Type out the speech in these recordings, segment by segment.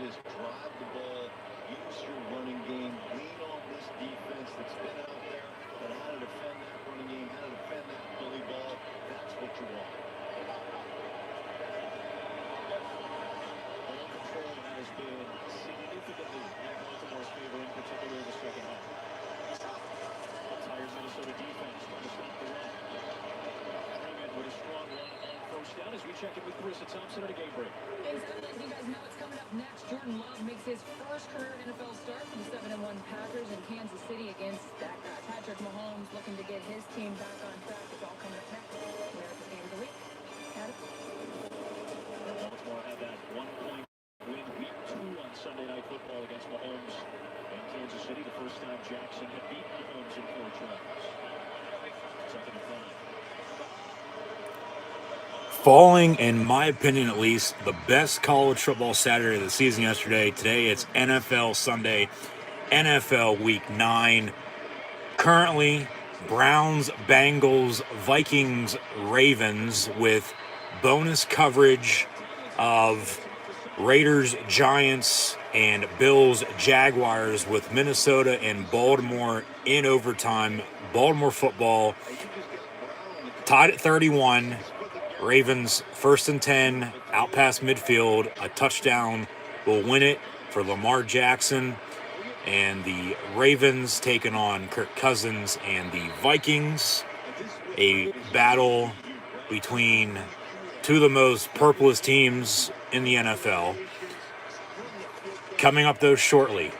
just drive the ball, use your running game, lean on this defense that's been out there, but how to defend that running game, how to defend that bully ball, that's what you want. Ball control has been significantly in Baltimore's favor, in particular in the second half. Tired Minnesota defense trying to stop the run. Freeman with a strong run on first down as we check in with Carissa Thompson at a game break. As you guys know, it's coming up next. Jordan Love makes his first career NFL start for the 7-1 Packers in Kansas City against that guy, Patrick Mahomes, looking to get his team back on track. It's all coming up next. America's Game of the Week. Adam? Baltimore had that 1-point win week 2 on Sunday Night Football against Mahomes in Kansas City. The first time Jackson had beat Mahomes in 4 tries. Second and 5. Falling, in my opinion at least, the best college football Saturday of the season yesterday. Today it's NFL Sunday, NFL Week 9. Currently, Browns, Bengals, Vikings, Ravens with bonus coverage of Raiders, Giants, and Bills, Jaguars with Minnesota and Baltimore in overtime. Baltimore football tied at 31. Ravens 1st and 10, out past midfield. A touchdown will win it for Lamar Jackson. And the Ravens taking on Kirk Cousins and the Vikings. A battle between two of the most purplest teams in the NFL. Coming up, though, shortly.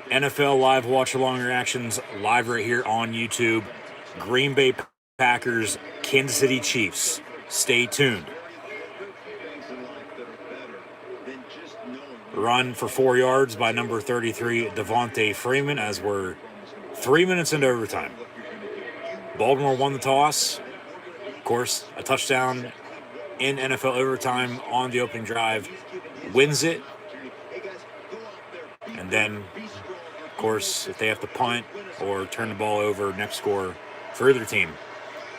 NFL Live watch-along reactions live right here on YouTube. Green Bay Packers, Kansas City Chiefs. Stay tuned. Run for 4 yards by number 33, Devontae Freeman, as we're 3 minutes into overtime. Baltimore won the toss. Of course, a touchdown in NFL overtime on the opening drive. Wins it. And then, of course, if they have to punt or turn the ball over, next score for either team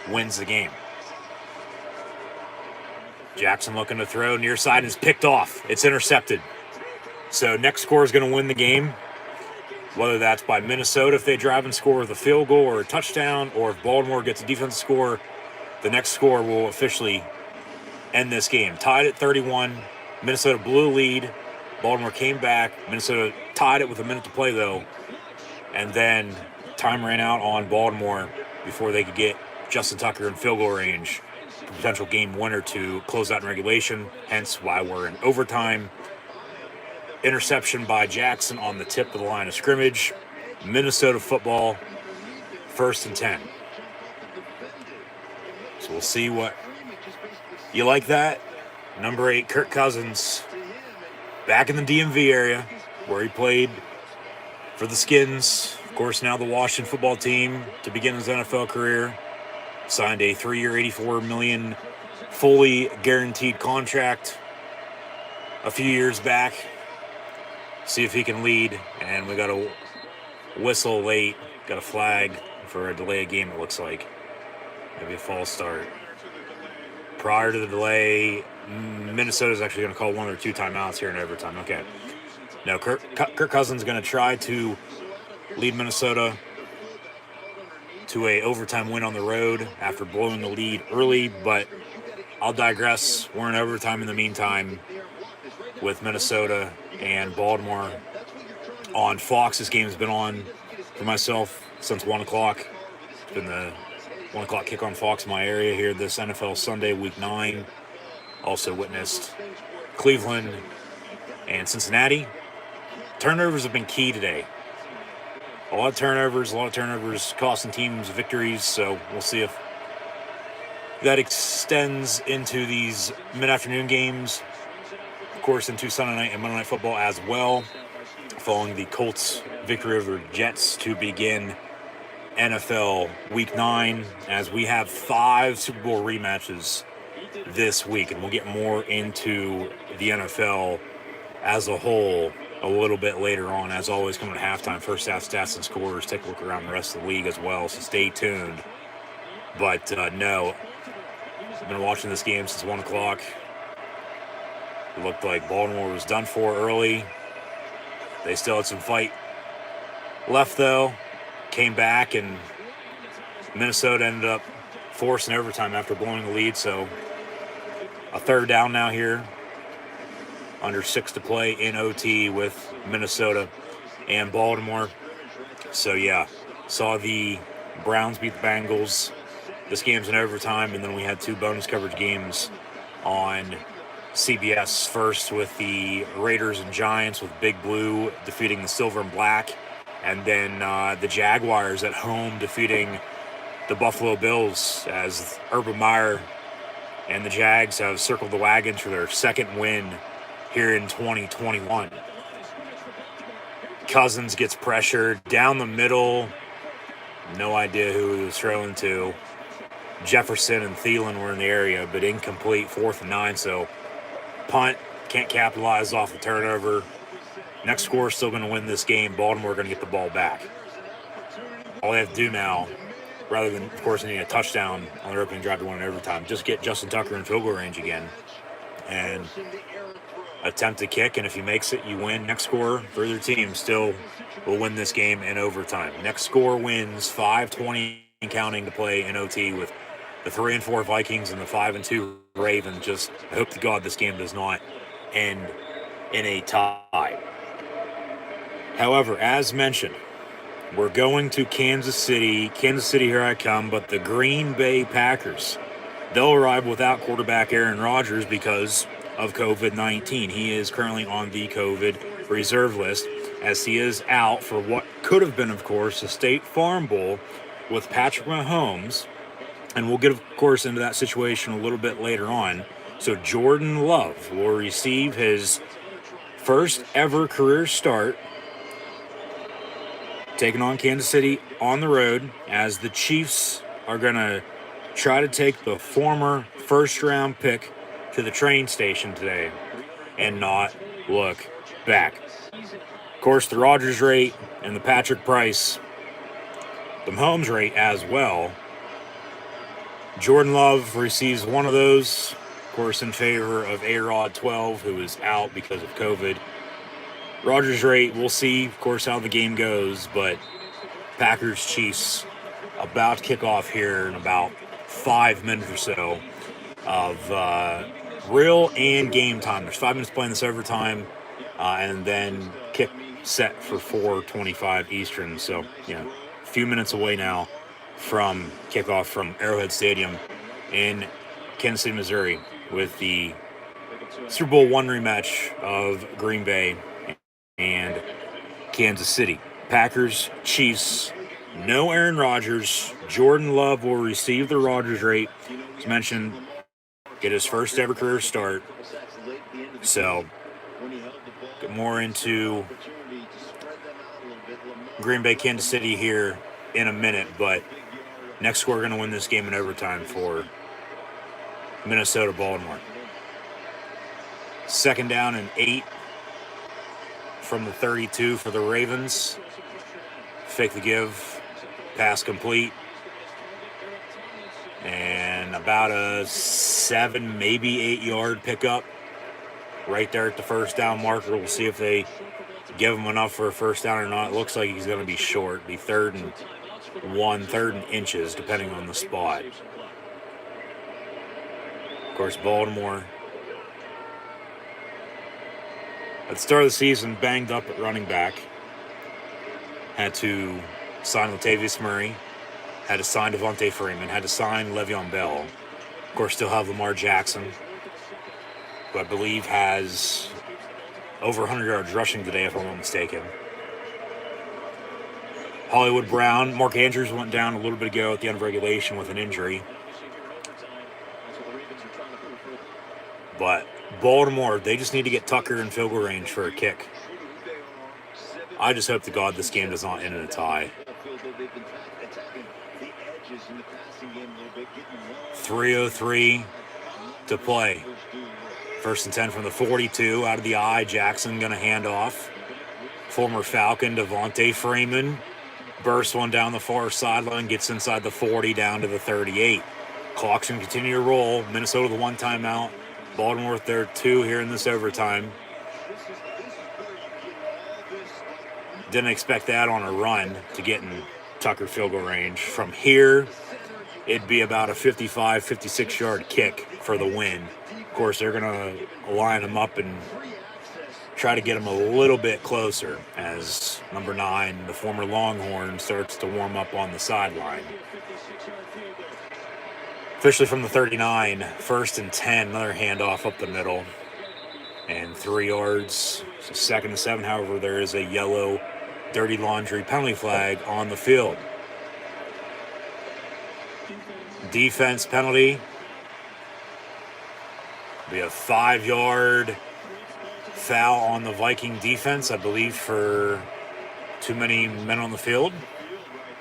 wins the game. Jackson looking to throw near side is picked off. It's intercepted. So next score is going to win the game, whether that's by Minnesota if they drive and score with a field goal or a touchdown, or if Baltimore gets a defensive score, the next score will officially end this game. Tied at 31. Minnesota blew a lead. Baltimore came back. Minnesota tied it with a minute to play, though. And then time ran out on Baltimore before they could get Justin Tucker in field goal range. Potential game winner to close out in regulation, hence why we're in overtime. Interception by Jackson on the tip of the line of scrimmage. Minnesota football, 1st and 10. So we'll see what you like that. Number 8, Kirk Cousins, back in the DMV area where he played for the Skins. Of course, now the Washington football team to begin his NFL career. Signed a 3-year, $84 million fully guaranteed contract a few years back. See if he can lead. And we got a whistle late. Got a flag for a delay of game, it looks like. Maybe a false start. Prior to the delay, Minnesota's actually going to call 1 or 2 timeouts here in overtime. Okay. Now, Kirk Cousins is going to try to lead Minnesota to a overtime win on the road after blowing the lead early, but I'll digress. We're in overtime in the meantime with Minnesota and Baltimore on Fox. This game has been on for myself since 1 o'clock. It's been the 1 o'clock kick on Fox in my area here this NFL Sunday, Week 9. Also witnessed Cleveland and Cincinnati. Turnovers have been key today. A lot of turnovers costing teams victories, so we'll see if that extends into these mid-afternoon games. Of course, into Sunday night and Monday Night Football as well, following the Colts' victory over the Jets to begin NFL Week 9, as we have 5 Super Bowl rematches this week, and we'll get more into the NFL as a whole a little bit later on. As always, coming to halftime, first half stats and scores, take a look around the rest of the league as well, so stay tuned. But no, I've been watching this game since 1 o'clock. It looked like Baltimore was done for early. They still had some fight left, though. Came back, and Minnesota ended up forcing overtime after blowing the lead. So a third down now here. Under 6 to play in OT with Minnesota and Baltimore. So, yeah, saw the Browns beat the Bengals. This game's in overtime, and then we had 2 bonus coverage games on CBS. First with the Raiders and Giants, with Big Blue defeating the Silver and Black, and then the Jaguars at home defeating the Buffalo Bills, as Urban Meyer and the Jags have circled the wagons for their second win here in 2021. Cousins gets pressured down the middle. No idea who he was throwing to. Jefferson and Thielen were in the area, but incomplete, 4th and 9. So punt, can't capitalize off the turnover. Next score is still going to win this game. Baltimore going to get the ball back. All they have to do now, rather than, of course, needing a touchdown on their opening drive to win in overtime, just get Justin Tucker in field goal range again and attempt to kick, and if he makes it, you win. Next score for their team still will win this game in overtime. Next score wins, 5:20 counting to play in OT with the 3-4 Vikings and the 5-2 Ravens. Just hope to God this game does not end in a tie. However, as mentioned, we're going to Kansas City. Kansas City, here I come, but the Green Bay Packers, they'll arrive without quarterback Aaron Rodgers because of COVID-19. He is currently on the COVID reserve list, as he is out for what could have been, of course, a State Farm Bowl with Patrick Mahomes. And we'll get, of course, into that situation a little bit later on. So Jordan Love will receive his first ever career start, taking on Kansas City on the road, as the Chiefs are going to try to take the former first-round pick to the train station today and not look back. Of course, the Rodgers rate and the Patrick Price, the Mahomes rate as well. Jordan Love receives one of those, of course, in favor of A-Rod 12, who is out because of COVID. Rodgers rate, we'll see, of course, how the game goes, but Packers-Chiefs about to kick off here in about 5 minutes or so of real and game time. There's 5 minutes playing this overtime, and then kick set for 4:25 Eastern. So, a few minutes away now from kickoff from Arrowhead Stadium in Kansas City, Missouri, with the Super Bowl I rematch of Green Bay and Kansas City. Packers, Chiefs, no Aaron Rodgers. Jordan Love will receive the Rodgers rate, as mentioned, get his first ever career start. So, get more into Green Bay, Kansas City here in a minute, but next we're going to win this game in overtime for Minnesota, Baltimore. 2nd down and 8 from the 32 for the Ravens. Fake the give, pass complete, and about a 7, maybe 8 yard pickup right there at the first down marker. We'll see if they give him enough for a first down or not. It looks like he's going to be short, be 3rd and 1, 3rd and inches, depending on the spot. Of course, Baltimore at the start of the season banged up at running back. Had to sign Latavius Murray, had to sign Devontae Freeman, had to sign Le'Veon Bell. Of course, still have Lamar Jackson, who I believe has over 100 yards rushing today, if I'm not mistaken. Hollywood Brown, Mark Andrews went down a little bit ago at the end of regulation with an injury. But Baltimore, they just need to get Tucker in field goal range for a kick. I just hope to God this game does not end in a tie. 3:03 to play. 1st and 10 from the 42, out of the eye. Jackson going to hand off. Former Falcon Devontae Freeman bursts one down the far sideline, gets inside the 40 down to the 38. Clock's going to continue to roll. Minnesota the 1 timeout. Baltimore with their 2 here in this overtime. Didn't expect that on a run to get in Tucker field goal range. From here, it'd be about a 55, 56-yard kick for the win. Of course, they're going to line them up and try to get them a little bit closer as number 9, the former Longhorn, starts to warm up on the sideline. Officially from the 39, 1st and 10, another handoff up the middle, and 3 yards. So 2nd and 7, however, there is a yellow dirty laundry penalty flag on the field. Defense penalty. Be a 5-yard foul on the Viking defense, I believe, for too many men on the field.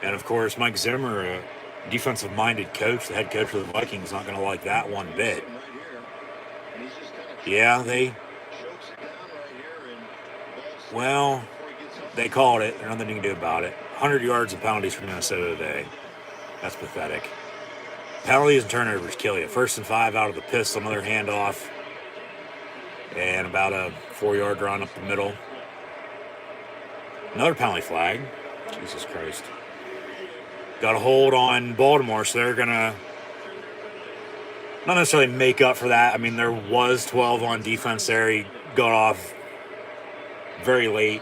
And of course, Mike Zimmer, a defensive-minded coach, the head coach of the Vikings, not going to like that one bit. Yeah, they called it. There's nothing you can do about it. 100 yards of penalties for Minnesota today. That's pathetic. Penalties and turnovers kill you. 1st and 5 out of the pistol, another handoff, and about a 4-yard run up the middle. Another penalty flag. Jesus Christ. Got a hold on Baltimore, so they're going to not necessarily make up for that. I mean, there was 12 on defense there. He got off very late.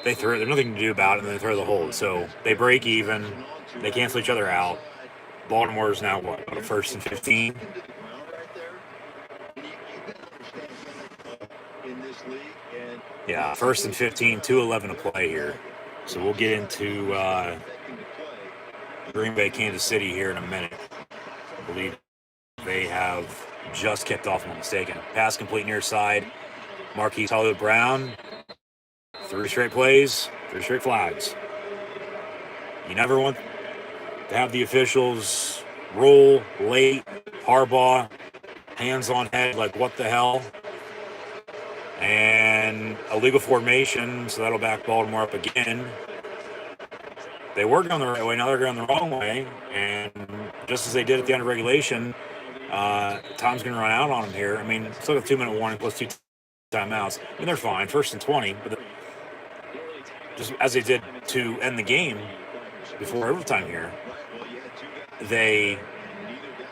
They threw it. There's nothing to do about it, and they throw the hold. So they break even. They cancel each other out. Baltimore's now, what, a 1st and 15? Yeah, 1st and 15, 2:11 to play here. So we'll get into Green Bay, Kansas City here in a minute. I believe they have just kicked off, if I'm not mistaken. Pass complete near side. Marquise Hollywood-Brown. 3 straight plays, 3 straight flags. You never want to have the officials roll late. Harbaugh, hands on head, like what the hell? And illegal formation, so that'll back Baltimore up again. They were going the right way, now they're going the wrong way. And just as they did at the end of regulation, time's going to run out on them here. I mean, it's like a 2-minute warning plus 2 timeouts. I mean, they're fine, 1st and 20, but just as they did to end the game before overtime here, they,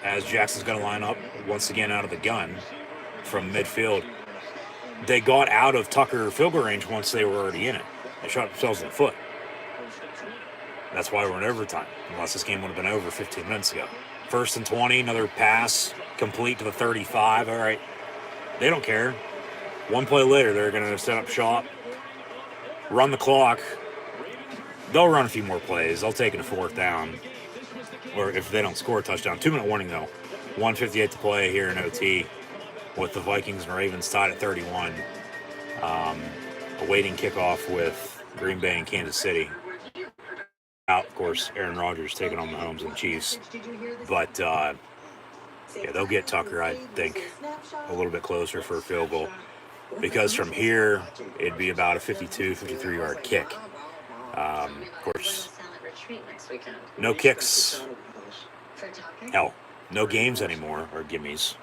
as Jackson's going to line up once again out of the gun from midfield, they got out of Tucker field goal range once they were already in it. They shot themselves in the foot. That's why we're in overtime, unless this game would have been over 15 minutes ago. 1st and 20, another pass complete to the 35. All right, they don't care. One play later, they're going to set up shop, run the clock. They'll run a few more plays. They'll take it to 4th down, or if they don't score a touchdown. 2-minute warning, though. 1:58 to play here in OT with the Vikings and Ravens tied at 31. Awaiting kickoff with Green Bay and Kansas City. Out, of course, Aaron Rodgers taking on Mahomes and Chiefs. But, yeah, they'll get Tucker, I think, a little bit closer for a field goal. Because from here, it'd be about a 52, 53-yard kick. Of course, no kicks. Hell, no games anymore are gimmies.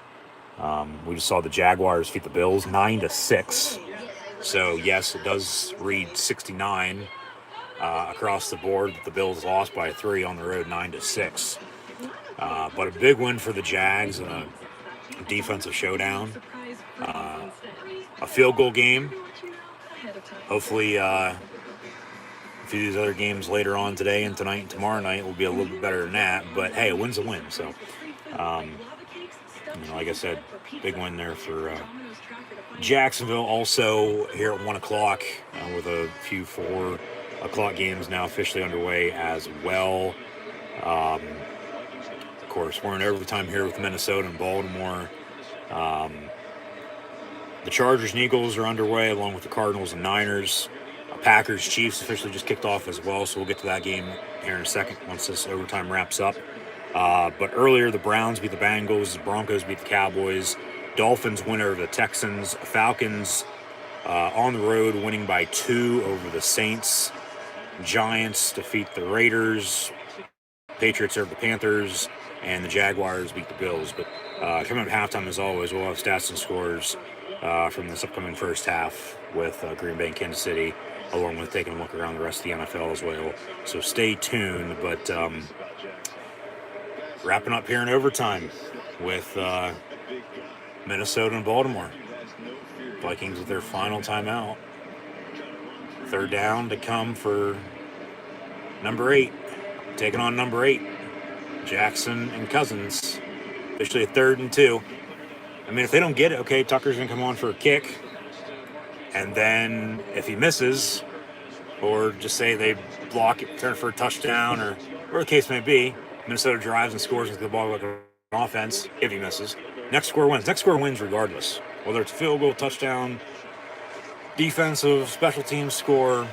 We just saw the Jaguars beat the Bills 9-6. So, yes, it does read 69 across the board. The Bills lost by 3 on the road, 9-6. But a big win for the Jags and a defensive showdown. A field goal game. Hopefully, a few of these other games later on today and tonight and tomorrow night will be a little bit better than that. But, hey, a win's a win. So, like I said, big win there for Jacksonville. Also here at 1 o'clock with a few 4 o'clock games now officially underway as well. Of course, we're in overtime here with Minnesota and Baltimore. The Chargers and Eagles are underway along with the Cardinals and Niners. Packers Chiefs officially just kicked off as well, so we'll get to that game here in a second once this overtime wraps up. But earlier, the Browns beat the Bengals, the Broncos beat the Cowboys, Dolphins win over the Texans, Falcons on the road winning by 2 over the Saints, Giants defeat the Raiders, Patriots over the Panthers, and the Jaguars beat the Bills. But coming up halftime, as always, we'll have stats and scores from this upcoming first half with Green Bay and Kansas City, along with taking a look around the rest of the NFL as well. So stay tuned. But wrapping up here in overtime with Minnesota and Baltimore. Vikings with their final timeout. Third down to come for number 8. Taking on number 8. Jackson and Cousins. Officially a 3rd and 2. I mean, if they don't get it, okay, Tucker's going to come on for a kick. And then if he misses, or just say they block it, turn for a touchdown, or whatever the case may be, Minnesota drives and scores with the ball like an offense if he misses. Next score wins. Next score wins regardless. Whether it's field goal, touchdown, defensive, special teams score.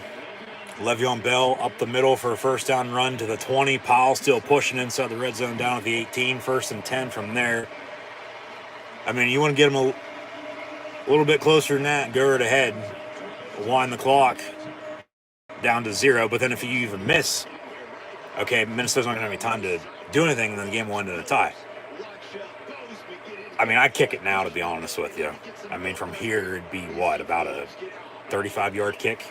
Le'Veon Bell up the middle for a first down run to the 20. Powell still pushing inside the red zone down at the 18. 1st and 10 from there. I mean, you want to get them a little bit closer than that, go right ahead, wind the clock down to 0. But then if you even miss, okay, Minnesota's not going to have any time to do anything, and then the game will end in a tie. I mean, I'd kick it now, to be honest with you. I mean, from here, it'd be, what, about a 35-yard kick?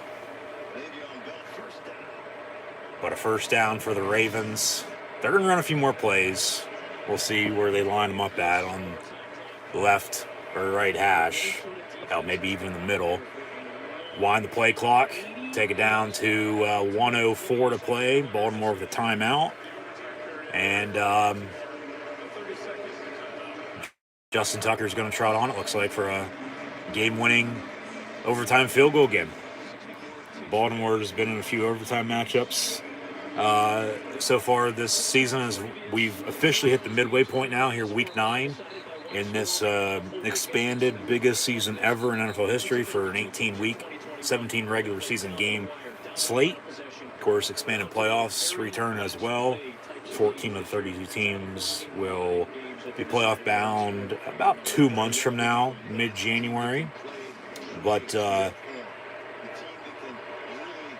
But a first down for the Ravens. They're going to run a few more plays. We'll see where they line them up at on the left or right hash. Hell, maybe even in the middle. Wind the play clock. Take it down to 1:04 to play. Baltimore with a timeout. And Justin Tucker's going to trot on, it looks like, for a game-winning overtime field goal game. Baltimore has been in a few overtime matchups so far this season, as we've officially hit the midway point now here, week 9, in this expanded biggest season ever in NFL history for an 18-week, 17 regular season game slate. Of course, expanded playoffs return as well. 14 of the 32 teams will be playoff bound about 2 months from now, mid-January. But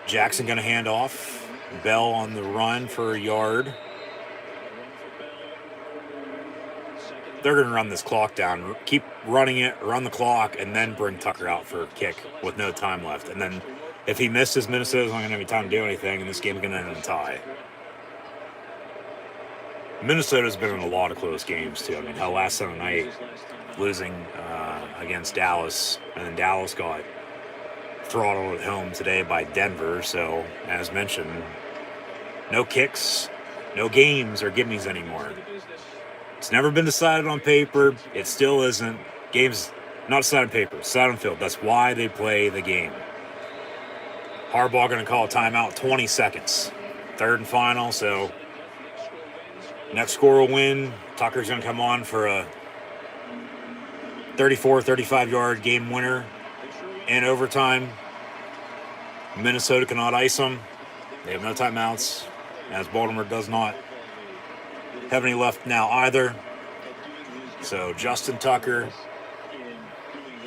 Jackson going to hand off. Bell on the run for a yard. They're going to run this clock down, keep running it, run the clock, and then bring Tucker out for a kick with no time left. And then if he misses, Minnesota's not going to have any time to do anything, and this game's going to end in a tie. Minnesota's been in a lot of close games, too. I mean, hell, last Sunday night, losing against Dallas, and then Dallas got throttled at home today by Denver. So, as mentioned, no kicks, no games or gimmies anymore. It's never been decided on paper. It still isn't. Game's not decided on paper. It's decided on field. That's why they play the game. Harbaugh going to call a timeout, 20 seconds. 3rd and final, so next score will win. Tucker's going to come on for a 34, 35-yard game winner in overtime. Minnesota cannot ice them. They have no timeouts, as Baltimore does not have any left now either. So Justin Tucker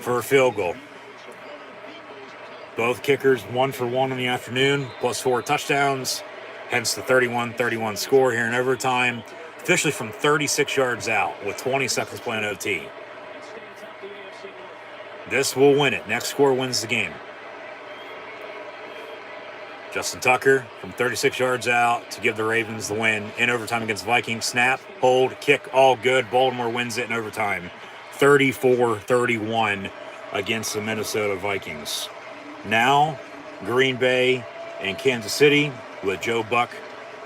for a field goal. Both kickers 1 for 1 in the afternoon, plus 4 touchdowns. Hence the 31-31 score here in overtime. Officially from 36 yards out with 20 seconds playing OT. This will win it. Next score wins the game. Justin Tucker from 36 yards out to give the Ravens the win in overtime against the Vikings. Snap, hold, kick, all good. Baltimore wins it in overtime. 34-31 against the Minnesota Vikings. Now, Green Bay and Kansas City with Joe Buck,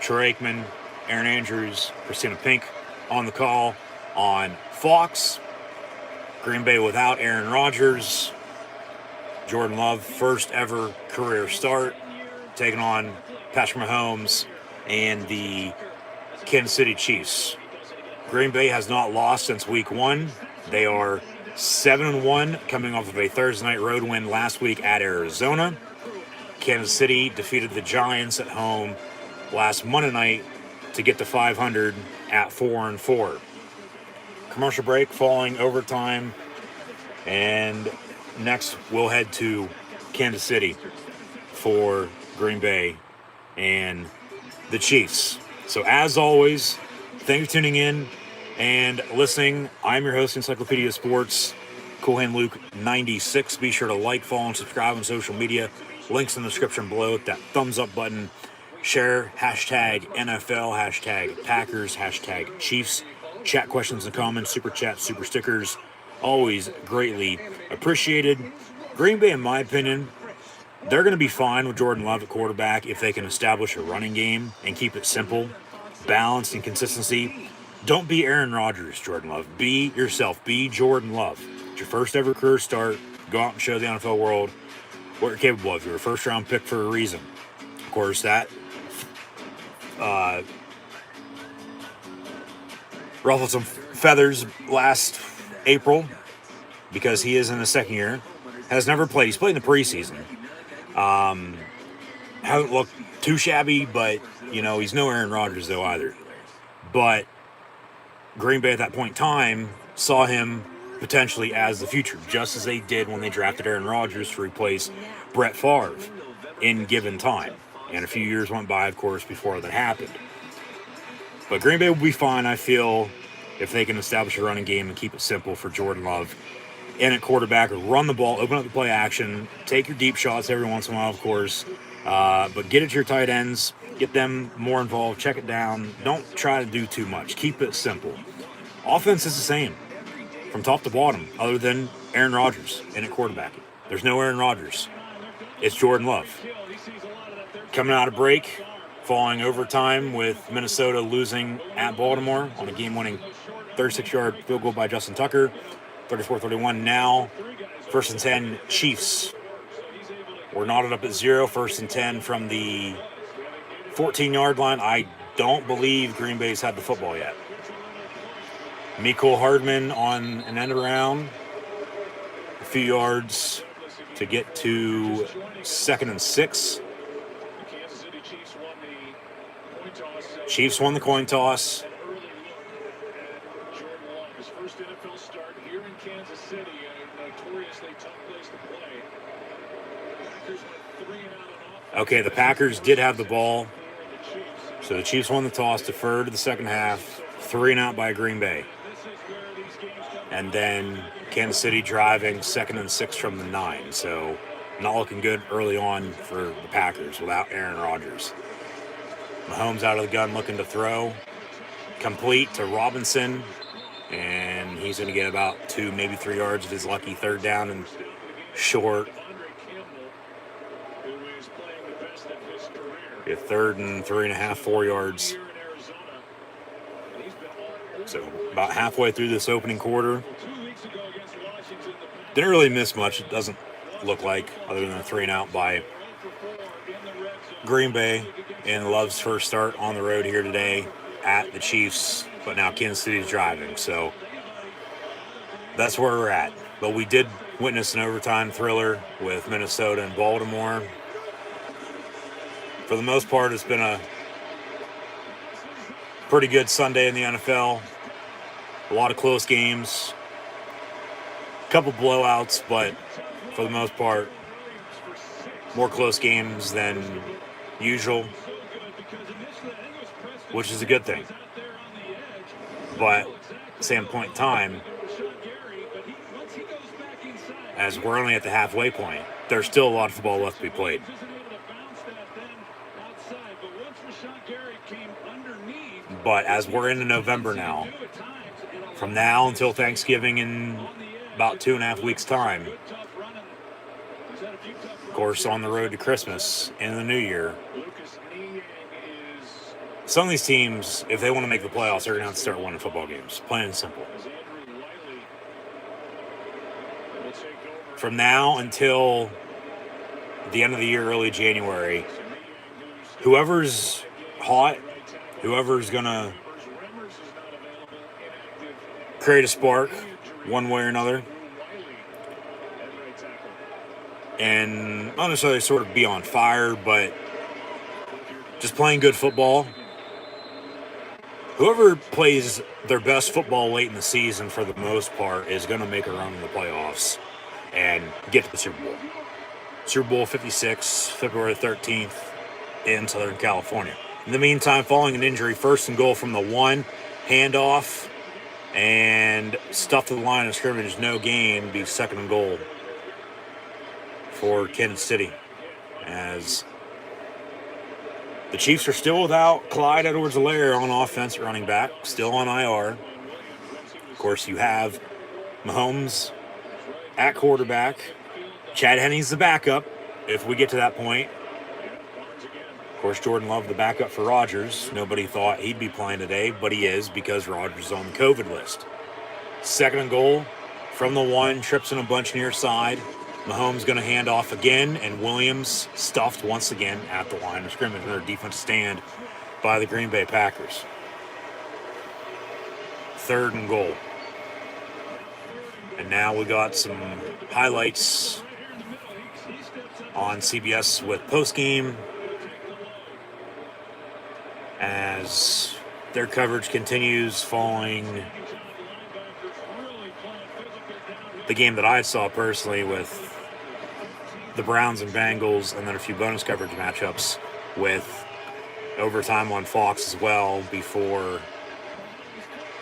Troy Aikman, Aaron Andrews, Christina Pink on the call on Fox. Green Bay without Aaron Rodgers. Jordan Love, first ever career start, taking on Patrick Mahomes and the Kansas City Chiefs. Green Bay has not lost since week 1. They are 7-1, coming off of a Thursday night road win last week at Arizona. Kansas City defeated the Giants at home last Monday night to get to 500 at 4-4. Commercial break, following overtime, and next we'll head to Kansas City for Green Bay and the Chiefs. So as always, Thanks for tuning in and listening. I'm your host, Encyclopedia Sports, Cool Hand Luke 96. Be sure to like, follow, and subscribe on social media. Links in the description below. Hit that thumbs up button. Share, hashtag NFL, hashtag Packers, hashtag Chiefs. Chat questions and comments, super chats, super stickers. Always greatly appreciated. Green Bay, in my opinion, they're going to be fine with Jordan Love at quarterback if they can establish a running game and keep it simple, balanced, and consistency. Don't be Aaron Rodgers, Jordan Love. Be yourself. Be Jordan Love. It's your first ever career start. Go out and show the NFL world what you're capable of. You're a first-round pick for a reason. Of course, that ruffled some feathers last April because he is in his second year. Has never played. He's played in the preseason. Hasn't looked too shabby, but, he's no Aaron Rodgers, though, either. But Green Bay at that point in time saw him potentially as the future, just as they did when they drafted Aaron Rodgers to replace Brett Favre in given time. And a few years went by, of course, before that happened. But Green Bay will be fine, I feel, if they can establish a running game and keep it simple for Jordan Love. And at quarterback, or run the ball, open up the play action, take your deep shots every once in a while, of course. But get it to your tight ends, get them more involved, check it down. Don't try to do too much. Keep it simple. Offense is the same from top to bottom, other than Aaron Rodgers and at quarterback. There's no Aaron Rodgers. It's Jordan Love. Coming out of break, falling overtime with Minnesota losing at Baltimore on a game-winning 36-yard field goal by Justin Tucker. 34-31 now. 1st and 10, Chiefs. We're knotted up at 0. 1st and 10 from the 14-yard line. I don't believe Green Bay's had the football yet. Mecole Hardman on an end around. A few yards to get to 2nd and 6. Chiefs won the coin toss. Okay, the Packers did have the ball. So the Chiefs won the toss, deferred to the second half. 3 and out by Green Bay. And then Kansas City driving 2nd and 6 from the 9. So not looking good early on for the Packers without Aaron Rodgers. Mahomes out of the gun looking to throw. Complete to Robinson. And he's going to get about 2, maybe 3 yards of his lucky 3rd down and short. A 3rd and 3.5, 4 yards. So about halfway through this opening quarter. Didn't really miss much. It doesn't look like, other than a 3 and out by Green Bay. And Love's first start on the road here today at the Chiefs. But now Kansas City's driving. So that's where we're at. But we did witness an overtime thriller with Minnesota and Baltimore. For the most part, it's been a pretty good Sunday in the NFL. A lot of close games. A couple blowouts, but for the most part, more close games than usual, which is a good thing. But at the same point in time, as we're only at the halfway point, there's still a lot of football left to be played. But as we're into November now, from now until Thanksgiving in about 2.5 weeks' time, of course, on the road to Christmas and the New Year, some of these teams, if they want to make the playoffs, they're going to have to start winning football games, plain and simple. From now until the end of the year, early January, whoever's hot, whoever's going to create a spark one way or another, and not necessarily sort of be on fire, but just playing good football. Whoever plays their best football late in the season, for the most part, is going to make a run in the playoffs and get to the Super Bowl. Super Bowl 56, February 13th in Southern California. In the meantime, following an injury, 1st and goal from the 1. handoff, and stuff to the line of scrimmage, no gain, be second and goal for Kansas City, as the Chiefs are still without Clyde Edwards-Helaire on offense at running back, still on IR. Of course, you have Mahomes at quarterback. Chad Henne's the backup, if we get to that point. Of course, Jordan Love, the backup for Rodgers. Nobody thought he'd be playing today, but he is because Rodgers is on the COVID list. Second and goal from the 1, trips in a bunch near side. Mahomes going to hand off again, and Williams stuffed once again at the line of scrimmage. Another defensive stand by the Green Bay Packers. Third and goal. And now we got some highlights on CBS with postgame, as their coverage continues following the game that I saw personally with the Browns and Bengals, and then a few bonus coverage matchups with overtime on Fox as well before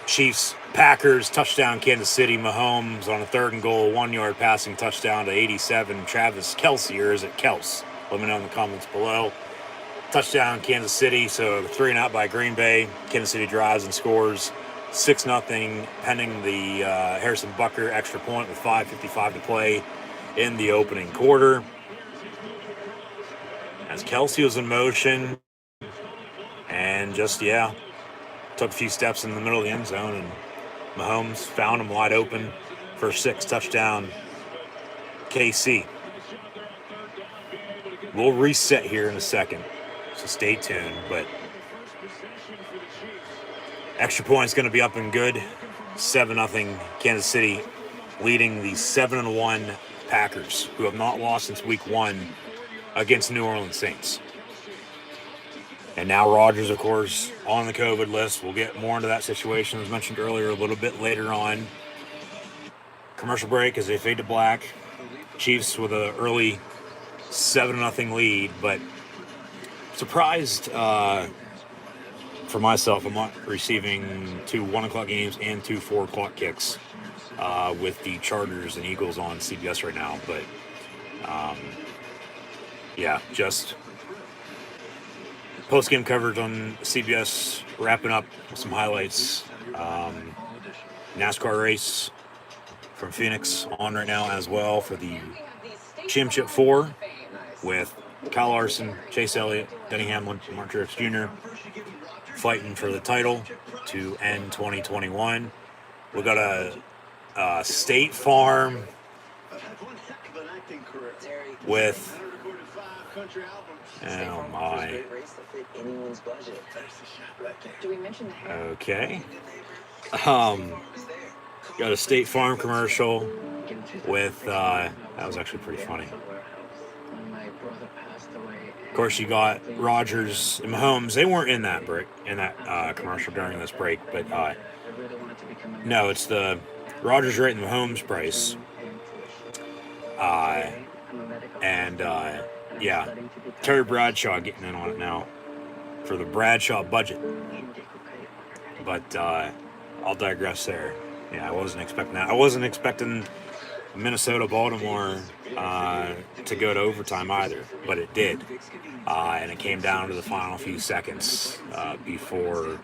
Chiefs, Packers, touchdown Kansas City. Mahomes on a third and goal, 1-yard passing touchdown to 87. Travis Kelce, or is it Kels? Let me know in the comments below. Touchdown Kansas City, so 3-and-out by Green Bay. Kansas City drives and scores 6-0, pending the Harrison Butker extra point with 5:55 to play in the opening quarter. As Kelce was in motion and just, took a few steps in the middle of the end zone, and Mahomes found him wide open for 6, touchdown KC. We'll reset here in a second, so stay tuned. But extra point's going to be up and good. 7-0 Kansas City, leading the 7-1 Packers, who have not lost since week 1 against New Orleans Saints. And now Rodgers, of course, on the COVID list. We'll get more into that situation, as mentioned earlier, a little bit later on. Commercial break as they fade to black. Chiefs with an early 7-0 lead, but surprised for myself, I'm not receiving 2 1 o'clock games and 2 4 o'clock kicks with the Chargers and Eagles on CBS right now. But just post-game coverage on CBS, wrapping up with some highlights. NASCAR race from Phoenix on right now as well for the Championship 4 with Kyle Larson, Chase Elliott, Denny Hamlin, Mark Truex Jr. fighting for the title to end 2021. We got a State Farm with, oh my. Okay. Got a State Farm commercial with, that was actually pretty funny. Of course, you got Rodgers and Mahomes. They weren't in that commercial during this break, but no, it's the Rodgers rate and Mahomes price. Terry Bradshaw getting in on it now for the Bradshaw budget. But I'll digress there. Yeah, I wasn't expecting that. I wasn't expecting Minnesota-Baltimore to go to overtime either, but it did. And it came down to the final few seconds before,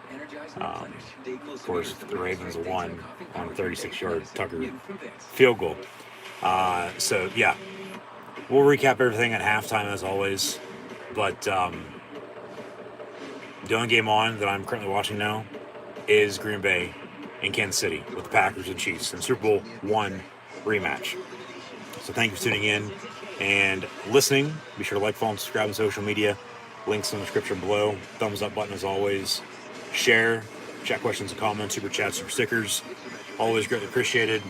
of course, the Ravens won on a 36-yard Tucker field goal. We'll recap everything at halftime as always. But the only game on that I'm currently watching now is Green Bay and Kansas City with the Packers and Chiefs in Super Bowl I rematch. So thank you for tuning in and listening. Be sure to like, follow, and subscribe on social media. Links in the description below. Thumbs up button as always. Share. Chat questions and comments. Super chats, super stickers. Always greatly appreciated.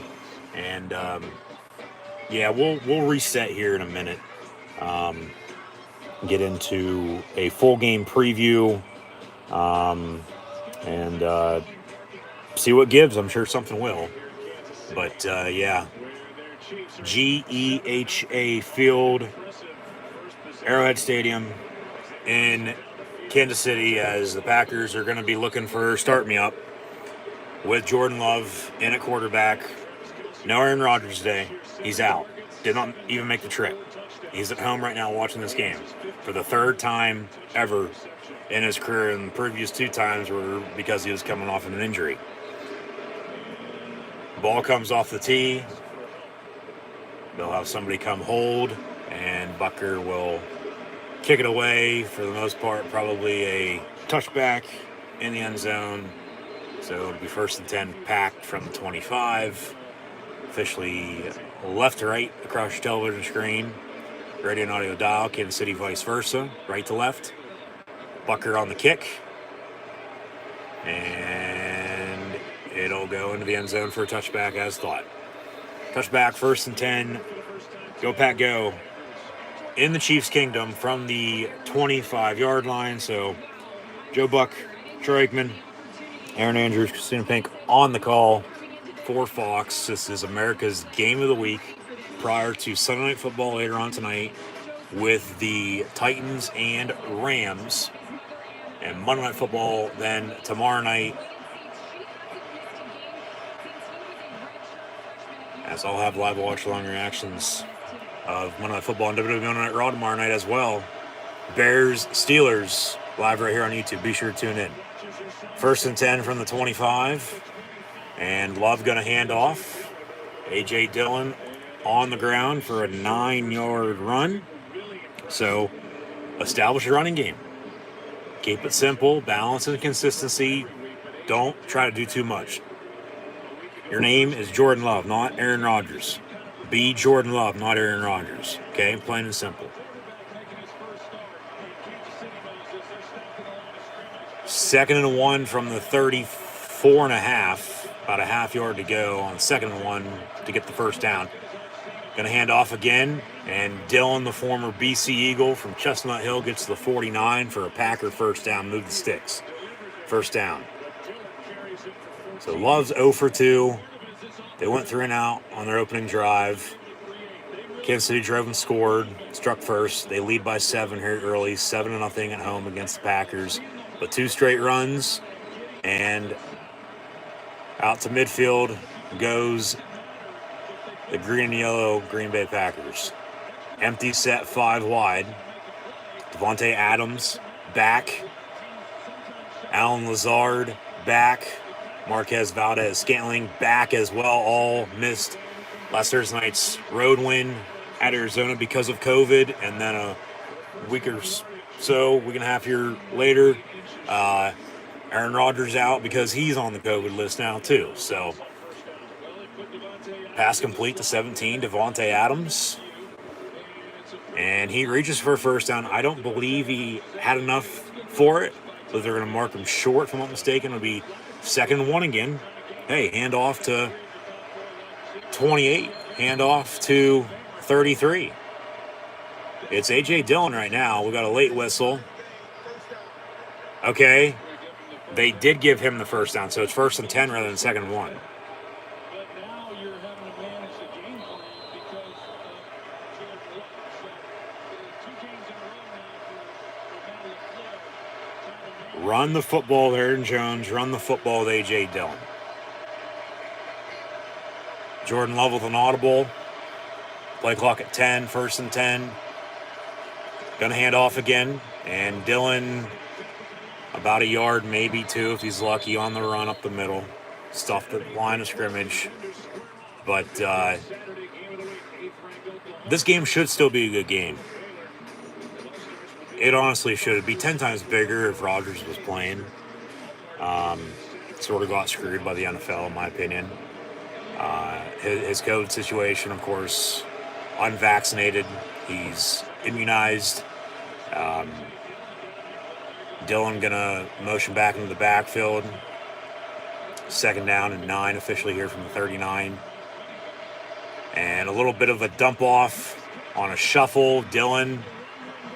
And we'll reset here in a minute. Get into a full game preview. And see what gives. I'm sure something will. But GEHA Field, Arrowhead Stadium in Kansas City, as the Packers are going to be looking for Start Me Up with Jordan Love in at quarterback. No Aaron Rodgers today. He's out. Did not even make the trip. He's at home right now watching this game for the third time ever in his career, and the previous 2 times were because he was coming off an injury. Ball comes off the tee. They'll have somebody come hold, and Bucker will kick it away. For the most part, probably a touchback in the end zone. So it'll be 1st and 10 packed from the 25. Officially left to right across your television screen. Radio and audio dial, Kansas City vice versa, right to left. Bucker on the kick. And it'll go into the end zone for a touchback as thought. Touchback, 1st and 10. Go Pack Go. In the Chiefs' kingdom from the 25-yard line. So Joe Buck, Troy Aikman, Aaron Andrews, Christina Pink on the call for Fox. This is America's Game of the Week prior to Sunday Night Football later on tonight with the Titans and Rams. And Monday Night Football then tomorrow night. As I'll have live watch-along reactions of Monday Night Football and WWE Monday Night Raw tomorrow night as well. Bears, Steelers, live right here on YouTube. Be sure to tune in. 1st and 10 from the 25. And Love going to hand off. A.J. Dillon on the ground for a 9-yard run. So, establish a running game. Keep it simple, balance and consistency. Don't try to do too much. Your name is Jordan Love, not Aaron Rodgers. Be Jordan Love, not Aaron Rodgers. Okay? Plain and simple. 2nd and 1 from the 34.5. About a half yard to go on 2nd and 1 to get the first down. Going to hand off again. And Dillon, the former BC Eagle from Chestnut Hill, gets to the 49 for a Packer first down. Move the sticks. First down. So Love's 0 for 2. They went 3 and out on their opening drive. Kansas City drove and scored. Struck first. They lead by 7 here early. 7-0 at home against the Packers. But 2 straight runs. And out to midfield goes the green and yellow Green Bay Packers. Empty set 5 wide. Devontae Adams back. Alan Lazard back. Marquez Valdez-Scantling back as well. All missed last Thursday night's road win at Arizona because of COVID. And then a week and a half here later, Aaron Rodgers out because he's on the COVID list now too. So pass complete to 17, Devontae Adams. And he reaches for a first down. I don't believe he had enough for it, but they're going to mark him short, if I'm not mistaken. It'll be 2nd and 1 again. Hey, handoff to 28, handoff to 33. It's A.J. Dillon right now. We got a late whistle. Okay. They did give him the first down, so it's 1st and 10 rather than 2nd and 1. Run the football with Aaron Jones. Run the football with A.J. Dillon. Jordan Love with an audible. Play clock at 10. 1st and 10. Gonna hand off again. And Dillon about a yard, maybe 2 if he's lucky, on the run up the middle. Stuffed the line of scrimmage. But this game should still be a good game. It honestly should. It'd be 10 times bigger if Rodgers was playing. Sort of got screwed by the NFL, in my opinion. His COVID situation, of course, unvaccinated. He's immunized. Dillon gonna motion back into the backfield. 2nd down and 9 officially here from the 39. And a little bit of a dump off on a shuffle. Dillon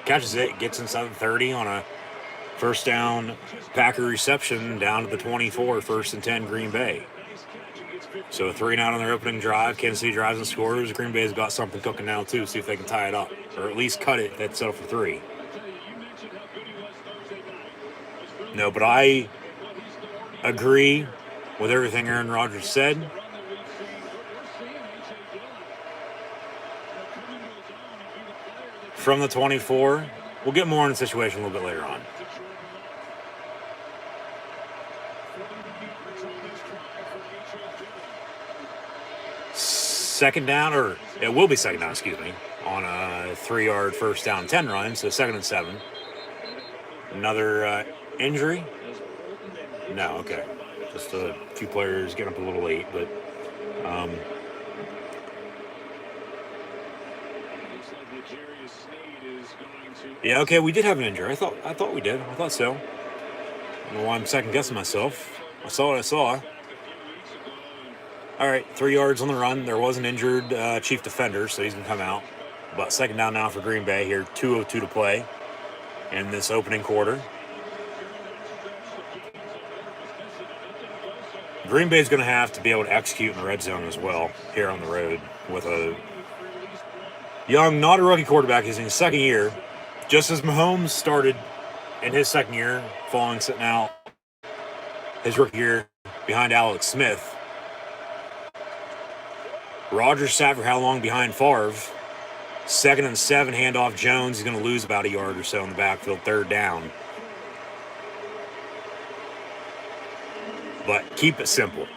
catches it, gets inside the 30 on a first down Packer reception down to the 24, 1st and 10 Green Bay. So a 3 and out on their opening drive. Kansas City drives and scores. Green Bay's got something cooking now too. See if they can tie it up, or at least cut it. That's settle for 3. No, but I agree with everything Aaron Rodgers said. From the 24. We'll get more on the situation a little bit later on. Second down, or it will be second down, excuse me, on a 3-yard first down 10 run, so 2nd and 7. Another injury? No, okay. Just a few players getting up a little late, but yeah, okay, we did have an injury. I thought we did. I thought so. I don't know why I'm second guessing myself. I saw what I saw. All right, 3 yards on the run. There was an injured chief defender, so he's going to come out. But second down now for Green Bay here. 2:02 to play in this opening quarter. Green Bay's going to have to be able to execute in the red zone as well here on the road with a young, not a rookie quarterback. He's in his second year. Just as Mahomes started in his second year, sitting out his rookie year behind Alex Smith. Rodgers sat for how long behind Favre? 2nd and 7, handoff Jones. He's going to lose about a yard or so in the backfield, 3rd down. But keep it simple.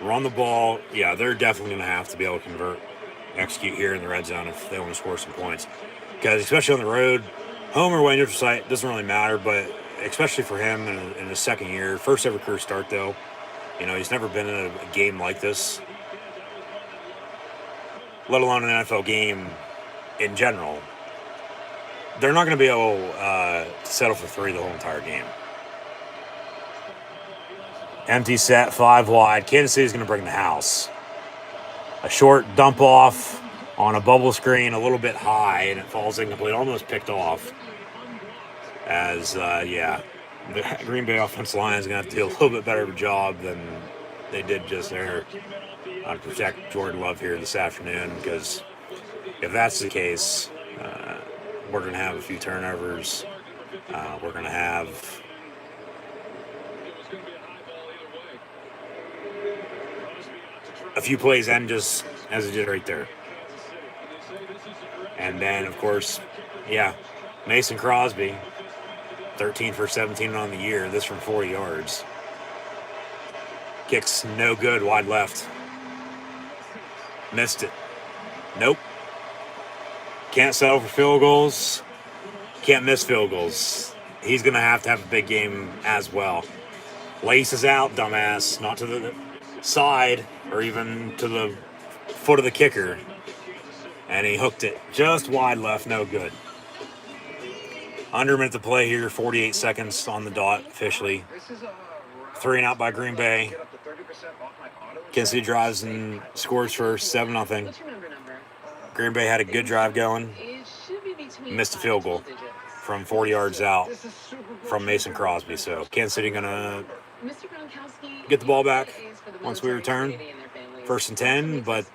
Run the ball. Yeah, they're definitely going to have to be able to execute here in the red zone if they want to score some points. Because especially on the road, home or away neutral site, doesn't really matter, but especially for him in his second year, first ever career start though, you know, he's never been in a game like this, let alone an NFL game in general. They're not going to be able to settle for 3 the whole entire game. Empty set, 5 wide. Kansas City's going to bring the house. A short dump off on a bubble screen, a little bit high, and it falls incomplete, almost picked off. As, the Green Bay offensive line is going to have to do a little bit better of a job than they did just there to protect Jordan Love here this afternoon, because if that's the case, we're going to have a few turnovers. We're going to have a few plays end just as it did right there. And then, of course, Mason Crosby, 13 for 17 on the year, this from 40 yards. Kicks no good, wide left. Missed it. Nope. Can't settle for field goals. Can't miss field goals. He's going to have a big game as well. Laces out, dumbass. Not to the side or even to the foot of the kicker. And he hooked it just wide left, no good. Under a minute to play here, 48 seconds on the dot officially. 3 and out by Green Bay. Kansas City drives and scores first, 7-0. Green Bay had a good drive going. Missed a field goal from 40 yards out from Mason Crosby. So Kansas City going to get the ball back once we return. 1st and 10, but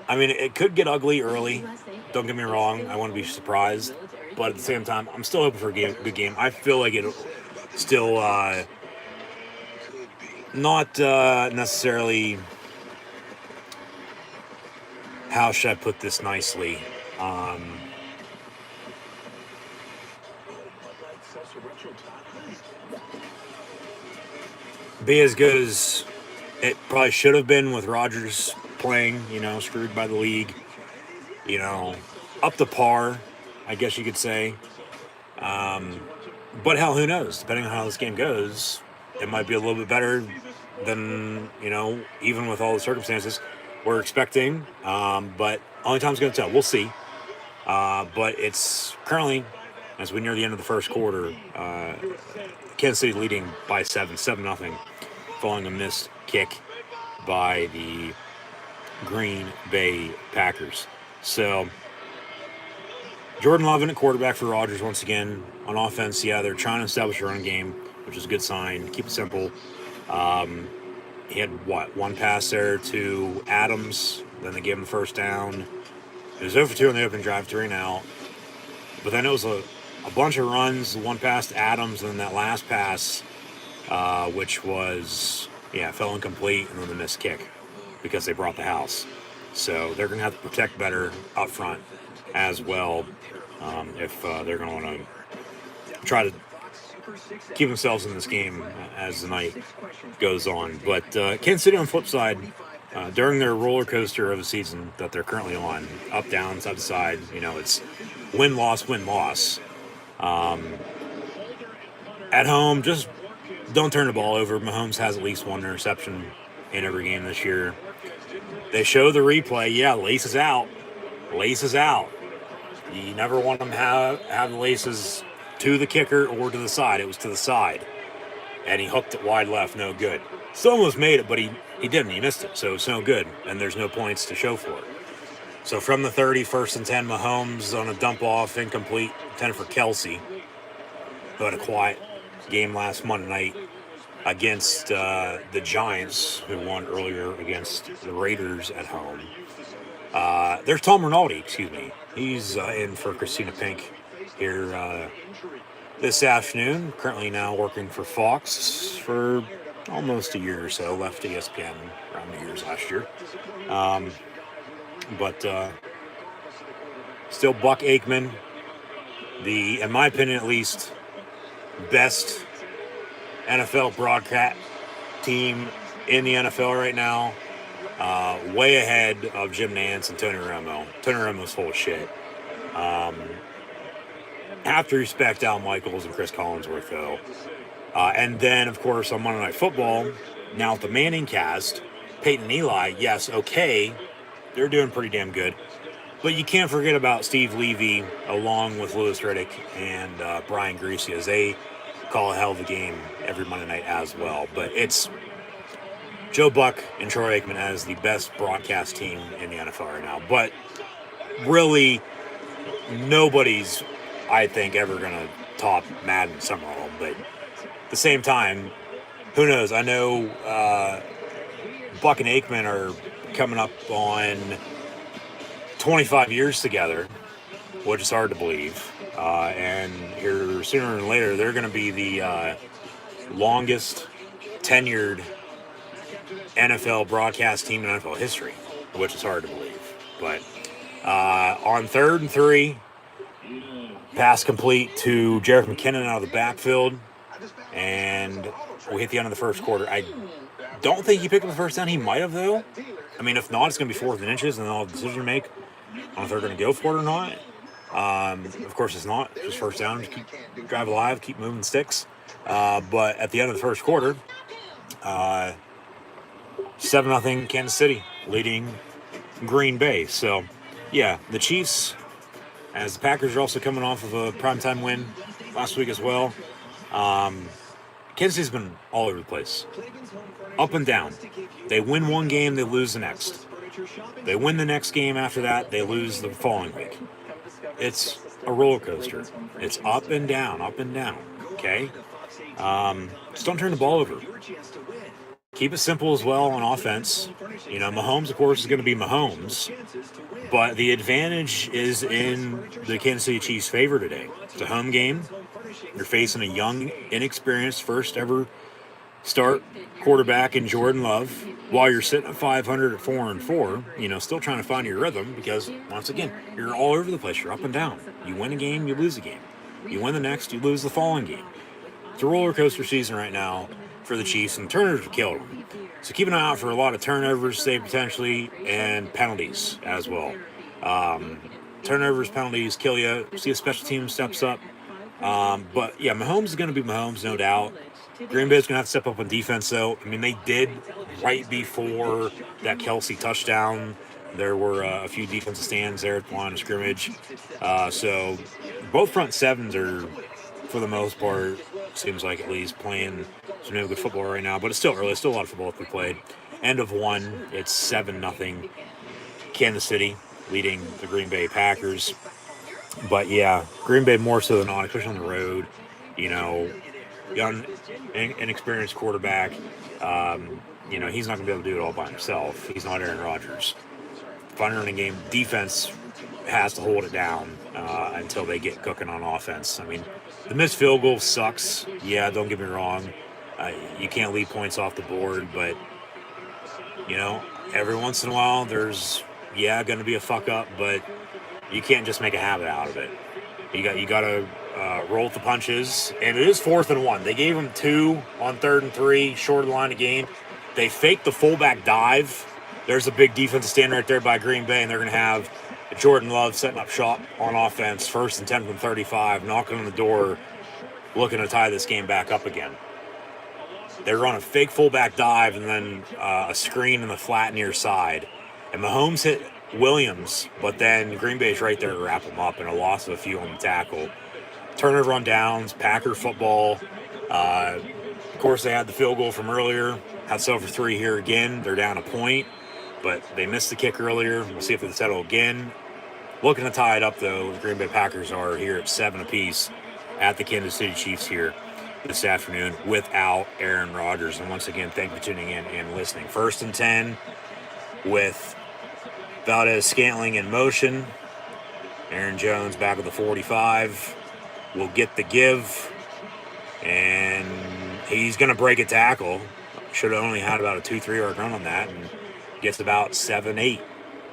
it could get ugly early. Don't get me wrong. I want to be surprised. But at the same time, I'm still hoping for a good game. I feel like it'll still not necessarily, how should I put this nicely? Be as good as it probably should have been with Rodgers playing, screwed by the league, up to par, I guess you could say. But hell, who knows? Depending on how this game goes, it might be a little bit better than, even with all the circumstances we're expecting. But only time's going to tell. We'll see. But it's currently, as we near the end of the first quarter, Kansas City leading by 7-0, following a missed kick by the Green Bay Packers. So Jordan Love in at quarterback for Rodgers once again. On offense, they're trying to establish a run game, which is a good sign. Keep it simple. He had, one pass there to Adams. Then they gave him the first down. It was 0 for 2 on the open drive, 3 and out. But then it was a a bunch of runs, one pass to Adams, and then that last pass, which was, fell incomplete, and then the missed kick because they brought the house. So they're going to have to protect better up front as well if they're going to want to try to keep themselves in this game as the night goes on. But Kansas City on the flip side, during their roller coaster of a season that they're currently on, up, down, side to side, it's win, loss, win, loss. At home, just don't turn the ball over. Mahomes has at least one interception in every game this year. They show the replay. Laces out. Laces out. You never want them to have the laces to the kicker or to the side. It was to the side. And he hooked it wide left. No good. Still almost made it, but he didn't. He missed it. So it's no good. And there's no points to show for it. So from the 30, 1st and 10, Mahomes on a dump off, incomplete, 10 for Kelsey, who had a quiet game last Monday night against the Giants, who won earlier against the Raiders at home. There's Tom Rinaldi, He's in for Christina Pink here this afternoon. Currently now working for Fox for almost a year or so. Left ESPN around New Year's last year. But still Buck Aikman, in my opinion at least, best NFL broadcast team in the NFL right now. Way ahead of Jim Nantz and Tony Romo. Tony Romo's full of shit. Have to respect Al Michaels and Chris Collinsworth, though. And then, of course, on Monday Night Football, now with the Manning cast, Peyton and Eli, yes, okay, they're doing pretty damn good. But you can't forget about Steve Levy, along with Louis Riddick and Brian Griese, as they call a hell of a game every Monday night as well. But it's Joe Buck and Troy Aikman as the best broadcast team in the NFL right now. But really, nobody's, I think, ever going to top Madden Summerall. But at the same time, who knows? I know Buck and Aikman are coming up on 25 years together, which is hard to believe. And here, sooner than later, they're going to be the longest tenured NFL broadcast team in NFL history, which is hard to believe. But on 3rd and 3, pass complete to Jerick McKinnon out of the backfield, and we hit the end of the first quarter. I don't think he picked up the first down. He might have, though. I mean, if not, it's going to be 4th and inches, and they'll have a decision to make on if they're going to go for it or not. Of course, it's not. It's just first down. Just keep drive alive, keep moving sticks. But at the end of the first quarter, 7-0 Kansas City leading Green Bay. So, yeah, the Chiefs, as the Packers are also coming off of a primetime win last week as well. Kansas City's been all over the place. Up and down. They win one game, they lose the next. They win the next game after that, they lose the following week. It's a roller coaster. It's up and down, okay? Just don't turn the ball over. Keep it simple as well on offense. Mahomes, of course, is going to be Mahomes. But the advantage is in the Kansas City Chiefs' favor today. It's a home game. You're facing a young, inexperienced, first ever start quarterback in Jordan Love, while you're sitting at 500 at 4-4, still trying to find your rhythm because, once again, you're all over the place. You're up and down. You win a game, you lose a game. You win the next, you lose the following game. It's a roller coaster season right now for the Chiefs, and turnovers have killed them. So keep an eye out for a lot of turnovers, say potentially, and penalties as well. Turnovers, penalties kill you. See a special team steps up. But yeah, Mahomes is going to be Mahomes, no doubt. Green Bay's going to have to step up on defense, though. I mean, they did right before that Kelsey touchdown. There were a few defensive stands there at the line of scrimmage. So both front sevens are, for the most part, seems like at least playing some real good football right now. But it's still early. Still a lot of football to be played. End of one. It's 7-0 Kansas City leading the Green Bay Packers. But yeah, Green Bay more so than not, especially on the road. Young, inexperienced quarterback. He's not going to be able to do it all by himself. He's not Aaron Rodgers. Fun running game. Defense has to hold it down until they get cooking on offense. I mean, the missed field goal sucks. Yeah, don't get me wrong. You can't leave points off the board, but, you know, every once in a while there's, going to be a fuck up, but you can't just make a habit out of it. You got to roll with the punches, and it is 4th and 1. They gave them 2 on 3rd and 3, short of the line of game. They faked the fullback dive. There's a big defensive stand right there by Green Bay, and they're going to have Jordan Love setting up shop on offense, 1st and 10 from 35, knocking on the door, looking to tie this game back up again. They run a fake fullback dive and then a screen in the flat near side. And Mahomes hit Williams, but then Green Bay's right there to wrap him up, and a loss of a few on the tackle. Turnover on downs, Packer football. Of course, they had the field goal from earlier. Had settled for 3 here again. They're down a point, but they missed the kick earlier. We'll see if they settle again. Looking to tie it up, though. The Green Bay Packers are here at 7 apiece at the Kansas City Chiefs here this afternoon without Aaron Rodgers. And once again, thank you for tuning in and listening. 1st and 10 with Valdez-Scantling in motion. Aaron Jones back at the 45. Will get the give. And he's going to break a tackle. Should have only had about a 2-3 yard run on that. And gets about 7-8.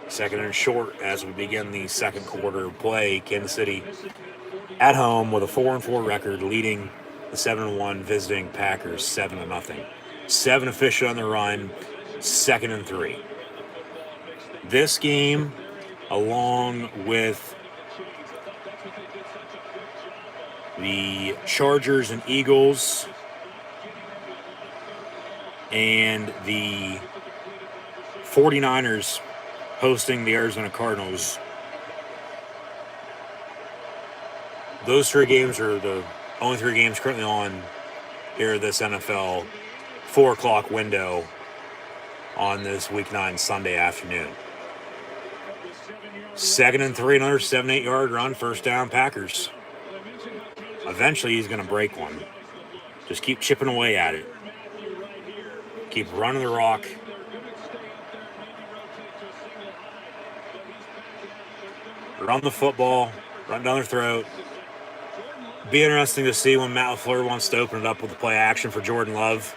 2nd and short as we begin the second quarter of play. Kansas City at home with a 4-4 record, leading the 7-1 visiting Packers 7-0. 7 official on the run, 2nd and 3. This game, along with the Chargers and Eagles and the 49ers hosting the Arizona Cardinals. Those 3 games are the only 3 games currently on here at this NFL 4 o'clock window on this Week 9 Sunday afternoon. 2nd and 3, another 7-8 yard run, 1st down Packers. Eventually he's going to break one. Just keep chipping away at it. Keep running the rock. Run the football, run down their throat. Be interesting to see when Matt LaFleur wants to open it up with the play action for Jordan Love.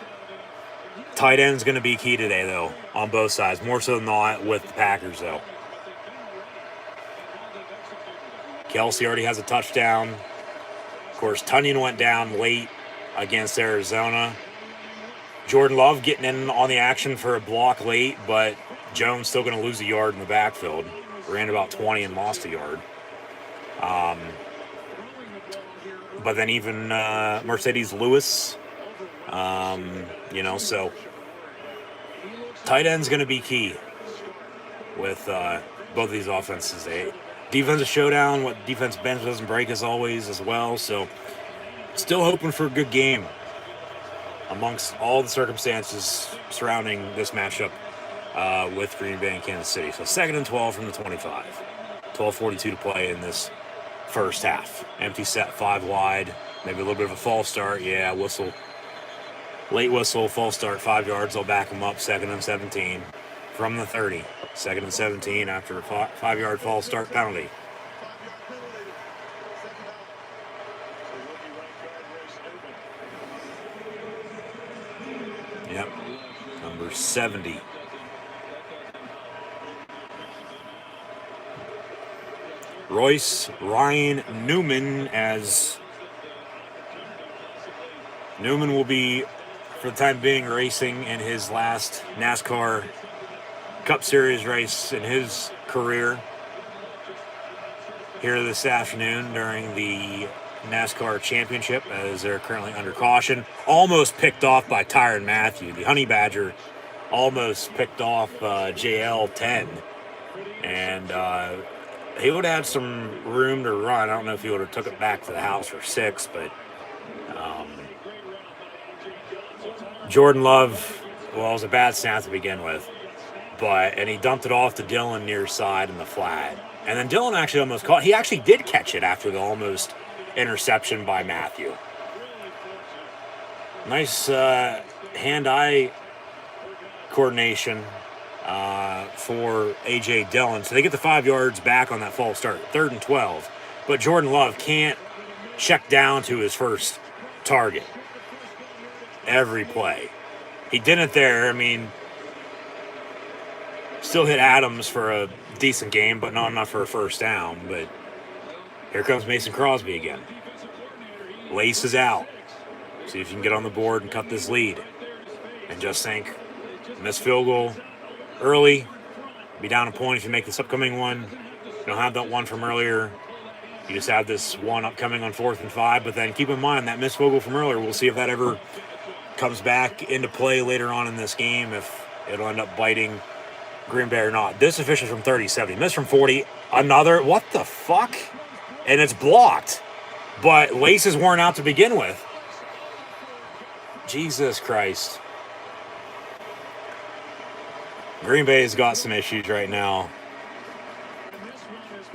Tight end's going to be key today, though, on both sides. More so than not with the Packers, though. Kelsey already has a touchdown. Of course, Tunyon went down late against Arizona. Jordan Love getting in on the action for a block late, but Jones still going to lose a yard in the backfield. Ran about 20 and lost a yard. But then even Mercedes Lewis, so tight end's going to be key with both of these offenses. Defensive showdown, what defense bends doesn't break as always as well. So still hoping for a good game amongst all the circumstances surrounding this matchup with Green Bay and Kansas City. So 2nd and 12 from the 25. 12:42 to play in this first half. Empty set, 5 wide. Maybe a little bit of a false start. Yeah, whistle. Late whistle, false start, 5 yards. They'll back them up. 2nd and 17 from the 30. 2nd and 17 after a 5-yard false start penalty. Yep. Number 70. Royce Ryan Newman, as Newman will be, for the time being, racing in his last NASCAR Cup Series race in his career here this afternoon during the NASCAR Championship, as they're currently under caution. Almost picked off by Tyrann Mathieu. The Honey Badger almost picked off JL10. And he would have had some room to run. I don't know if he would have took it back to the house for 6, but Jordan Love, well, it was a bad snap to begin with. And he dumped it off to Dillon near side in the flat. And then Dillon actually almost caught. He actually did catch it after the almost interception by Mathieu. Nice hand-eye coordination for A.J. Dillon. So they get the 5 yards back on that false start, 3rd and 12. But Jordan Love can't check down to his first target every play. He didn't there. I mean, still hit Adams for a decent game, but not enough for a first down. But here comes Mason Crosby again. Lace is out. See if you can get on the board and cut this lead. And just think, miss field goal early, be down a point if you make this upcoming one. You don't have that one from earlier. You just have this one upcoming on 4th and 5. But then keep in mind that missed field goal from earlier. We'll see if that ever comes back into play later on in this game, if it'll end up biting Green Bay or not. This official from 37. He missed from 40. Another. What the fuck? And it's blocked. But Lace is worn out to begin with. Jesus Christ. Green Bay's got some issues right now.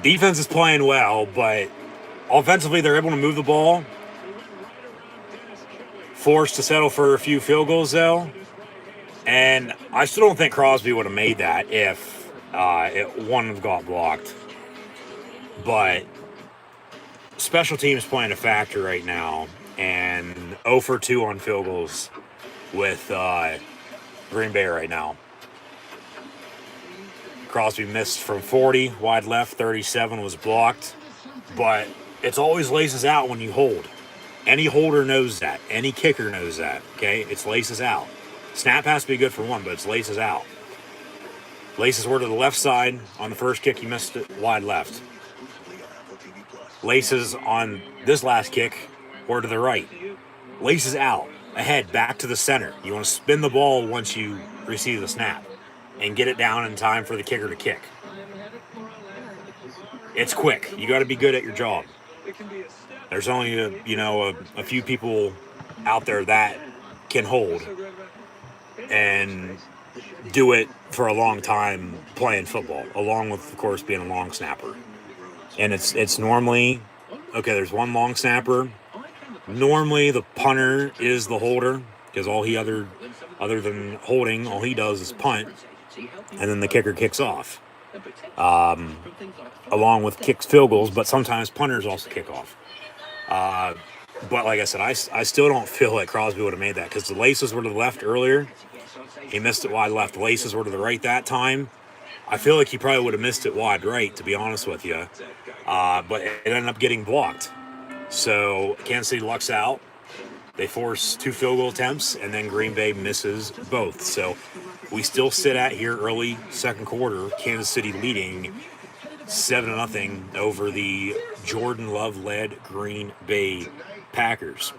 Defense is playing well, but offensively they're able to move the ball. Forced to settle for a few field goals, though. And I still don't think Crosby would have made that if it wouldn't have got blocked. But special teams playing a factor right now. And 0 for 2 on field goals with Green Bay right now. Crosby missed from 40, wide left, 37 was blocked. But it's always laces out when you hold. Any holder knows that. Any kicker knows that, okay? It's laces out. Snap has to be good for one, but it's laces out. Laces were to the left side. On the first kick, he missed it wide left. Laces on this last kick were to the right. Laces out, ahead, back to the center. You want to spin the ball once you receive the snap and get it down in time for the kicker to kick. It's quick. You got to be good at your job. There's only a few people out there that can hold and do it for a long time playing football, along with, of course, being a long snapper. And it's normally, okay, there's one long snapper. Normally the punter is the holder, because all he other than holding, all he does is punt, and then the kicker kicks off. Along with kicks field goals, but sometimes punters also kick off. But like I said, I still don't feel like Crosby would have made that, because the laces were to the left earlier. He missed it wide left. The laces were to the right that time. I feel like he probably would have missed it wide right, to be honest with you. But it ended up getting blocked. So Kansas City lucks out. They force 2 field goal attempts, and then Green Bay misses both. So we still sit at here early second quarter, Kansas City leading 7-0 over the Jordan Love-led Green Bay Packers.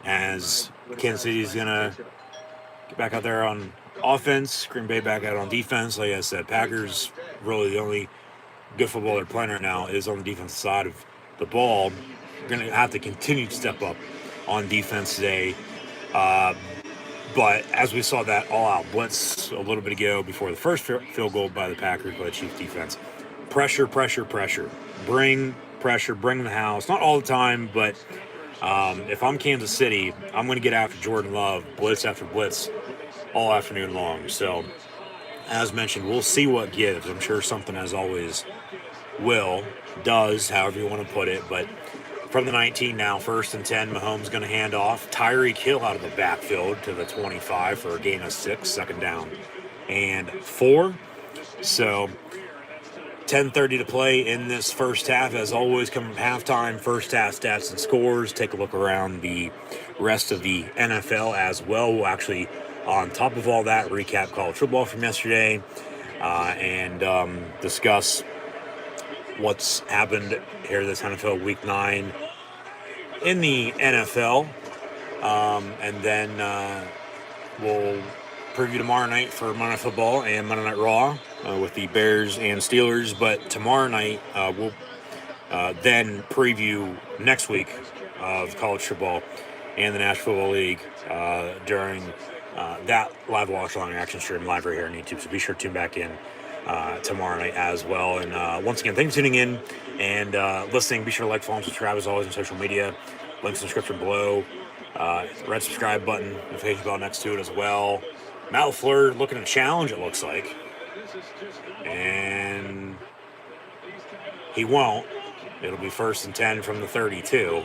As Kansas City is going to get back out there on offense, Green Bay back out on defense. Like I said, Packers, really the only good football they're playing right now is on the defensive side of the ball. They're going to have to continue to step up on defense today. But as we saw that all-out blitz a little bit ago before the first field goal by the Packers by the Chiefs defense, pressure. Bring pressure, bring the house. Not all the time, but if I'm Kansas City, I'm going to get after Jordan Love, blitz after blitz, all afternoon long. So, as mentioned, we'll see what gives. I'm sure something, as always, does, however you want to put it. But from the 19 now, 1st and 10, Mahomes going to hand off. Tyreek Hill out of the backfield to the 25 for a gain of 6, 2nd down and 4. So 10:30 to play in this first half. As always, coming from halftime, first half stats and scores. Take a look around the rest of the NFL as well. We'll actually, on top of all that, recap college football from yesterday and discuss what's happened here this NFL Week 9 in the NFL. And then we'll preview tomorrow night for Monday Night Football and Monday Night Raw with the Bears and Steelers. But tomorrow night we'll then preview next week of college football and the National Football League during that live watch-along reaction stream live right here on YouTube. So be sure to tune back in tomorrow night as well. And once again, thanks for tuning in and listening. Be sure to like, follow, and subscribe as always on social media. Links in the description below. Red subscribe button, notification bell next to it as well. Matt LaFleur looking to challenge, it looks like. And he won't. It'll be 1st and 10 from the 32.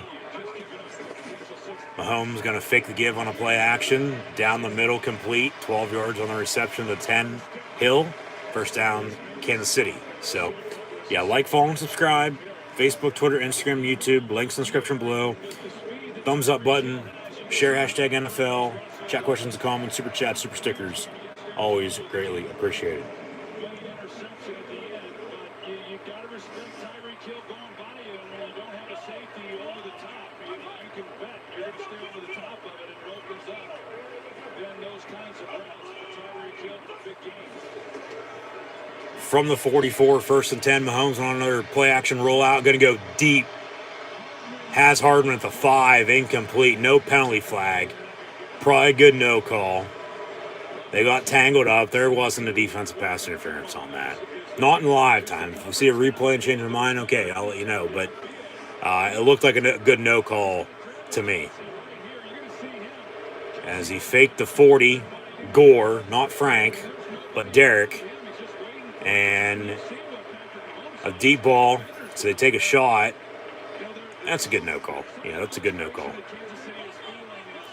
Mahomes going to fake the give on a play action. Down the middle, complete. 12 yards on the reception to 10. Hill. First down, Kansas City. So, yeah, like, follow, and subscribe. Facebook, Twitter, Instagram, YouTube. Links in the description below. Thumbs up button. Share hashtag NFL. Chat questions and comments. Super chat, super stickers. Always greatly appreciated. You've got to respect Tyreek Hill going by you, and when you don't have a safety over the top, you can bet you're going to stay over the top of it, and it opens up. Then those kinds of routes for Tyreek Hill for big games. From the 44, 1st and 10, Mahomes on another play action rollout, going to go deep. Has Hardman at the 5, incomplete, no penalty flag. Probably a good no call. They got tangled up. There wasn't a defensive pass interference on that. Not in live time. If we see a replay and change your mind, okay, I'll let you know. But it looked like a good no call to me. As he faked the 40, Gore, not Frank, but Derek. And a deep ball, so they take a shot. That's a good no call. Yeah, that's a good no call.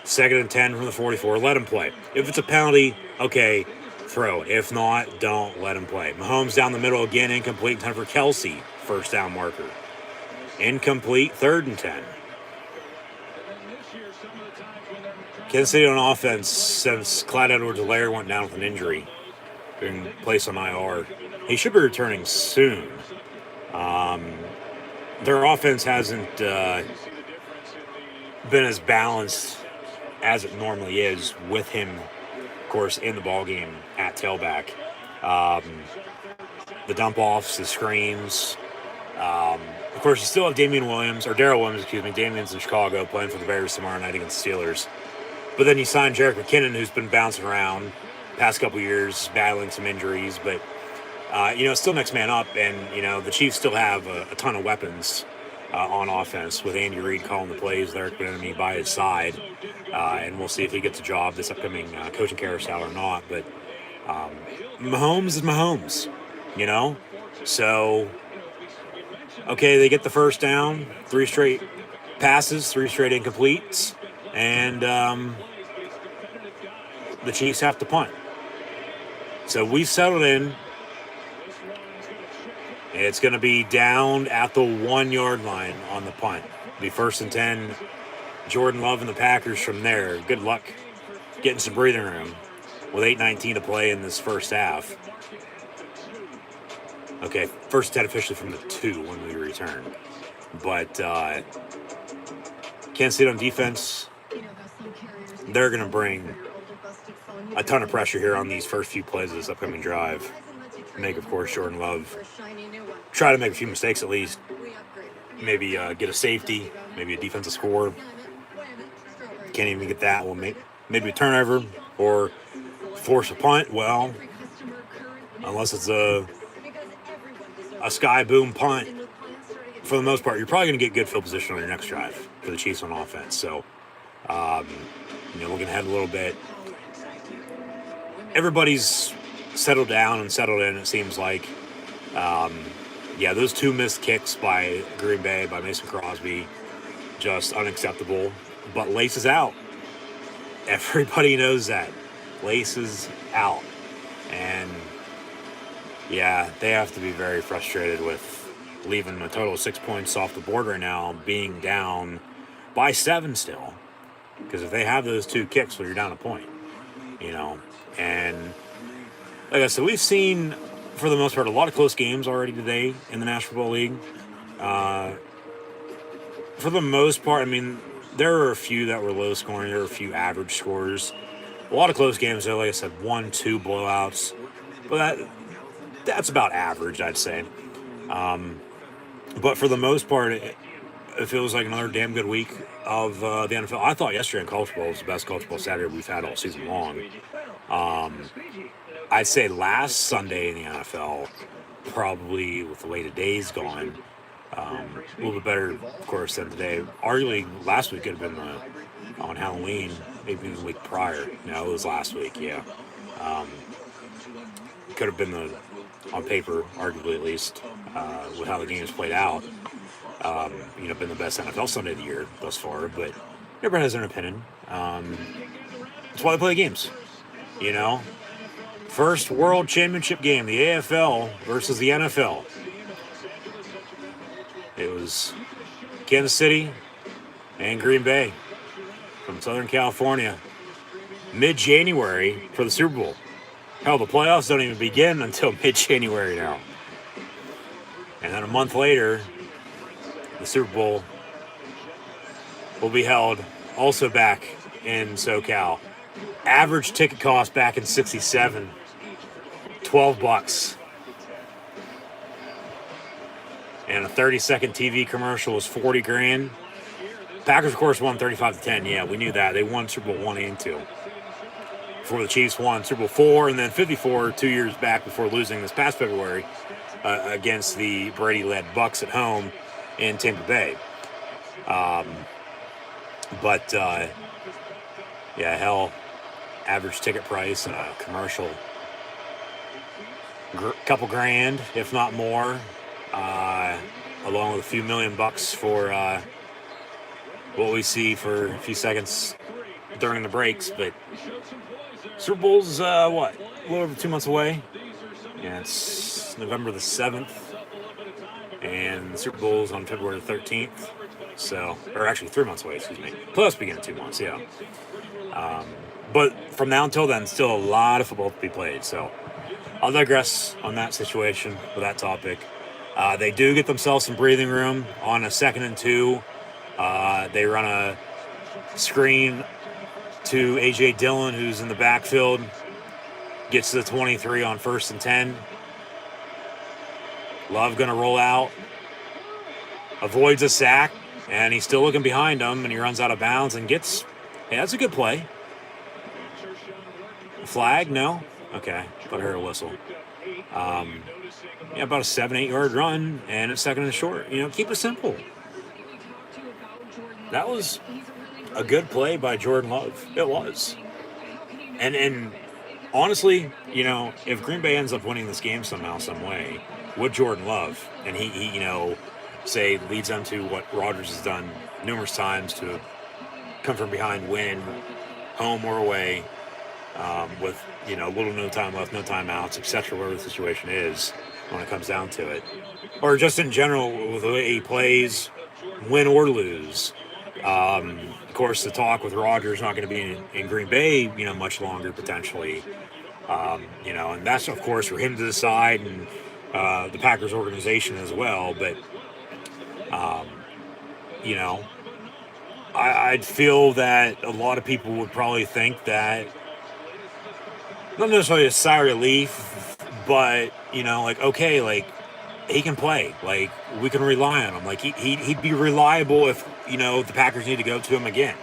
2nd and 10 from the 44. Let him play. If it's a penalty, okay, throw it. If not, don't let him play. Mahomes down the middle again, incomplete. Time for Kelsey, first down marker. Incomplete, 3rd and 10. Kansas City on offense since Clyde Edwards-Helaire went down with an injury, being placed on IR. He should be returning soon. Their offense hasn't been as balanced as it normally is with him, of course, in the ballgame at tailback. The dump-offs, the screens. Of course, you still have Darrell Williams. Damian's in Chicago playing for the Bears tomorrow night against the Steelers. But then you sign Jerick McKinnon, who's been bouncing around past couple years, battling some injuries. But, still next man up. And, the Chiefs still have a ton of weapons on offense with Andy Reid calling the plays, Eric Bieniemy by his side. And we'll see if he gets a job this upcoming coaching carousel or not. But Mahomes is Mahomes, So, okay, they get the first down, 3 straight passes, 3 straight incompletes, and the Chiefs have to punt. So we've settled in. It's going to be down at the 1-yard line on the punt. It'll be 1st and 10. Jordan Love and the Packers from there. Good luck getting some breathing room with 8:19 to play in this first half. Okay, 1st and 10 officially from the 2 when we return. But Kansas City on defense, they're going to bring a ton of pressure here on these first few plays of this upcoming drive. Make, of course, Jordan Love try to make a few mistakes at least. Maybe get a safety, maybe a defensive score. Can't even get that one. Maybe a turnover or force a punt. Well, unless it's a sky boom punt, for the most part, you're probably going to get good field position on your next drive for the Chiefs on offense. So, looking ahead a little bit. Everybody's settled down and settled in, it seems like. Those 2 missed kicks by Green Bay, by Mason Crosby, just unacceptable. But Lace is out. Everybody knows that. Lace is out. And, they have to be very frustrated with leaving a total of 6 points off the board right now, being down by 7 still. Because if they have those 2 kicks, well, you're down a point. And like I said, we've seen, for the most part, a lot of close games already today in the National Football League. For the most part, there are a few that were low scoring. There were a few average scores. A lot of close games, though, like I said, 1-2 blowouts. But that's about average, I'd say. But for the most part, it feels like another damn good week of the NFL. I thought yesterday in college football was the best college football Saturday we've had all season long. I'd say last Sunday in the NFL, probably with the way today's gone, a little bit better, of course, than today. Arguably, last week could have been on Halloween, maybe the week prior. No, it was last week, yeah. Could have been on paper, arguably at least, with how the games played out, been the best NFL Sunday of the year thus far. But everyone has their opinion. That's why they play the games. First World Championship game, the AFL versus the NFL. It was Kansas City and Green Bay from Southern California. Mid-January for the Super Bowl. Hell, the playoffs don't even begin until mid-January now. And then a month later, the Super Bowl will be held also back in SoCal. Average ticket cost back in '67, $12. And a 30-second TV commercial was $40,000. Packers, of course, won 35-10. Yeah, we knew that. They won Super Bowl 1 and 2. Before the Chiefs won Super Bowl 4 and then 54 2 years back before losing this past February against the Brady-led Bucks at home in Tampa Bay. Hell, average ticket price and a commercial, couple grand, if not more, along with a few $1,000,000 for what we see for a few seconds during the breaks. But Super Bowl's, a little over 2 months away. Yeah, it's November the 7th. And the Super Bowl's on February the 13th. So, or actually 3 months away, excuse me. Plus begin in 2 months, yeah. But from now until then, still a lot of football to be played. So I'll digress on that situation with that topic. They do get themselves some breathing room on a 2nd and 2. They run a screen to A.J. Dillon, who's in the backfield. Gets to the 23 on 1st and 10. Love going to roll out. Avoids a sack. And he's still looking behind him. And he runs out of bounds and gets... Hey, that's a good play. Flag? No? Okay. Thought I heard a whistle. About a 7-8 yard run. And it's 2nd and short. Keep it simple. That was a good play by Jordan Love. It was. And honestly, if Green Bay ends up winning this game somehow, some way, with Jordan Love, and he say leads them to what Rodgers has done numerous times to come from behind, win, home or away, with little no time left, no timeouts, etc., whatever the situation is when it comes down to it, or just in general with the way he plays, win or lose. Of course, the talk with Rodgers not going to be in Green Bay, much longer potentially. And that's, of course, for him to decide, and the Packers organization as well. But, I'd feel that a lot of people would probably think that, not necessarily a sigh of relief, but, he can play. We can rely on him. He'd be reliable if, the Packers need to go to him again.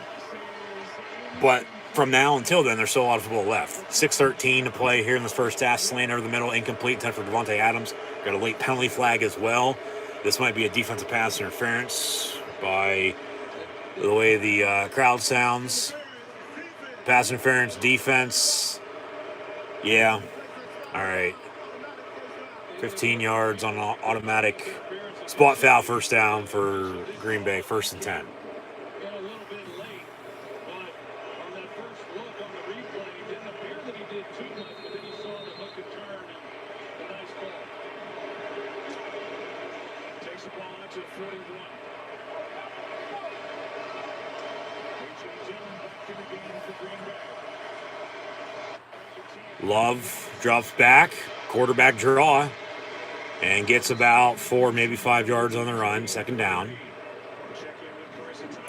But from now until then, there's still a lot of football left. 6:13 to play here in this first half. Slant over the middle, incomplete. Time for Devontae Adams. Got a late penalty flag as well. This might be a defensive pass interference by the way the crowd sounds. Pass interference, defense. Yeah. All right. 15 yards on an automatic spot foul, first down for Green Bay, 1st and 10. Love drops back, quarterback draw, and gets about 4, maybe 5 yards on the run, 2nd down.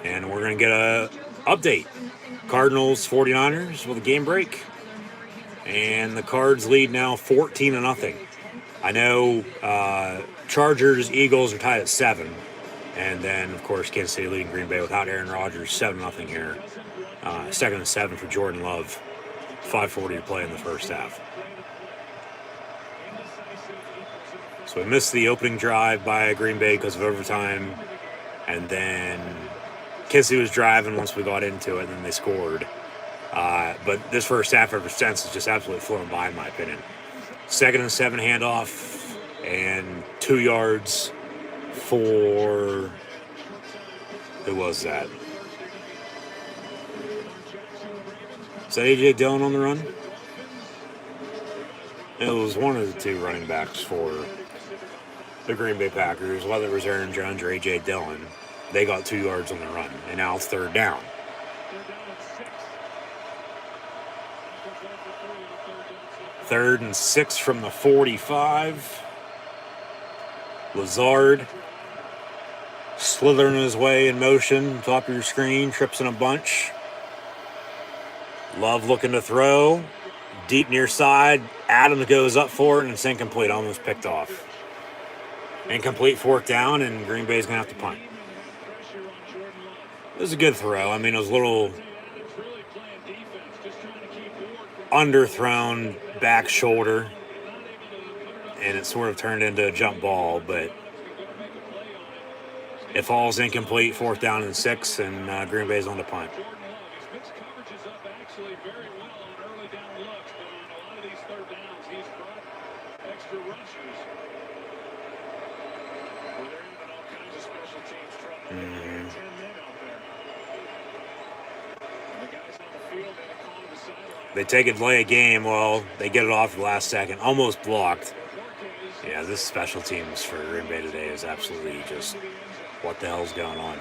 And we're going to get a update. Cardinals, 49ers with a game break. And the Cards lead now 14-0. I know Chargers, Eagles are tied at 7. And then, of course, Kansas City leading Green Bay without Aaron Rodgers, 7-0 here. 2nd and 7 for Jordan Love. 5:40 to play in the first half. So we missed the opening drive by Green Bay because of overtime. And then Kansas City was driving once we got into it, and then they scored. But this first half ever since has just absolutely flown by, in my opinion. 2nd and 7 handoff and 2 yards for, who was that? Is that A.J. Dillon on the run? It was one of the 2 running backs for the Green Bay Packers, whether it was Aaron Jones or A.J. Dillon. They got 2 yards on the run, and now it's 3rd down. 3rd and 6 from the 45. Lazard slithering his way in motion, top of your screen, trips in a bunch. Love looking to throw. Deep near side. Adams goes up for it, and it's incomplete, almost picked off. Incomplete, 4th down, and Green Bay's going to have to punt. It was a good throw. I mean, it was a little underthrown back shoulder, and it sort of turned into a jump ball, but it falls incomplete, 4th down and 6, and Green Bay's on the punt. They take a delay a game. Well, they get it off at the last second. Almost blocked. Yeah, this special teams for Green Bay today is absolutely just what the hell's going on.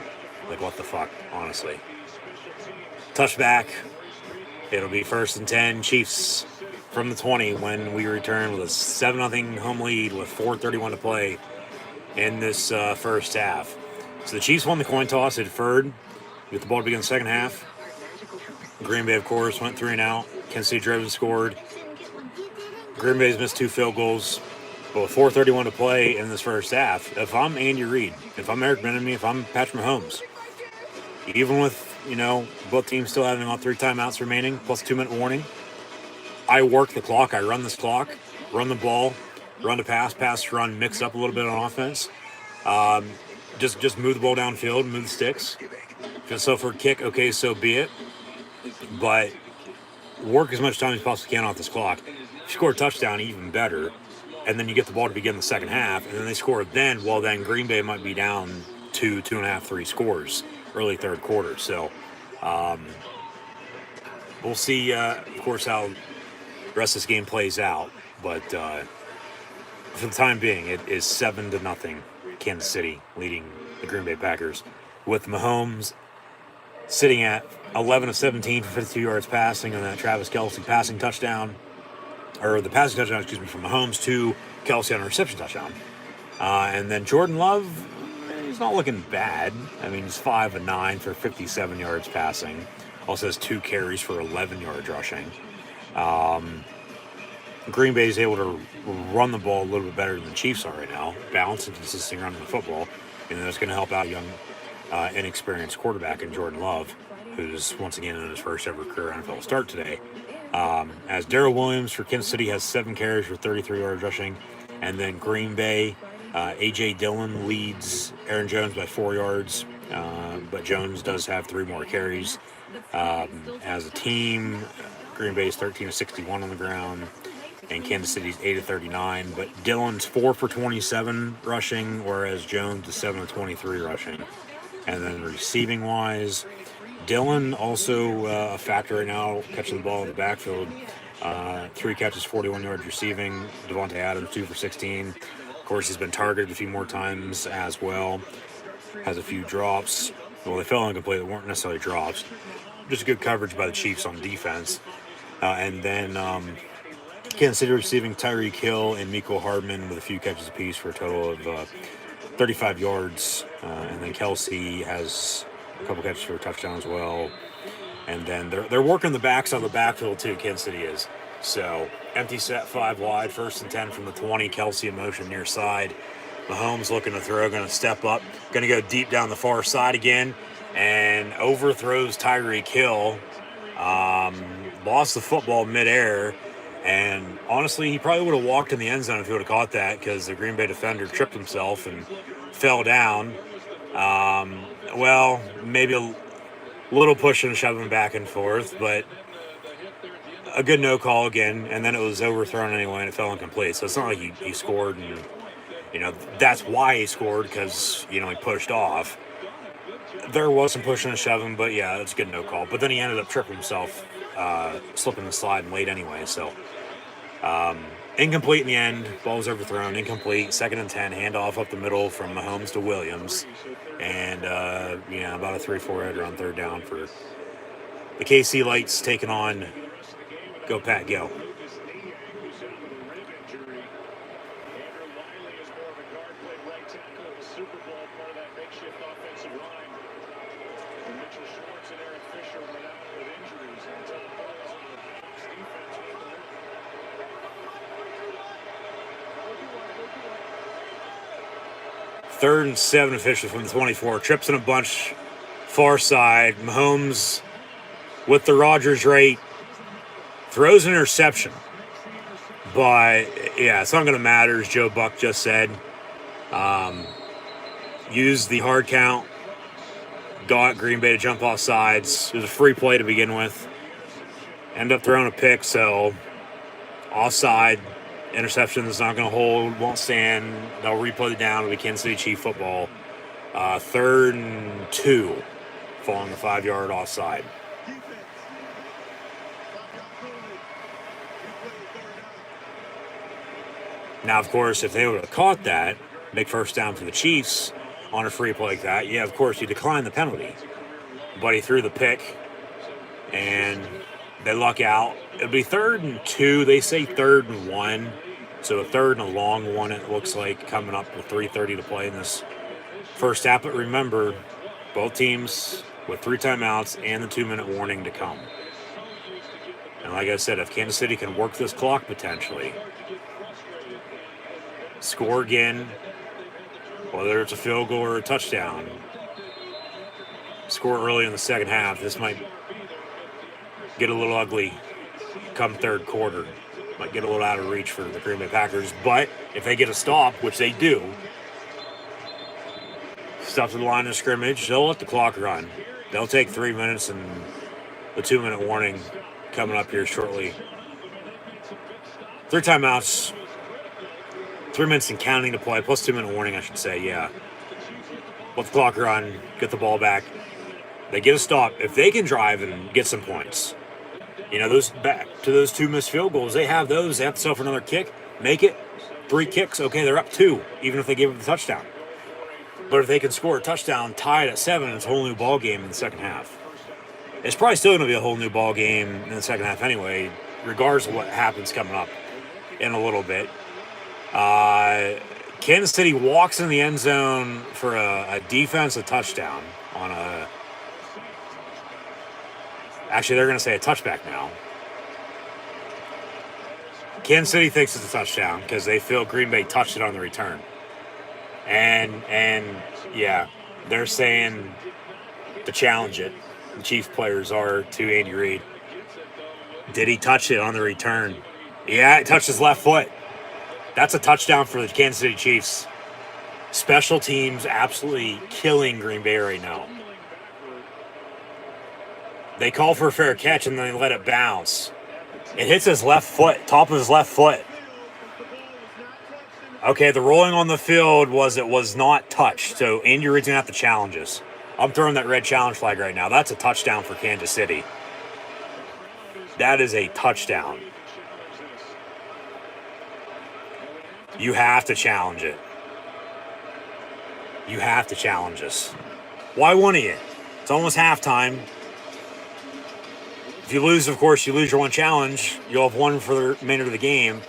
Like, what the fuck, honestly. Touchback. It'll be 1st and 10. Chiefs from the 20 when we return with a 7-0 home lead with 4:31 to play in this first half. So the Chiefs won the coin toss. They deferred. With the ball to begin the second half. Green Bay, of course, went 3 and out. Kansas City driven scored. Green Bay's missed 2 field goals. But with 4:31 to play in this first half, if I'm Andy Reid, if I'm Eric Bieniemy, if I'm Patrick Mahomes, even with, both teams still having all 3 timeouts remaining, plus 2-minute warning, I work the clock. I run this clock, run the ball, run the pass, run, mix up a little bit on offense. Just move the ball downfield, move the sticks. If it's so for a kick, okay, so be it. But work as much time as you possibly can off this clock. If you score a touchdown, even better. And then you get the ball to begin the second half, and then they score then, well, then Green Bay might be down 2.5, 3 scores early third quarter. So we'll see, of course, how the rest of this game plays out. But for the time being, it is 7-0 Kansas City leading the Green Bay Packers, with Mahomes sitting at 11 of 17 for 52 yards passing, and that Travis Kelce passing touchdown, or the passing touchdown, from Mahomes to Kelce on a reception touchdown. And then Jordan Love, he's not looking bad. I mean, he's 5 of 9 for 57 yards passing. Also has 2 carries for 11 yards rushing. Green Bay is able to run the ball a little bit better than the Chiefs are right now, balance and consistent running the football, and that's going to help out young, inexperienced quarterback in Jordan Love, who's once again in his first ever career NFL start today. As Darrell Williams for Kansas City has 7 carries for 33 yards rushing, and then Green Bay, A.J. Dillon leads Aaron Jones by 4 yards, but Jones does have 3 more carries. As a team, Green Bay is 13 of 61 on the ground, and Kansas City's 8 of 39. But Dillon's 4 for 27 rushing, whereas Jones is 7 of 23 rushing. And then receiving wise, Dillon also a factor right now, catching the ball in the backfield. 3 catches, 41 yards receiving. Devontae Adams 2 for 16. Of course, he's been targeted a few more times as well. Has a few drops. Well, they fell incomplete. They weren't necessarily drops. Just good coverage by the Chiefs on defense. And then Kansas City receiving Tyreek Hill and Mecole Hardman with a few catches apiece for a total of 35 yards. And then Kelce has a couple catches for a touchdown as well. And then they're working the backs on the backfield too, Kansas City is. So empty set, 5 wide, 1st and 10 from the 20. Kelce in motion near side. Mahomes looking to throw, going to step up, going to go deep down the far side again, and overthrows Tyreek Hill. Lost the football midair, and honestly, he probably would have walked in the end zone if he would have caught that, because the Green Bay defender tripped himself and fell down. Well, maybe a little pushing and shoving back and forth, but a good no call again, and then it was overthrown anyway, and it fell incomplete. So it's not like he scored, and that's why he scored, because he pushed off. There was some pushing and shoving, but yeah, it's a good no call. But then he ended up tripping himself, slipping the slide and late anyway. So incomplete in the end. Ball was overthrown. Incomplete. 2nd and 10. Handoff up the middle from Mahomes to Williams, and about a 3-4 header on 3rd down for the KC Lights taking on Go Pat Go. Third and 7 official from the 24. Trips in a bunch, far side. Mahomes with the Rodgers rate throws an interception. But yeah, it's not going to matter, as Joe Buck just said. Use the hard count. Got Green Bay to jump off sides. It was a free play to begin with. End up throwing a pick, so offside. Interception is not going to hold, won't stand. They'll replay the down. It'll be Kansas City Chief football. 3rd and 2, following the 5-yard offside. Now, of course, if they would have caught that, big first down for the Chiefs on a free play like that, yeah, of course, you decline the penalty. But he threw the pick, and they luck out. It'll be 3rd and 2. They say 3rd and 1. So a 3rd and a long one, it looks like, coming up with 3:30 to play in this first half. But remember, both teams with 3 timeouts and the 2-minute warning to come. And like I said, if Kansas City can work this clock potentially, score again, whether it's a field goal or a touchdown, score early in the second half, this might get a little ugly come 3rd quarter. Might get a little out of reach for the Green Bay Packers. But if they get a stop, which they do, stop to the line of scrimmage, they'll let the clock run. They'll take 3 minutes and the 2-minute warning coming up here shortly. 3 timeouts, 3 minutes and counting to play, plus 2-minute warning, I should say, yeah. Let the clock run, get the ball back. They get a stop. If they can drive and get some points, those back to those 2 missed field goals, they have those. They have to settle for another kick, make it 3 kicks. Okay, they're up 2, even if they give up the touchdown. But if they can score a touchdown, tie it at 7, it's a whole new ball game in the second half. It's probably still going to be a whole new ball game in the second half anyway, regardless of what happens coming up in a little bit. Kansas City walks in the end zone for a defensive touchdown on a... Actually, they're going to say a touchback now. Kansas City thinks it's a touchdown because they feel Green Bay touched it on the return. And yeah, they're saying to challenge it. The Chief players are to Andy Reid. Did he touch it on the return? Yeah, it touched his left foot. That's a touchdown for the Kansas City Chiefs. Special teams absolutely killing Green Bay right now. They call for a fair catch and then they let it bounce. It hits his left foot, top of his left foot. Okay, the rolling on the field was not touched, so Andy Reid's going to have to challenge us. I'm throwing that red challenge flag right now. That's a touchdown for Kansas City. That is a touchdown. You have to challenge it. You have to challenge us. Why wouldn't you? It's almost halftime. If you lose, of course, you lose your one challenge. You'll have one for the remainder of the game.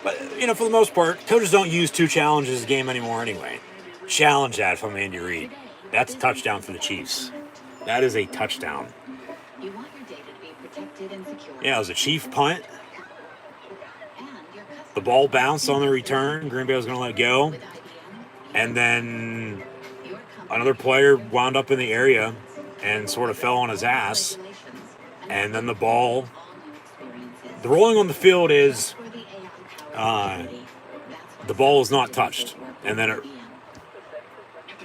But, for the most part, coaches don't use 2 challenges a game anymore anyway. Challenge that from Andy Reid. That's a touchdown for the Chiefs. That is a touchdown. You want your data to be protected and secure. Yeah, it was a Chief punt. The ball bounced on the return. Green Bay was going to let it go. And then another player wound up in the area and sort of fell on his ass. And then the ball, the rolling on the field is, the ball is not touched. And then it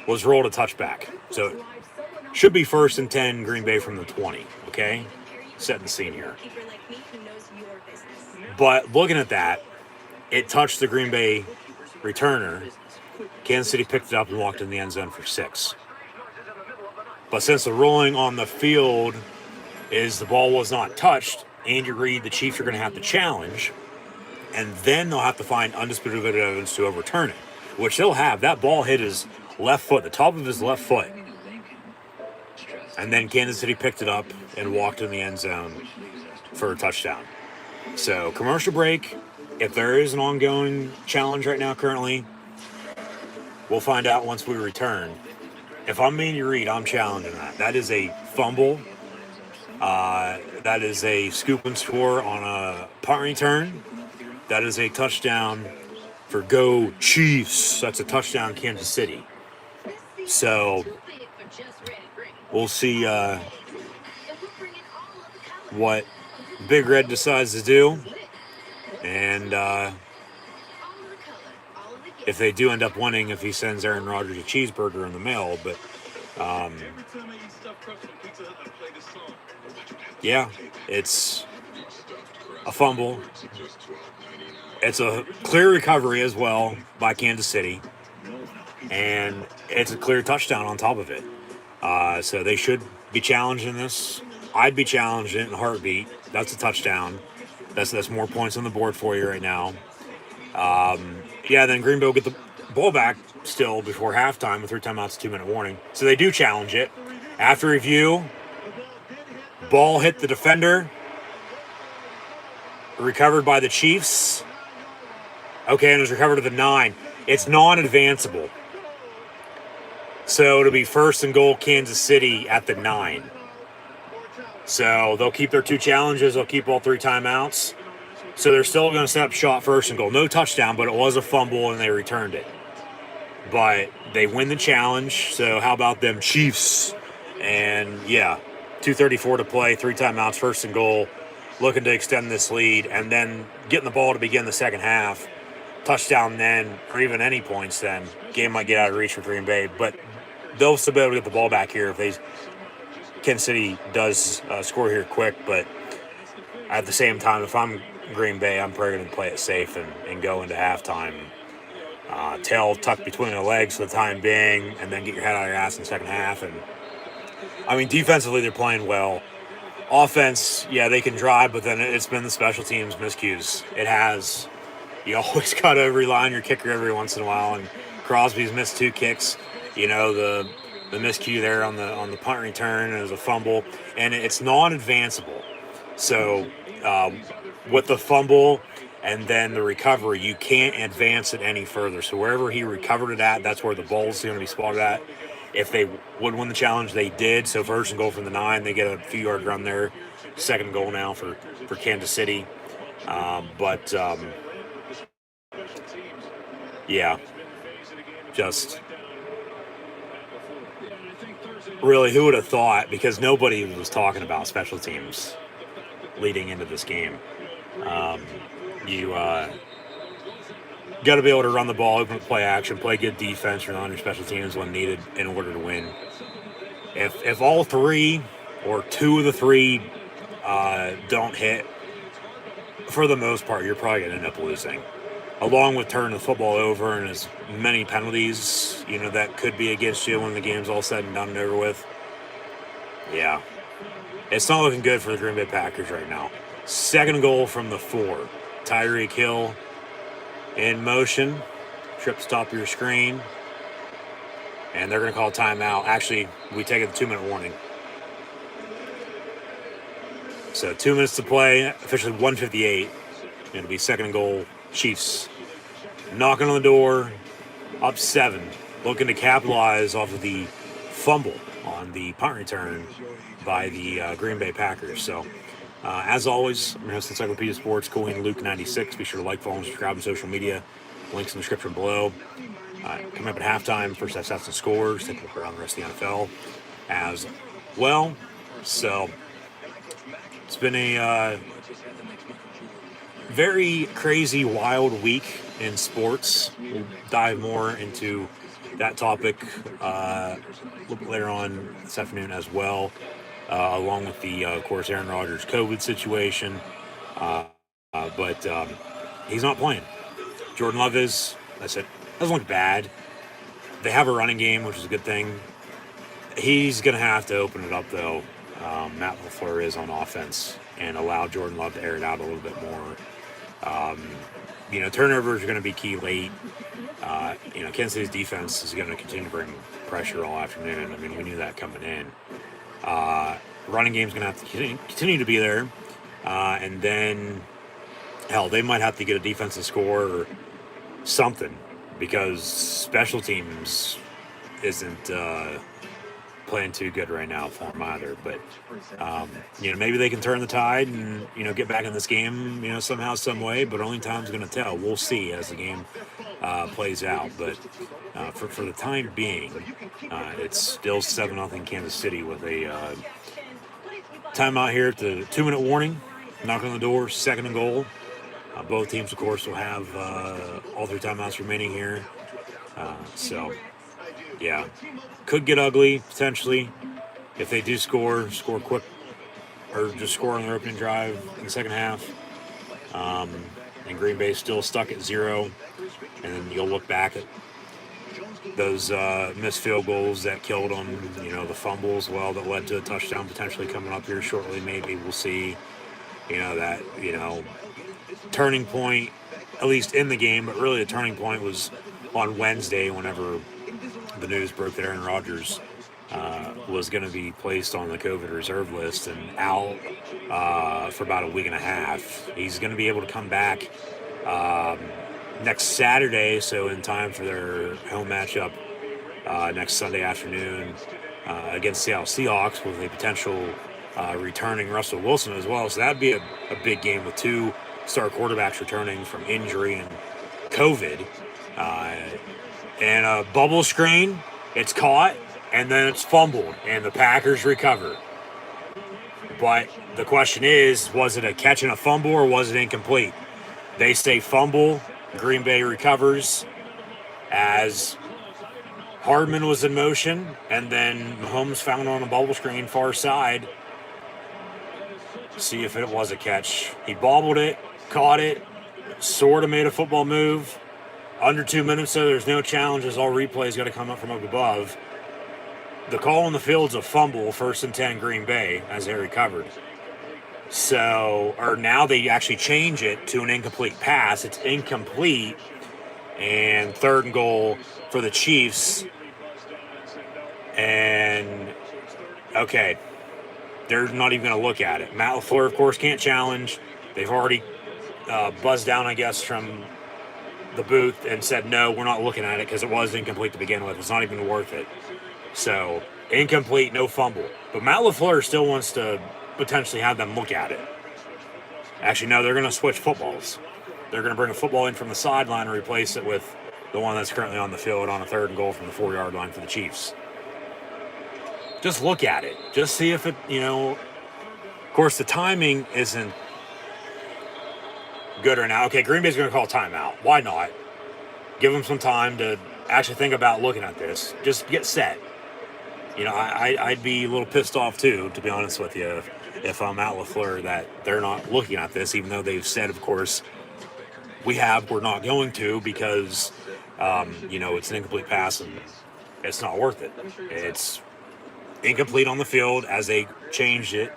was rolled a touchback. So it should be 1st and 10 Green Bay from the 20, okay? Setting the scene here. Keeper like me who knows your But looking at that, it touched the Green Bay returner. Kansas City picked it up and walked in the end zone for 6. But since the ruling on the field is the ball was not touched, Andy Reid, the Chiefs are going to have to challenge, and then they'll have to find undisputed evidence to overturn it, which they'll have. That ball hit his left foot, the top of his left foot. And then Kansas City picked it up and walked in the end zone for a touchdown. So, commercial break. If there is an ongoing challenge right now currently, we'll find out once we return. If I'm Andy Reid, I'm challenging that. That is a fumble. That is a scoop and score on a punt return. That is a touchdown for Go Chiefs. That's a touchdown Kansas City. So we'll see what Big Red decides to do. And if they do end up winning, if he sends Aaron Rodgers a cheeseburger in the mail. But yeah, it's a fumble. It's a clear recovery as well by Kansas City. And it's a clear touchdown on top of it. So they should be challenging this. I'd be challenging it in a heartbeat. That's a touchdown. That's more points on the board for you right now. Then Green Bay will get the ball back still before halftime with 3 timeouts, 2-minute warning. So they do challenge it. After review, ball hit the defender. Recovered by the Chiefs. Okay, and it was recovered to the 9. It's non-advanceable. So it'll be 1st and goal Kansas City at the 9. So they'll keep their 2 challenges. They'll keep all 3 timeouts. So they're still going to set up shot 1st and goal. No touchdown, but it was a fumble and they returned it. But they win the challenge. So how about them Chiefs? And 2:34 to play, 3 timeouts, 1st and goal. Looking to extend this lead and then getting the ball to begin the second half. Touchdown then, or even any points then. Game might get out of reach for Green Bay. But they'll still be able to get the ball back here if Kansas City does score here quick. But at the same time, if I'm Green Bay, I'm probably going to play it safe and go into halftime. Tail tucked between the legs for the time being, and then get your head out of your ass in the second half. And I mean, defensively, they're playing well. Offense, they can drive, but then it's been the special teams miscues. It has. You always got to rely on your kicker every once in a while, and Crosby's missed 2 kicks. The miscue there on the punt return is a fumble, and it's non-advanceable. So with the fumble and then the recovery, you can't advance it any further. So wherever he recovered it at, that's where the ball's going to be spotted at. If they would win the challenge, they did. So 1st and goal from the 9, they get a few yard run there. 2nd goal now for Kansas City. Just really, who would have thought? Because nobody was talking about special teams leading into this game. You got to be able to run the ball, open play action, play good defense, rely on your special teams when needed in order to win. If all 3 or 2 of the 3 don't hit, for the most part, you're probably going to end up losing. Along with turning the football over and as many penalties, that could be against you when the game's all said and done and over with. Yeah. It's not looking good for the Green Bay Packers right now. 2nd goal from the 4. Tyreek Hill in motion. Trip to top of your screen. And they're going to call timeout. Actually, we take it the 2-minute warning. So 2 minutes to play. Officially 1:58. It'll be 2nd and goal. Chiefs knocking on the door. Up 7. Looking to capitalize off of the fumble on the punt return by the Green Bay Packers. So, as always, I'm your host, Encyclopedia Sports, Cooley Luke 96. Be sure to like, follow, and subscribe on social media. Links in the description below. Coming up at halftime, first half stats and scores. Take a look around the rest of the NFL as well. So, it's been a very crazy, wild week in sports. We'll dive more into that topic a little bit later on this afternoon as well, along with the, of course, Aaron Rodgers COVID situation. But he's not playing. Jordan Love is. That's it. Doesn't look bad. They have a running game, which is a good thing. He's going to have to open it up, though. Matt LaFleur is on offense and allow Jordan Love to air it out a little bit more. Turnovers are going to be key late. Kansas City's defense is going to continue to bring pressure all afternoon. I mean, we knew that coming in. Running game's going to have to continue to be there. And then, hell, they might have to get a defensive score or something because special teams isn't playing too good right now for them either. But, maybe they can turn the tide and, get back in this game, somehow, some way. But only time's going to tell. We'll see as the game plays out. But for the time being, it's still 7-0 Kansas City with a timeout here at the 2-minute warning. Knock on the door, 2nd and goal. Both teams, of course, will have all 3 timeouts remaining here. Could get ugly, potentially. If they do score quick, or just score on their opening drive in the second half. And Green Bay still stuck at 0. And then you'll look back at those missed field goals that killed them, the fumble as well that led to a touchdown potentially coming up here shortly. Maybe we'll see, that, turning point, at least in the game, but really the turning point was on Wednesday whenever the news broke that Aaron Rodgers was going to be placed on the COVID reserve list and out for about a week and a half. He's going to be able to come back next Saturday, so in time for their home matchup next Sunday afternoon against Seattle Seahawks with a potential returning Russell Wilson as well. So that'd be a big game with 2 star quarterbacks returning from injury and COVID. And a bubble screen, it's caught, and then it's fumbled, and the Packers recover. But the question is, was it a catch and a fumble, or was it incomplete? They say fumble. Green Bay recovers as Hardman was in motion, and then Mahomes found on a bubble screen far side. See if it was a catch. He bobbled it, caught it, sort of made a football move. Under 2 minutes, so there's no challenges. All replays got to come up from up above. The call on the field's a fumble, 1st and 10 Green Bay, as they recovered. Now they actually change it to an incomplete pass. It's incomplete, and 3rd and goal for the Chiefs. And, okay, they're not even going to look at it. Matt LaFleur, of course, can't challenge. They've already buzzed down, I guess, from the booth and said, no, we're not looking at it because it was incomplete to begin with. It's not even worth it. So, incomplete, no fumble. But Matt LaFleur still wants to potentially have them look at it. Actually, no, they're going to switch footballs. They're going to bring a football in from the sideline and replace it with the one that's currently on the field on a 3rd and goal from the 4-yard line for the Chiefs. Just look at it. Just see if it, of course, the timing isn't good right now. Okay, Green Bay's going to call timeout. Why not? Give them some time to actually think about looking at this. Just get set. I'd be a little pissed off too, to be honest with you, if I'm Matt LaFleur, that they're not looking at this, even though they've said, of course, we're not going to because, it's an incomplete pass and it's not worth it. It's incomplete on the field as they changed it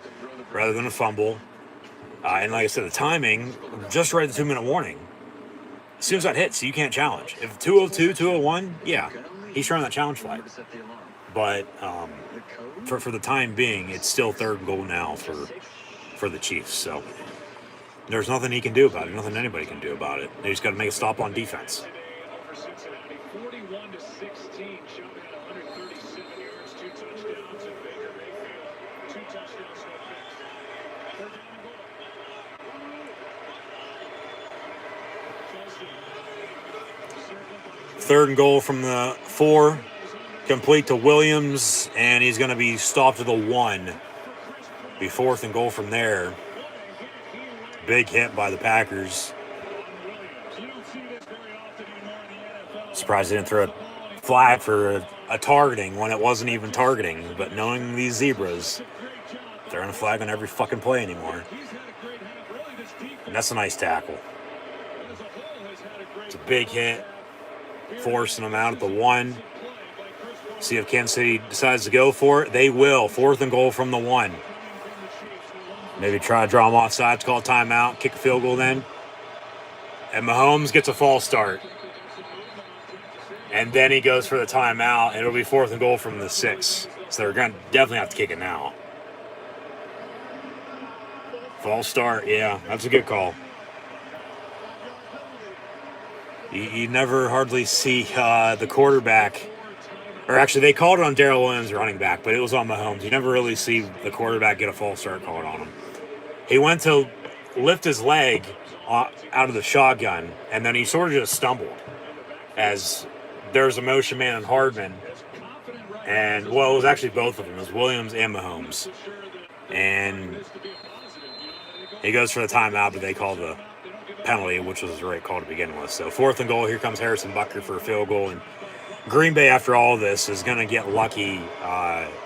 rather than a fumble. And like I said, the timing, just right at the 2-minute warning. As soon as that hits, you can't challenge. If 202, 201, yeah, he's throwing that challenge flag. But for the time being, it's still 3rd and goal now for the Chiefs. So there's nothing he can do about it. Nothing anybody can do about it. They just got to make a stop on defense. 41-16, Shelby had 137 yards, 2 touchdowns, and Baker Mayfield 2 touchdowns, no picks. 3rd down and goal. Chelsea. 3rd and goal from the 4, complete to Williams, and he's going to be stopped at the 1. Be 4th and goal from there. Big hit by the Packers. Surprised they didn't throw a flag for a targeting when it wasn't even targeting. But knowing these zebras, they're on a flag on every fucking play anymore. And that's a nice tackle. It's a big hit, forcing them out at the 1. See if Kansas City decides to go for it. They will. 4th and goal from the 1. Maybe try to draw them off sides, call a timeout, kick a field goal then. And Mahomes gets a false start. And then he goes for the timeout. It'll be 4th and goal from the 6. So they're going to definitely have to kick it now. False start, yeah, that's a good call. You never hardly see the quarterback, or actually they called it on Darrell Williams, running back, but it was on Mahomes. You never really see the quarterback get a false start called on him. He went to lift his leg out of the shotgun, and then he sort of just stumbled as there's a motion man and Hardman. And, well, it was actually both of them. It was Williams and Mahomes. And he goes for the timeout, but they call the penalty, which was the right call to begin with. So 4th and goal, here comes Harrison Butker for a field goal. And Green Bay, after all this, is going to get lucky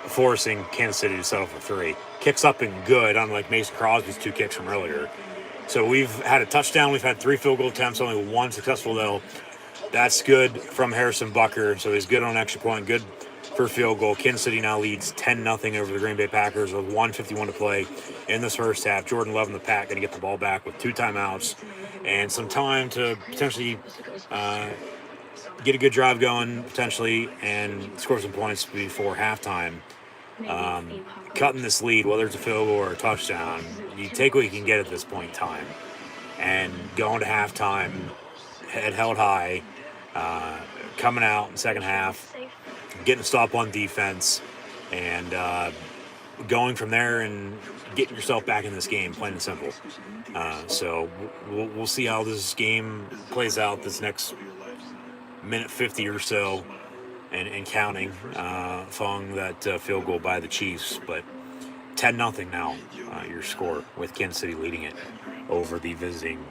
forcing Kansas City to settle for 3. Kicks up and good, unlike Mason Crosby's 2 kicks from earlier. So we've had a touchdown. We've had 3 field goal attempts, only 1 successful, though. That's good from Harrison Butker. So he's good on extra point, good for field goal. Kansas City now leads 10-0 over the Green Bay Packers with 1:51 to play in this first half. Jordan Love and the Pack going to get the ball back with 2 timeouts and some time to potentially get a good drive going, potentially, and score some points before halftime. Cutting this lead, whether it's a field goal or a touchdown, you take what you can get at this point in time. And going to halftime, head held high, coming out in the second half, getting a stop on defense, and going from there and getting yourself back in this game, plain and simple. So we'll see how this game plays out this next minute 50 or so and counting, following that field goal by the Chiefs. But 10-0 now, your score, with Kansas City leading it over the visiting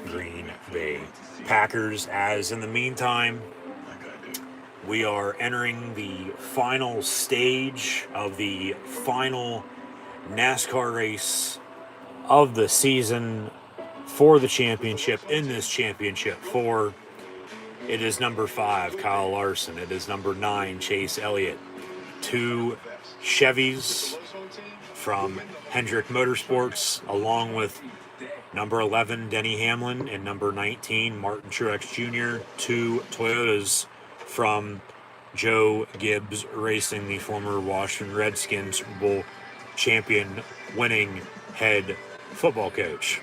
Green Bay Packers. As in the meantime, we are entering the final stage of the final NASCAR race of the season for the championship. In this championship, it is number 5, Kyle Larson. It is number 9, Chase Elliott. 2 Chevys from Hendrick Motorsports, along with number 11, Denny Hamlin, and number 19, Martin Truex Jr. 2 Toyotas from Joe Gibbs Racing, the former Washington Redskins Super Bowl champion, winning head football coach.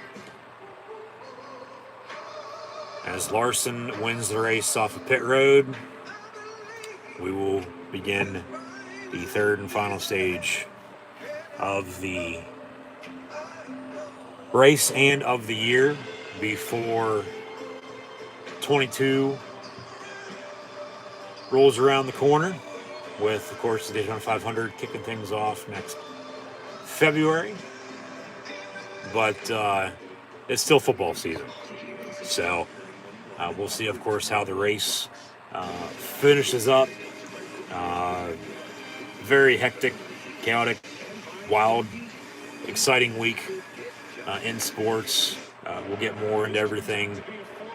As Larson wins the race off of pit road, we will begin the third and final stage of the race and of the year before 22 rolls around the corner, with, of course, the Daytona 500 kicking things off next February. But it's still football season. So we'll see, of course, how the race finishes up. Very hectic, chaotic, wild, exciting week in sports. We'll get more into everything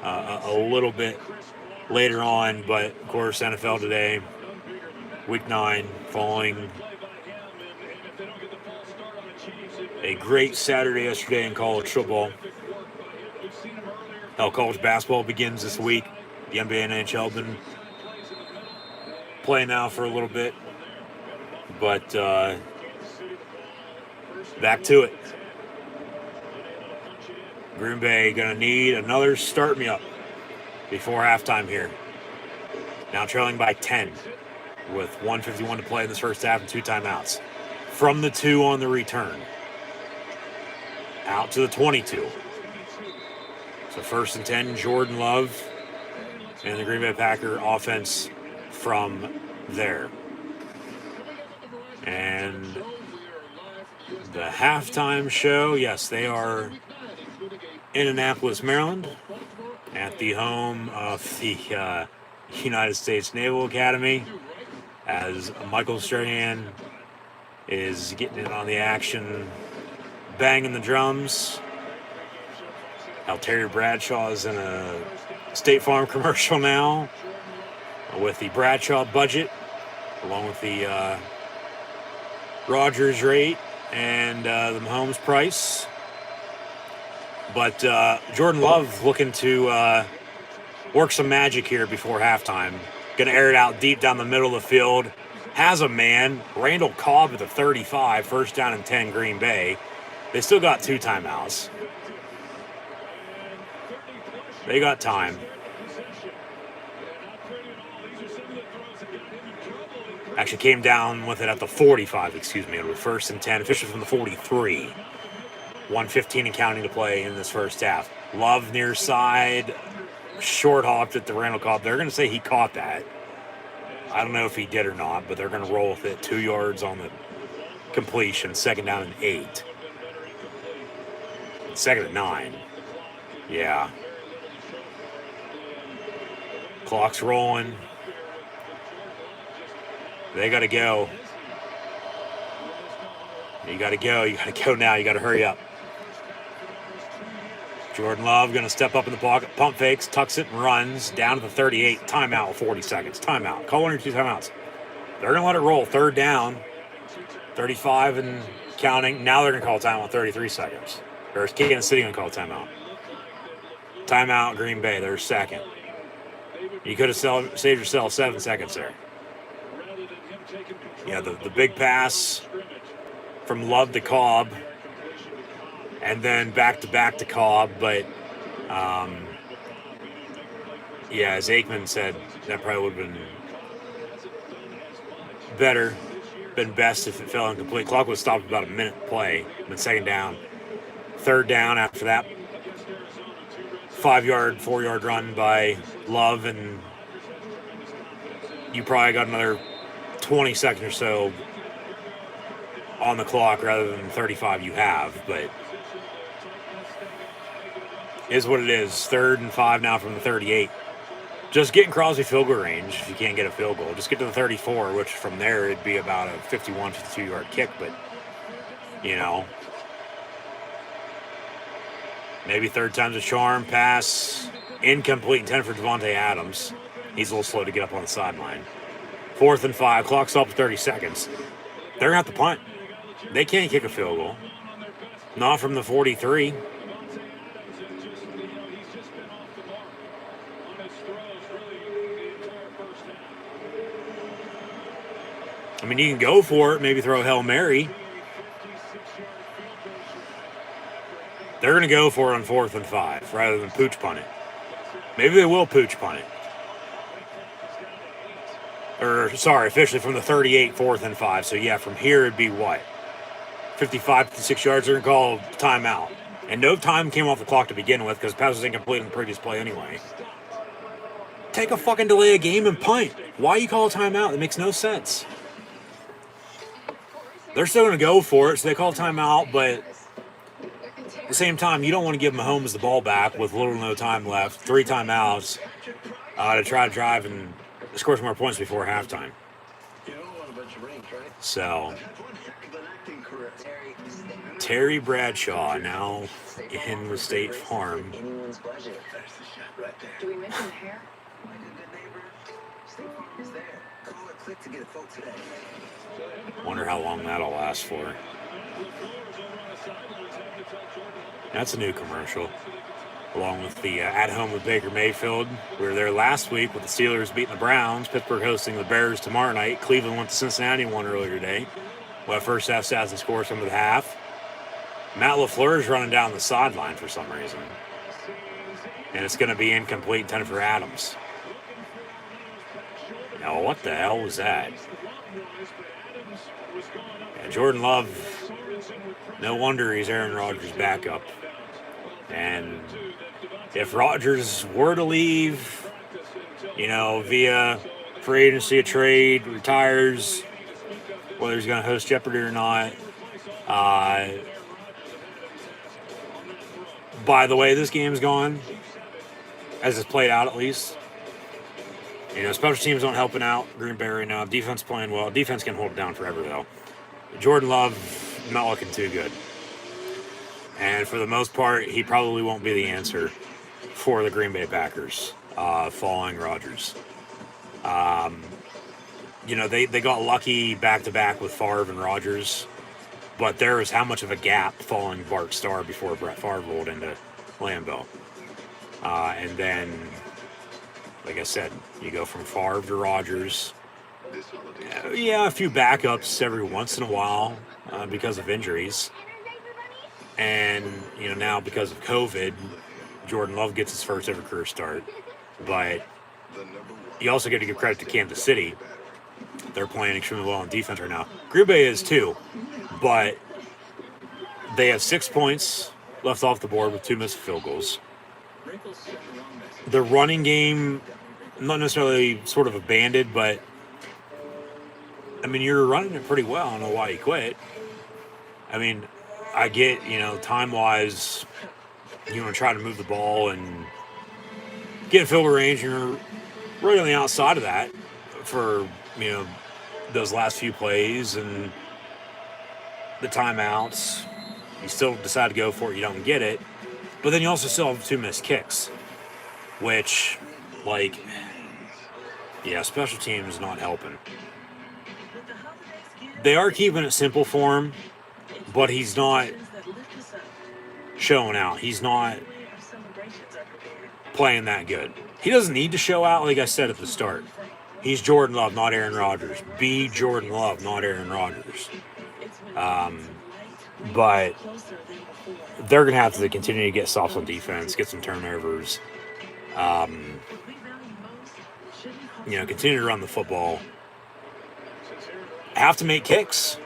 a little bit later on, but of course, NFL today, week 9, following a great Saturday yesterday in college football. Hell, college basketball begins this week. The NBA and NHL have been playing now for a little bit, but back to it. Green Bay going to need another start-me-up before halftime here. Now trailing by 10 with 1:51 to play in this first half and 2 timeouts. From the 2 on the return. Out to the 22. So 1st and 10, Jordan Love and the Green Bay Packer offense from there. And the halftime show, yes, they are in Annapolis, Maryland, at the home of the United States Naval Academy, as Michael Strahan is getting in on the action, banging the drums. How Terry Bradshaw is in a State Farm commercial now with the Bradshaw budget, along with the Rogers rate and the Mahomes price. But Jordan Love looking to work some magic here before halftime. Going to air it out deep down the middle of the field. Has a man. Randall Cobb at the 35. First down and 10, Green Bay. They still got 2 timeouts. They got time. Actually came down with it at the 45, excuse me. It was first and 10, officially from the 43. 1:15 and counting to play in this first half. Love near side, short hopped at the Randall Cobb. They're going to say he caught that. I don't know if he did or not, but they're going to roll with it. 2 yards on the completion. Second down and 8. Second and 9. Yeah. Clock's rolling. They got to go. You got to go. You got to go now. You got to hurry up. Jordan Love going to step up in the pocket, pump fakes, tucks it, and runs down to the 38. Timeout with 40 seconds. Timeout. Call 1 or 2 timeouts. They're going to let it roll. Third down. 35 and counting. Now they're going to call timeout with 33 seconds. Or Kansas City going to call timeout. Timeout, Green Bay. They're second. You could have saved yourself 7 seconds there. Yeah, the big pass from Love to Cobb. And then back to Cobb, but yeah, as Aikman said, that probably would have been best if it fell incomplete. Clock was stopped about a minute play, then second down. Third down after that 5-yard, 4-yard run by Love, and you probably got another 20 seconds or so on the clock rather than 35 you have, but is what it is. 3rd and 5 now from the 38. Just getting Crosby field goal range if you can't get a field goal. Just get to the 34, which from there it'd be about a 51, 52-yard kick, but, you know, maybe third time's a charm. Pass incomplete, intended for Devontae Adams. He's a little slow to get up on the sideline. 4th and 5, clock's up 30 seconds. They're going to have to punt. They can't kick a field goal. Not from the 43. I mean, you can go for it, maybe throw a Hail Mary. They're going to go for it on 4th and 5 rather than pooch punt it. Maybe they will pooch punt it. Or, sorry, officially from the 38, 4th and 5. So, yeah, from here it'd be what? 55, 56 yards. They're going to call timeout. And no time came off the clock to begin with because the pass was incomplete in the previous play anyway. Take a fucking delay of game and punt. Why you call a timeout? It makes no sense. They're still going to go for it, so they call timeout, but at the same time, you don't want to give Mahomes the ball back with little or no time left, 3 timeouts, to try to drive and score some more points before halftime. So, Terry Bradshaw now in with State Farm. Do we mention hair? Wonder how long that'll last for. That's a new commercial. Along with the At Home with Baker Mayfield. We were there last week with the Steelers beating the Browns. Pittsburgh hosting the Bears tomorrow night. Cleveland went to Cincinnati and won earlier today. Well, first half stats and scores some of the half. Matt LaFleur is running down the sideline for some reason. And it's going to be incomplete, intended for Adams. Now, what the hell was that? Yeah, Jordan Love, no wonder he's Aaron Rodgers' backup. And if Rodgers were to leave, you know, via free agency, a trade, retires, whether he's going to host Jeopardy or not, by the way this game's gone, as it's played out at least, you know, special teams aren't helping out Green Bay right now. Defense playing well. Defense can hold it down forever, though. Jordan Love, not looking too good. And for the most part, he probably won't be the answer for the Green Bay Packers following Rodgers. They got lucky back-to-back with Favre and Rodgers, but there was how much of a gap following Bart Starr before Brett Favre rolled into Lambeau. And then, like I said, you go from Favre to Rodgers. Yeah, a few backups every once in a while because of injuries. And, now because of COVID, Jordan Love gets his first ever career start. But you also got to give credit to Kansas City. They're playing extremely well on defense right now. Green Bay is too, but they have 6 points left off the board with 2 missed field goals. The running game, not necessarily sort of abandoned, but you're running it pretty well. I don't know why you quit. I get, time-wise, you want to try to move the ball and get a field goal range. You're right on the outside of that for, those last few plays and the timeouts. You still decide to go for it. You don't get it. But then you also still have 2 missed kicks, which, special teams not helping. They are keeping it simple for him, but he's not showing out. He's not playing that good. He doesn't need to show out, like I said at the start. He's Jordan Love, not Aaron Rodgers. Be Jordan Love, not Aaron Rodgers. But they're going to have to continue to get soft on defense, get some turnovers, continue to run the football. Have to make kicks.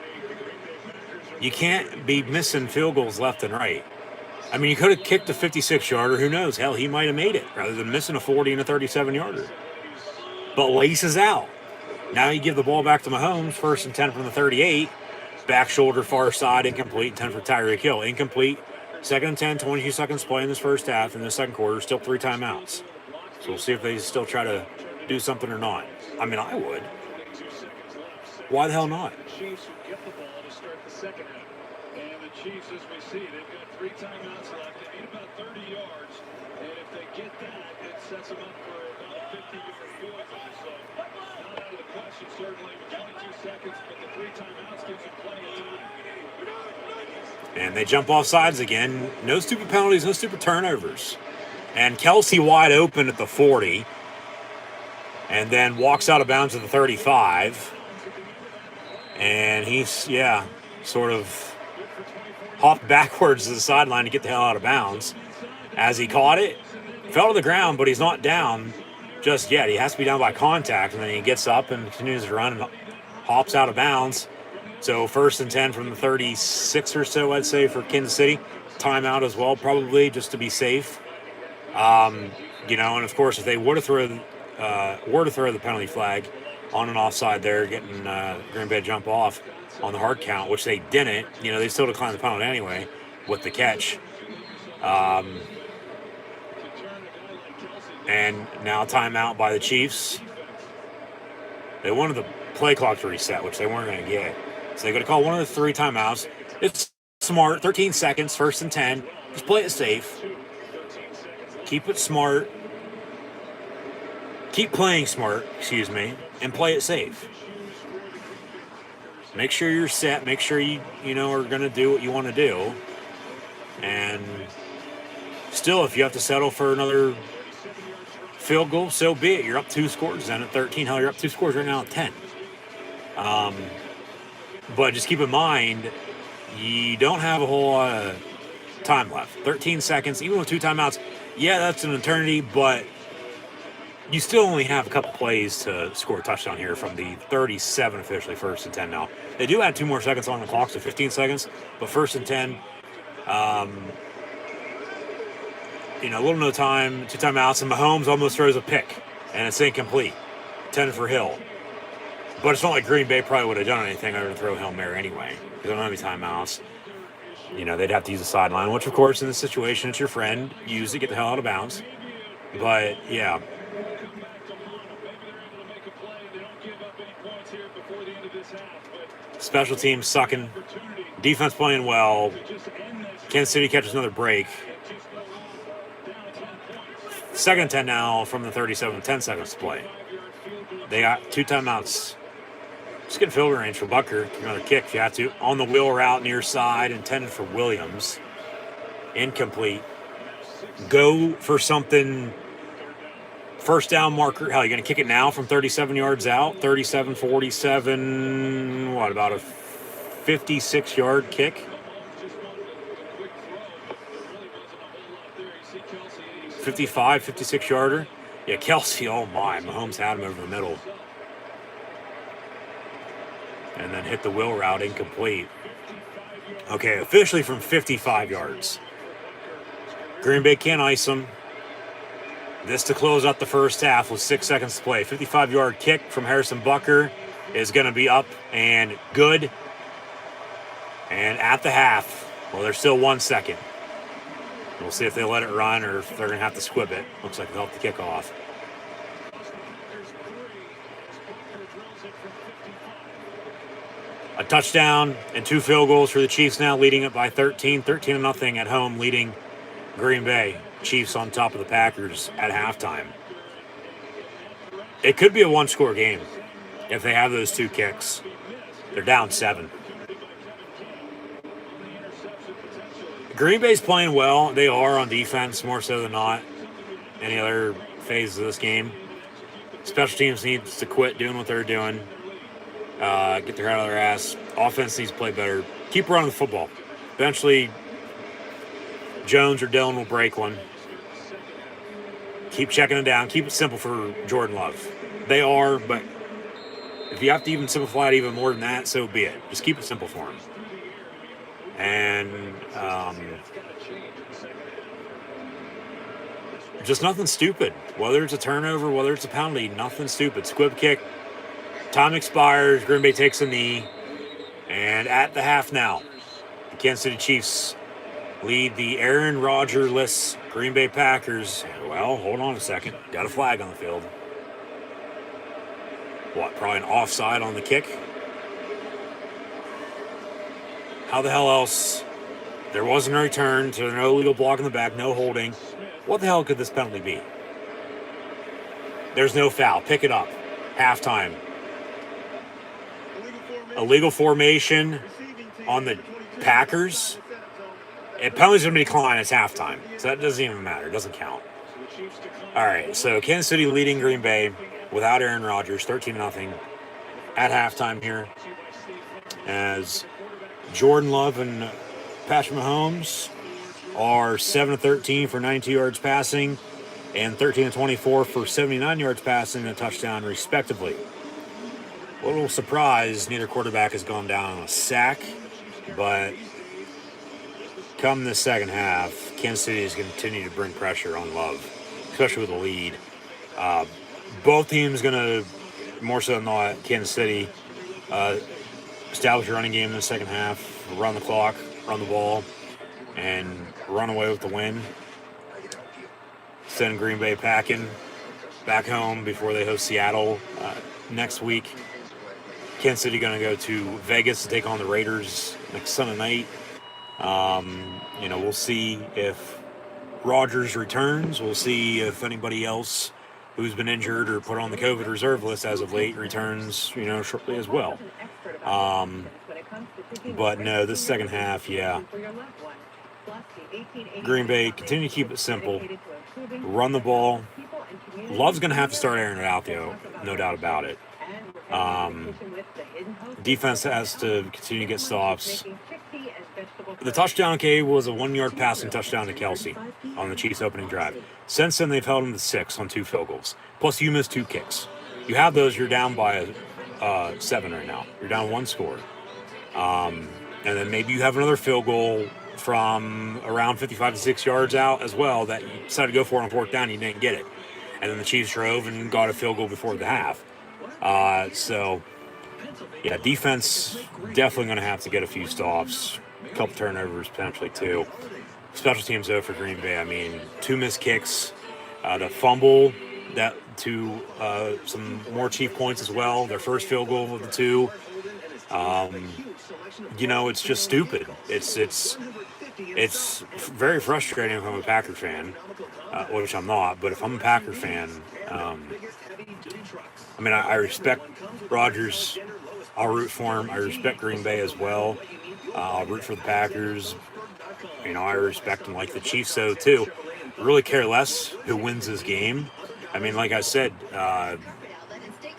You can't be missing field goals left and right. You could have kicked a 56-yarder. Who knows? Hell, he might have made it rather than missing a 40 and a 37-yarder. But laces out. Now you give the ball back to Mahomes, 1st and 10 from the 38. Back shoulder, far side, incomplete. 10 for Tyreek Hill, incomplete. 2nd and 10, 22 seconds play in this first half. In the second quarter, still 3 timeouts. So we'll see if they still try to do something or not. I would. Why the hell not? Chiefs who get the ball to start the second half. And the Chiefs, as we see, they've got 3 timeouts left. They need about 30 yards. And if they get that, it sets them up for about a 50-yard field goal. So not out of the question, certainly, with 22 seconds, but the 3 timeouts gives them plenty of time. And they jump off sides again. No stupid penalties, no stupid turnovers. And Kelsey wide open at the 40. And then walks out of bounds at the 35. And he's, sort of hopped backwards to the sideline to get the hell out of bounds. As he caught it, fell to the ground, but he's not down just yet. He has to be down by contact, and then he gets up and continues to run and hops out of bounds. So 1st and 10 from the 36 or so, I'd say, for Kansas City. Timeout as well, probably, just to be safe. And of course, if they were to throw the penalty flag on an offside there, getting Green Bay jump off on the hard count, which they didn't. They still declined the penalty anyway with the catch. And now timeout by the Chiefs. They wanted the play clock to reset, which they weren't going to get. So they're going to call one of the 3 timeouts. It's smart. 13 seconds, 1st and 10. Just play it safe. Keep it smart. Keep playing smart, and play it safe. Make sure you're set. Make sure you are going to do what you want to do. And still, if you have to settle for another field goal, so be it. You're up 2 scores then at 13. Hell, you're up 2 scores right now at 10. But just keep in mind, you don't have a whole lot of time left. 13 seconds, even with 2 timeouts. Yeah, that's an eternity, but you still only have a couple plays to score a touchdown here from the 37 officially, 1st and 10 now. They do add 2 more seconds on the clock, so 15 seconds, but 1st and 10, little no time, 2 timeouts, and Mahomes almost throws a pick, and it's incomplete. 10 for Hill. But it's not like Green Bay probably would have done anything other than throw Hail Mary anyway. They don't have any timeouts. They'd have to use the sideline, which, of course, in this situation, it's your friend. Use it, get the hell out of bounds. But, yeah. Special teams sucking. Defense playing well. Kansas City catches another break. 2nd and 10 now from the 37 with 10 seconds to play. They got 2 timeouts. Just get field range for Bucker. Another kick if you have to. On the wheel route near side, intended for Williams. Incomplete. Go for something. First down marker. Hell, you're going to kick it now from 37 yards out? 37, 47. What, about a 56-yard kick? 55, 56-yarder. Yeah, Kelsey, oh my. Mahomes had him over the middle. And then hit the wheel route, incomplete. Okay, officially from 55 yards. Green Bay can't ice them. This to close out the first half with 6 seconds to play. 55-yard kick from Harrison Bucker is going to be up and good. And at the half, well, there's still 1 second. We'll see if they let it run or if they're going to have to squib it. Looks like they'll have to kick off. A touchdown and 2 field goals for the Chiefs now, leading it by 13. 13-0 at home, leading Green Bay. Chiefs on top of the Packers at halftime. It could be a 1-score game if they have those 2 kicks. They're down 7. Green Bay's playing well. They are on defense more so than not. Any other phase of this game. Special teams needs to quit doing what they're doing. Get their head out of their ass. Offense needs to play better. Keep running the football. Eventually, Jones or Dillon will break one. Keep checking it down. Keep it simple for Jordan Love. They are, but if you have to even simplify it even more than that, so be it. Just keep it simple for him. And just nothing stupid. Whether it's a turnover, whether it's a penalty, nothing stupid. Squib kick. Time expires. Green Bay takes a knee. And at the half now, the Kansas City Chiefs lead the Aaron Rodgers-less Green Bay Packers. Well, hold on a second. Got a flag on the field. What, probably an offside on the kick? How the hell else? There wasn't a return, so no illegal block in the back, no holding. What the hell could this penalty be? There's no foul. Pick it up. Halftime. Illegal formation on the Packers. And penalties are going to be declined. It's halftime. So that doesn't even matter. It doesn't count. All right, so Kansas City leading Green Bay without Aaron Rodgers, 13-0 at halftime here. As Jordan Love and Patrick Mahomes are 7-13 for 92 yards passing and 13-24 for 79 yards passing and a touchdown, respectively. A little surprised neither quarterback has gone down on a sack, but come the second half, Kansas City is going to continue to bring pressure on Love, especially with the lead. Both teams going to, more so than not, Kansas City, establish a running game in the second half, run the clock, run the ball, and run away with the win. Send Green Bay packing back home before they host Seattle next week. Kansas City going to go to Vegas to take on the Raiders next Sunday night. We'll see if Rodgers returns. We'll see if anybody else who's been injured or put on the COVID reserve list as of late returns, shortly as well. But no, this second half, yeah. Green Bay, continue to keep it simple. Run the ball. Love's going to have to start airing it out, though, no doubt about it. Defense has to continue to get stops. The touchdown, was a 1-yard passing touchdown to Kelsey on the Chiefs' opening drive. Since then, they've held them to 6 on 2 field goals. Plus, you missed 2 kicks. You have those, you're down by 7 right now. You're down 1 score. And then maybe you have another field goal from around 55 to 6 yards out as well that you decided to go for on 4th down, you didn't get it. And then the Chiefs drove and got a field goal before the half. Defense definitely going to have to get a few stops, a couple turnovers, potentially 2. Special teams, though, for Green Bay, 2 missed kicks, the fumble that to some more Chief points as well, their first field goal of the 2. It's just stupid. It's it's very frustrating if I'm a Packer fan, which I'm not. But if I'm a Packer fan, I mean, I respect Rodgers. I'll root for him. I respect Green Bay as well. I'll root for the Packers. You know, I respect them like the Chiefs, so too. Really care less who wins this game. I mean, like I said,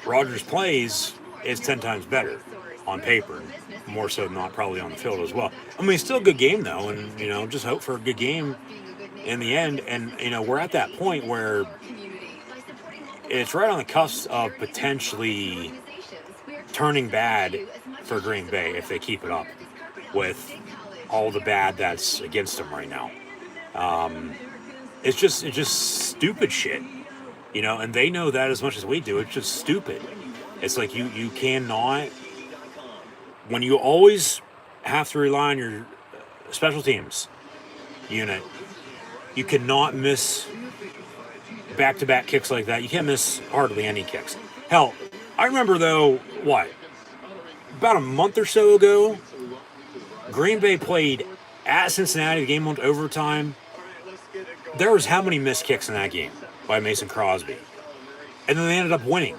Rodgers plays is 10 times better on paper, more so than not probably on the field as well. I mean, it's still a good game though, and you know, just hope for a good game in the end. And you know, we're at that point where it's right on the cusp of potentially turning bad for Green Bay if they keep it up with all the bad that's against them right now. It's just stupid shit, you know, and they know that as much as we do. It's just stupid. It's like you cannot, when you always have to rely on your special teams unit, you cannot miss back-to-back kicks like that. You can't miss hardly any kicks. Hell, I remember though, about a month or so ago, Green Bay played at Cincinnati. The game went to overtime. There was how many missed kicks in that game by Mason Crosby? And then they ended up winning.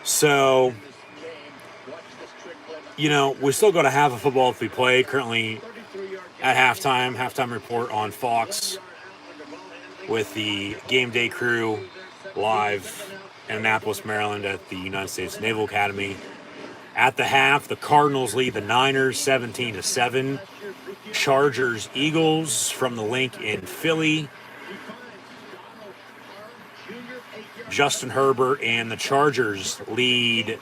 So, you know, we still got to have a football if we play. Currently at halftime report on Fox with the game day crew live in Annapolis, Maryland at the United States Naval Academy. At the half, the Cardinals lead the Niners 17-7. Chargers, Eagles from the link in Philly. Justin Herbert and the Chargers lead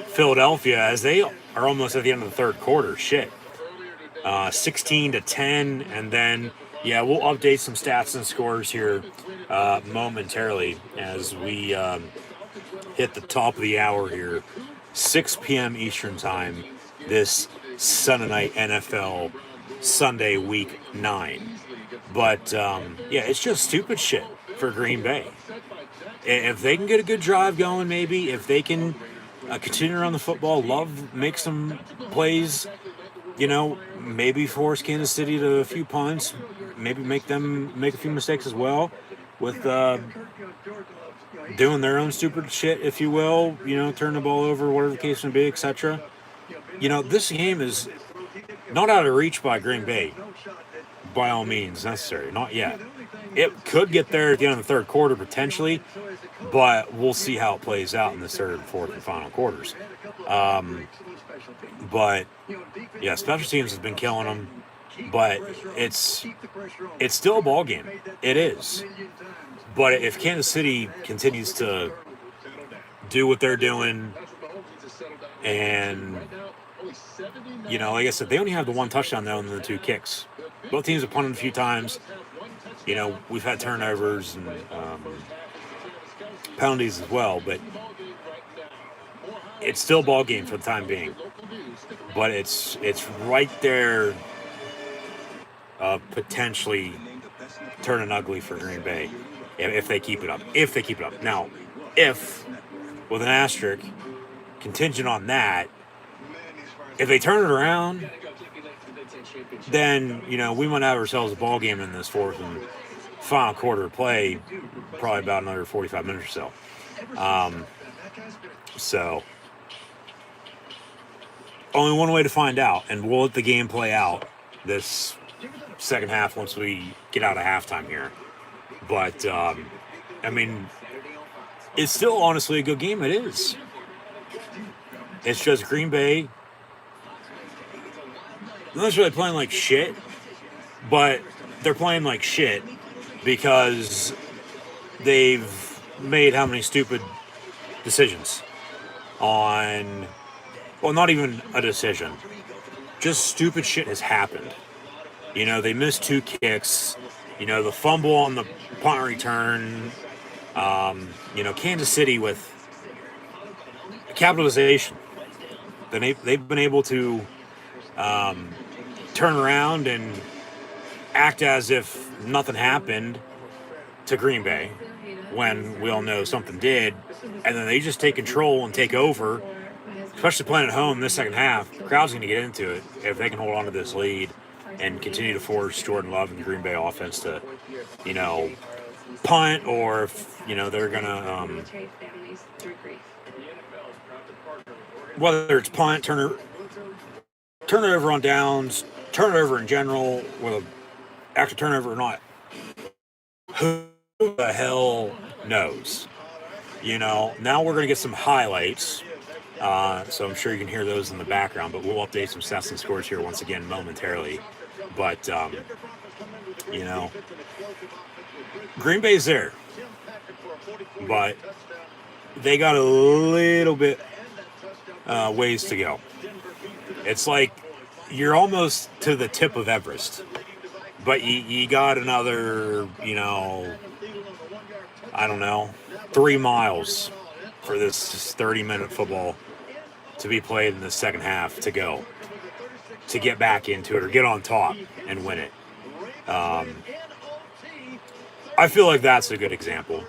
Philadelphia as they are almost at the end of the third quarter. 16-10, and then we'll update some stats and scores here momentarily as we hit the top of the hour here. 6 p.m. Eastern Time this Sunday night NFL Sunday Week 9. But, it's just stupid shit for Green Bay. If they can get a good drive going, maybe, if they can continue to run the football, make some plays, you know, maybe force Kansas City to a few punts, maybe make them make a few mistakes as well with doing their own stupid shit, if you will, you know, turn the ball over, whatever the case may be, etc. You know, this game is not out of reach by Green Bay, by all means necessary, not yet. It could get there at the end of the third quarter, potentially, but we'll see how it plays out in the third and fourth and final quarters. But, special teams has been killing them, but it's still a ball game. It is. But if Kansas City continues to do what they're doing, and, you know, like I said, they only have the one touchdown, though, and the 2 kicks. Both teams have punted a few times. You know, we've had turnovers and penalties as well, but it's still a ball game for the time being. But it's right there, potentially turning ugly for Green Bay if they keep it up. If they keep it up. Now, if, with an asterisk, contingent on that, if they turn it around, then, you know, we might have ourselves a ball game in this fourth and final quarter of play, probably about another 45 minutes or so. So, only one way to find out, and we'll let the game play out this second half once we get out of halftime here. But, I mean, it's still honestly a good game. It is. It's just Green Bay not necessarily playing like shit, but they're playing like shit because they've made how many stupid decisions on, well, not even a decision. Just stupid shit has happened. You know, they missed 2 kicks. You know, the fumble on the punt return. You know, Kansas City with capitalization. They've been able to turn around and act as if nothing happened to Green Bay when we all know something did, and then they just take control and take over, especially playing at home this second half. The crowd's going to get into it if they can hold on to this lead and continue to force Jordan Love and the Green Bay offense to, punt, or if, they're going to, whether it's punt, turn it over on downs, turn it over in general, whether after turnover or not, who the hell knows? Now we're going to get some highlights. So I'm sure you can hear those in the background, but we'll update some stats and scores here once again momentarily. But, Green Bay's there, but they got a little bit ways to go. It's like you're almost to the tip of Everest, but you got another, I don't know, 3 miles for this 30-minute football to be played in the second half to go, to get back into it or get on top and win it. I feel like that's a good example,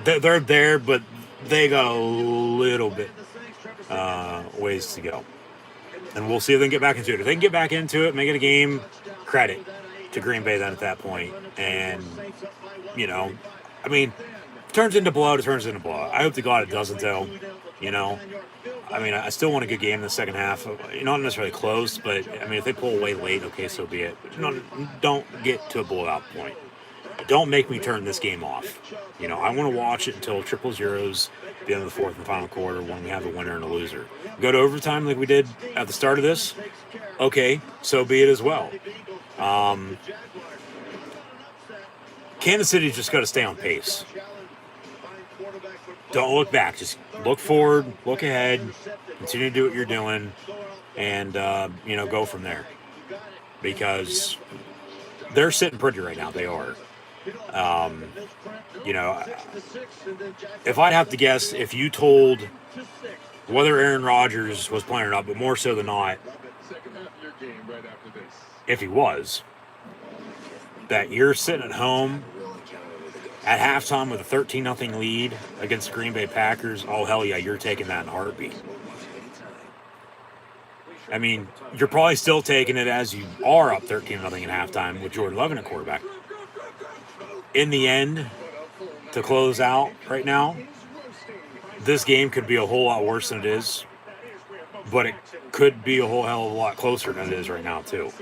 they're there, but they got a little bit ways to go. And we'll see if they can get back into it. If they can get back into it, make it a game, credit to Green Bay then at that point. And, turns into blowout, it turns into blowout. I hope to God it doesn't, though. I still want a good game in the second half. Not necessarily close, but, if they pull away late, okay, so be it. But don't get to a blowout point. Don't make me turn this game off. I want to watch it until 0-0s, the end of the fourth and final quarter, when we have a winner and a loser. Go to overtime like we did at the start of this, okay, so be it as well. Kansas City's just got to stay on pace. Don't look back. Just look forward, look ahead, continue to do what you're doing, and, go from there. Because they're sitting pretty right now. They are. If I'd have to guess, if you told whether Aaron Rodgers was playing or not, but more so than not, if he was, that you're sitting at home at halftime with a 13-0 lead against the Green Bay Packers, oh, hell yeah, you're taking that in a heartbeat. You're probably still taking it as you are up 13-0 at halftime with Jordan Love at quarterback. In the end, to close out right now, this game could be a whole lot worse than it is, but it could be a whole hell of a lot closer than it is right now, too.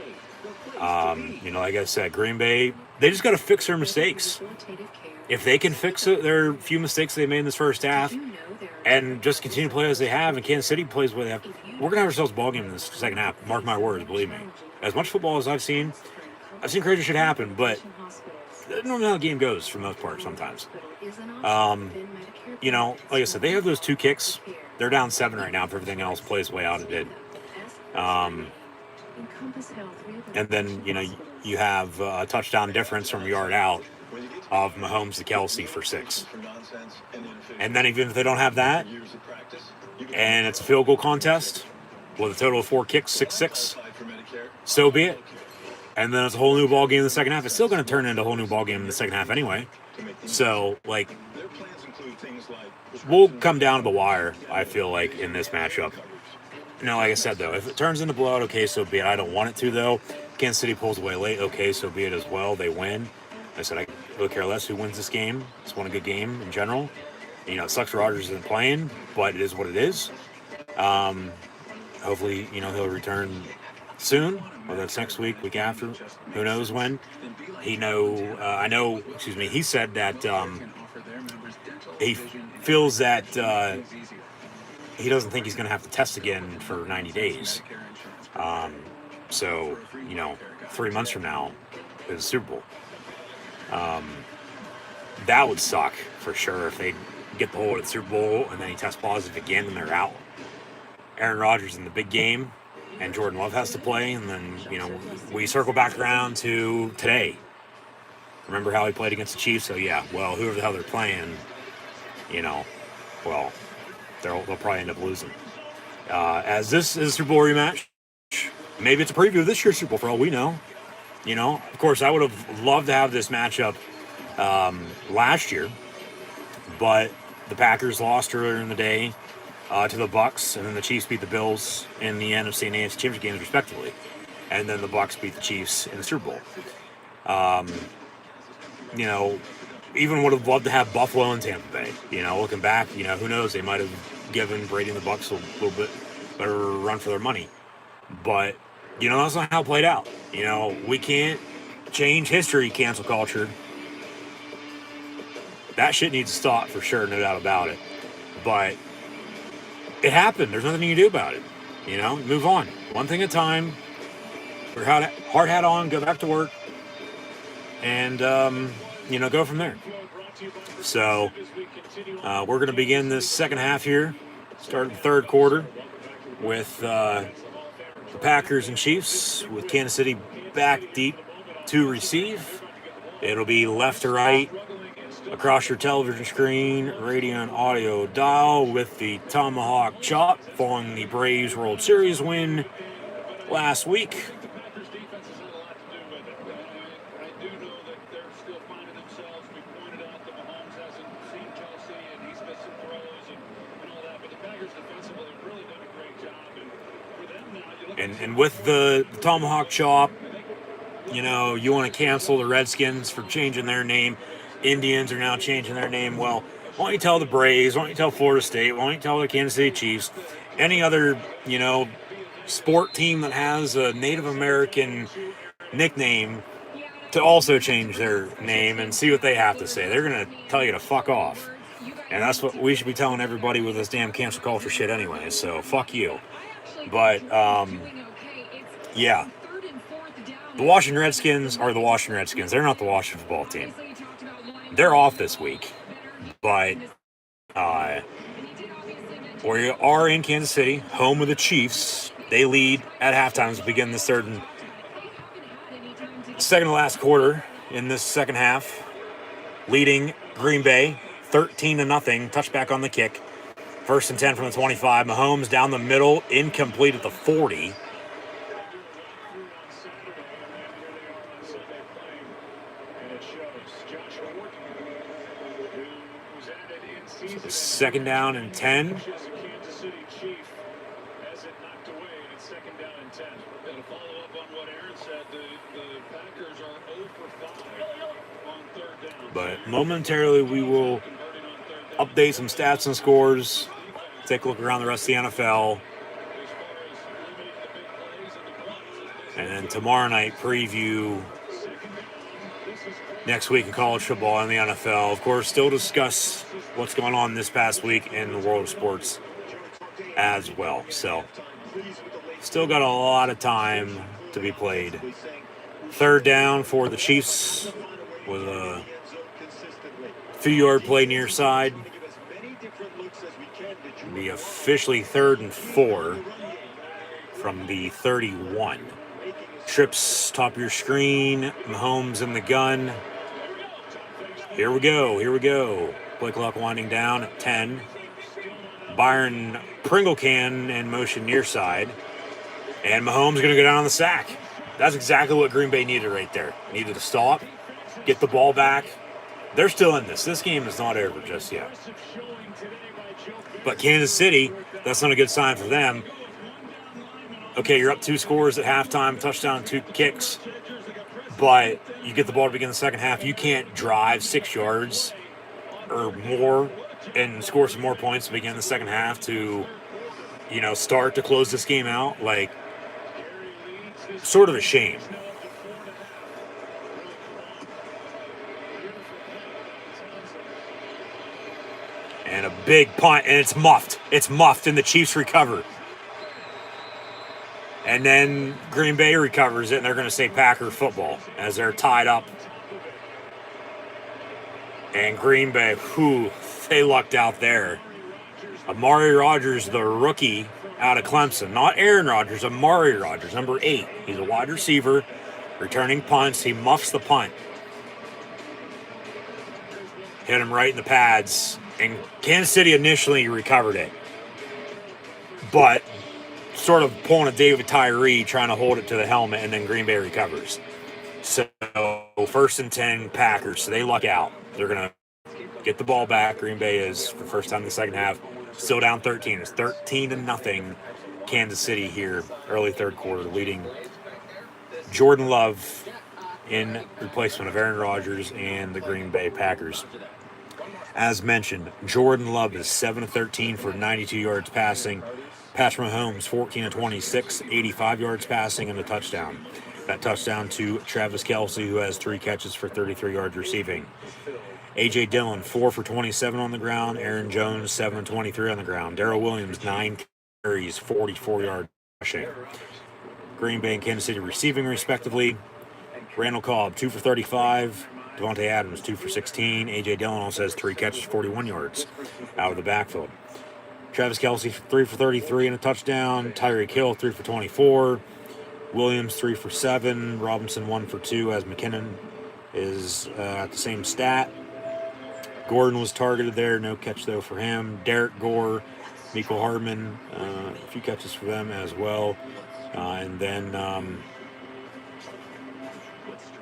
Like I said, Green Bay, they just got to fix their mistakes. If they can fix it, their few mistakes they made in this first half, and just continue to play as they have, and Kansas City plays the way they have, we're going to have ourselves a ball game in this second half. Mark my words, believe me. As much football as I've seen crazy shit happen, but that's normally how the game goes for the most part sometimes. Like I said, they have those 2 kicks. They're down 7 right now if everything else plays the way out it did. And then, you have a touchdown difference from a yard out of Mahomes to Kelsey for 6. And then even if they don't have that, and it's a field goal contest with a total of 4 kicks, 6-6, so be it. And then it's a whole new ball game in the second half. It's still going to turn into a whole new ball game in the second half anyway. So, we'll come down to the wire, I feel like, in this matchup. Like I said, though, if it turns into blowout, okay, so be it. I don't want it to, though. Kansas City pulls away late, okay, so be it as well. They win. Like I said, I really care less who wins this game. It's one a good game in general. It sucks Rodgers isn't playing, but it is what it is. Hopefully, he'll return soon, whether it's next week, week after, who knows when. He said that he feels that he doesn't think he's going to have to test again for 90 days. So, 3 months from now is the Super Bowl. That would suck for sure if they get the whole of the Super Bowl and then he tests positive again and they're out. Aaron Rodgers in the big game and Jordan Love has to play, and then, we circle back around to today. Remember how he played against the Chiefs? So, yeah, well, whoever the hell they're playing, well, they'll probably end up losing. As this is a Super Bowl rematch, maybe it's a preview of this year's Super Bowl for all we know. Of course, I would have loved to have this matchup last year, but the Packers lost earlier in the day to the Bucks, and then the Chiefs beat the Bills in the NFC and AFC Championship games, respectively. And then the Bucks beat the Chiefs in the Super Bowl. You know, even would have loved to have Buffalo and Tampa Bay. You know, looking back, you know, who knows? They might have given Brady and the Bucks a little bit better run for their money. But, you know, that's not how it played out. You know, we can't change history, cancel culture. That shit needs to stop for sure, no doubt about it. But it happened. There's nothing you can do about it. You know, move on. One thing at a time. Put your hard hat on, go back to work, and, you know, go from there. So, we're going to begin this second half here. Start the third quarter with the Packers and Chiefs, with Kansas City back deep to receive. It'll be left to right across your television screen, radio and audio dial, with the Tomahawk Chop following the Braves World Series win last week. And with the Tomahawk Chop, you know, you want to cancel the Redskins for changing their name. Indians are now changing their name. Well, why don't you tell the Braves? Why don't you tell Florida State? Why don't you tell the Kansas City Chiefs? Any other, you know, sport team that has a Native American nickname to also change their name and see what they have to say. They're going to tell you to fuck off. And that's what we should be telling everybody with this damn cancel culture shit anyway. So fuck you. But, yeah. The Washington Redskins are the Washington Redskins. They're not the Washington football team. They're off this week. But we are in Kansas City, home of the Chiefs. They lead at halftime as we begin this second to last quarter in this second half. Leading Green Bay 13-0. Touchback on the kick. 1st and 10 from the 25. Mahomes down the middle, incomplete at the 40. So 2nd down and 10. But momentarily we will update some stats and scores. Take a look around the rest of the NFL. And then tomorrow night, preview next week in college football and the NFL. Of course, still discuss what's going on this past week in the world of sports as well. So, still got a lot of time to be played. 3rd down for the Chiefs with a few-yard play near side. Be officially 3rd and 4 from the 31. Trips top of your screen. Mahomes in the gun. Here we go. Play clock winding down at 10. Byron Pringlecan in motion near side. And Mahomes going to go down on the sack. That's exactly what Green Bay needed right there. Needed to stop, get the ball back. They're still in this. This game is not over just yet. But Kansas City, that's not a good sign for them. Okay, you're up 2 scores at halftime, touchdown, 2 kicks. But you get the ball to begin the second half. You can't drive 6 yards or more and score some more points to begin the second half to, you know, start to close this game out. Like, sort of a shame. And a big punt, and it's muffed. It's muffed, and the Chiefs recover. And then Green Bay recovers it, and they're going to say Packer football as they're tied up. And Green Bay, they lucked out there. Amari Rodgers, the rookie out of Clemson. Not Aaron Rodgers, Amari Rodgers, number 8. He's a wide receiver, returning punts. He muffs the punt. Hit him right in the pads. And Kansas City initially recovered it. But sort of pulling a David Tyree, trying to hold it to the helmet, and then Green Bay recovers. So 1st and 10 Packers. So they luck out. They're going to get the ball back. Green Bay is, for the first time in the second half, Still down 13. It's 13-0 Kansas City here, early third quarter, leading Jordan Love in replacement of Aaron Rodgers and the Green Bay Packers. As mentioned, Jordan Love is 7-13 for 92 yards passing. Patrick Mahomes, 14-26, 85 yards passing and a touchdown. That touchdown to Travis Kelce, who has 3 catches for 33 yards receiving. A.J. Dillon, 4 for 27 on the ground. Aaron Jones, 7-23 on the ground. Darrell Williams, 9 carries, 44 yards rushing. Green Bay and Kansas City receiving, respectively. Randall Cobb, 2 for 35. Devontae Adams, 2 for 16. A.J. Dillon also has 3 catches, 41 yards out of the backfield. Travis Kelce, 3 for 33 and a touchdown. Tyreek Hill, 3 for 24. Williams, 3 for 7. Robinson, 1 for 2, as McKinnon is at the same stat. Gordon was targeted there. No catch, though, for him. Derek Gore, Mecole Hardman, a few catches for them as well. And then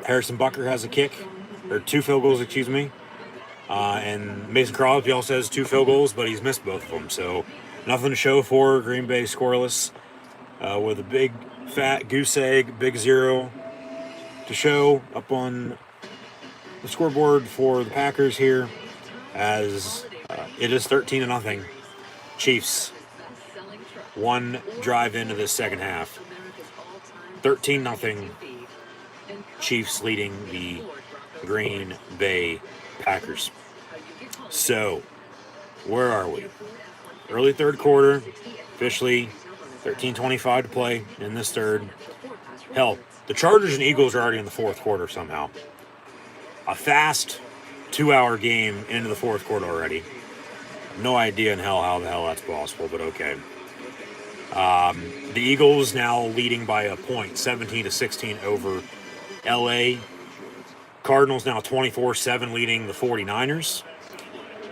Harrison Butker has a kick, or 2 field goals, excuse me. And Mason Crosby also has 2 field goals, but he's missed both of them. So nothing to show for. Green Bay scoreless with a big, fat goose egg, big 0 to show up on the scoreboard for the Packers here, as it is 13-0. Chiefs, 1 drive into the second half. 13-0. Chiefs leading the Green Bay Packers. So, where are we? Early third quarter, officially 13:25 to play in this third. Hell, the Chargers and Eagles are already in the fourth quarter somehow. A fast 2-hour game into the fourth quarter already. No idea in hell how the hell that's possible, but okay. The Eagles now leading by a point, 17-16 over LA. Cardinals now 24-7 leading the 49ers.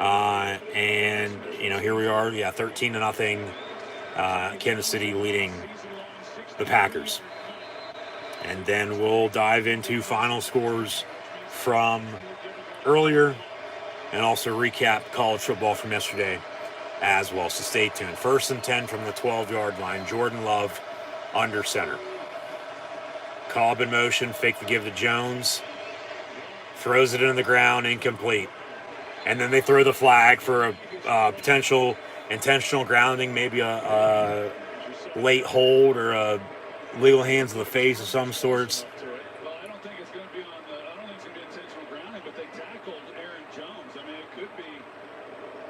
And, here we are, 13-0. Kansas City leading the Packers. And then we'll dive into final scores from earlier and also recap college football from yesterday as well. So stay tuned. 1st and 10 from the 12-yard line. Jordan Love under center. Cobb in motion, fake the give to Jones. Throws it into the ground, incomplete. And then they throw the flag for a potential intentional grounding, maybe a late hold or a legal hands to the face of some sorts. Well, I don't think it's going to be intentional grounding, but they tackled Aaron Jones. I mean,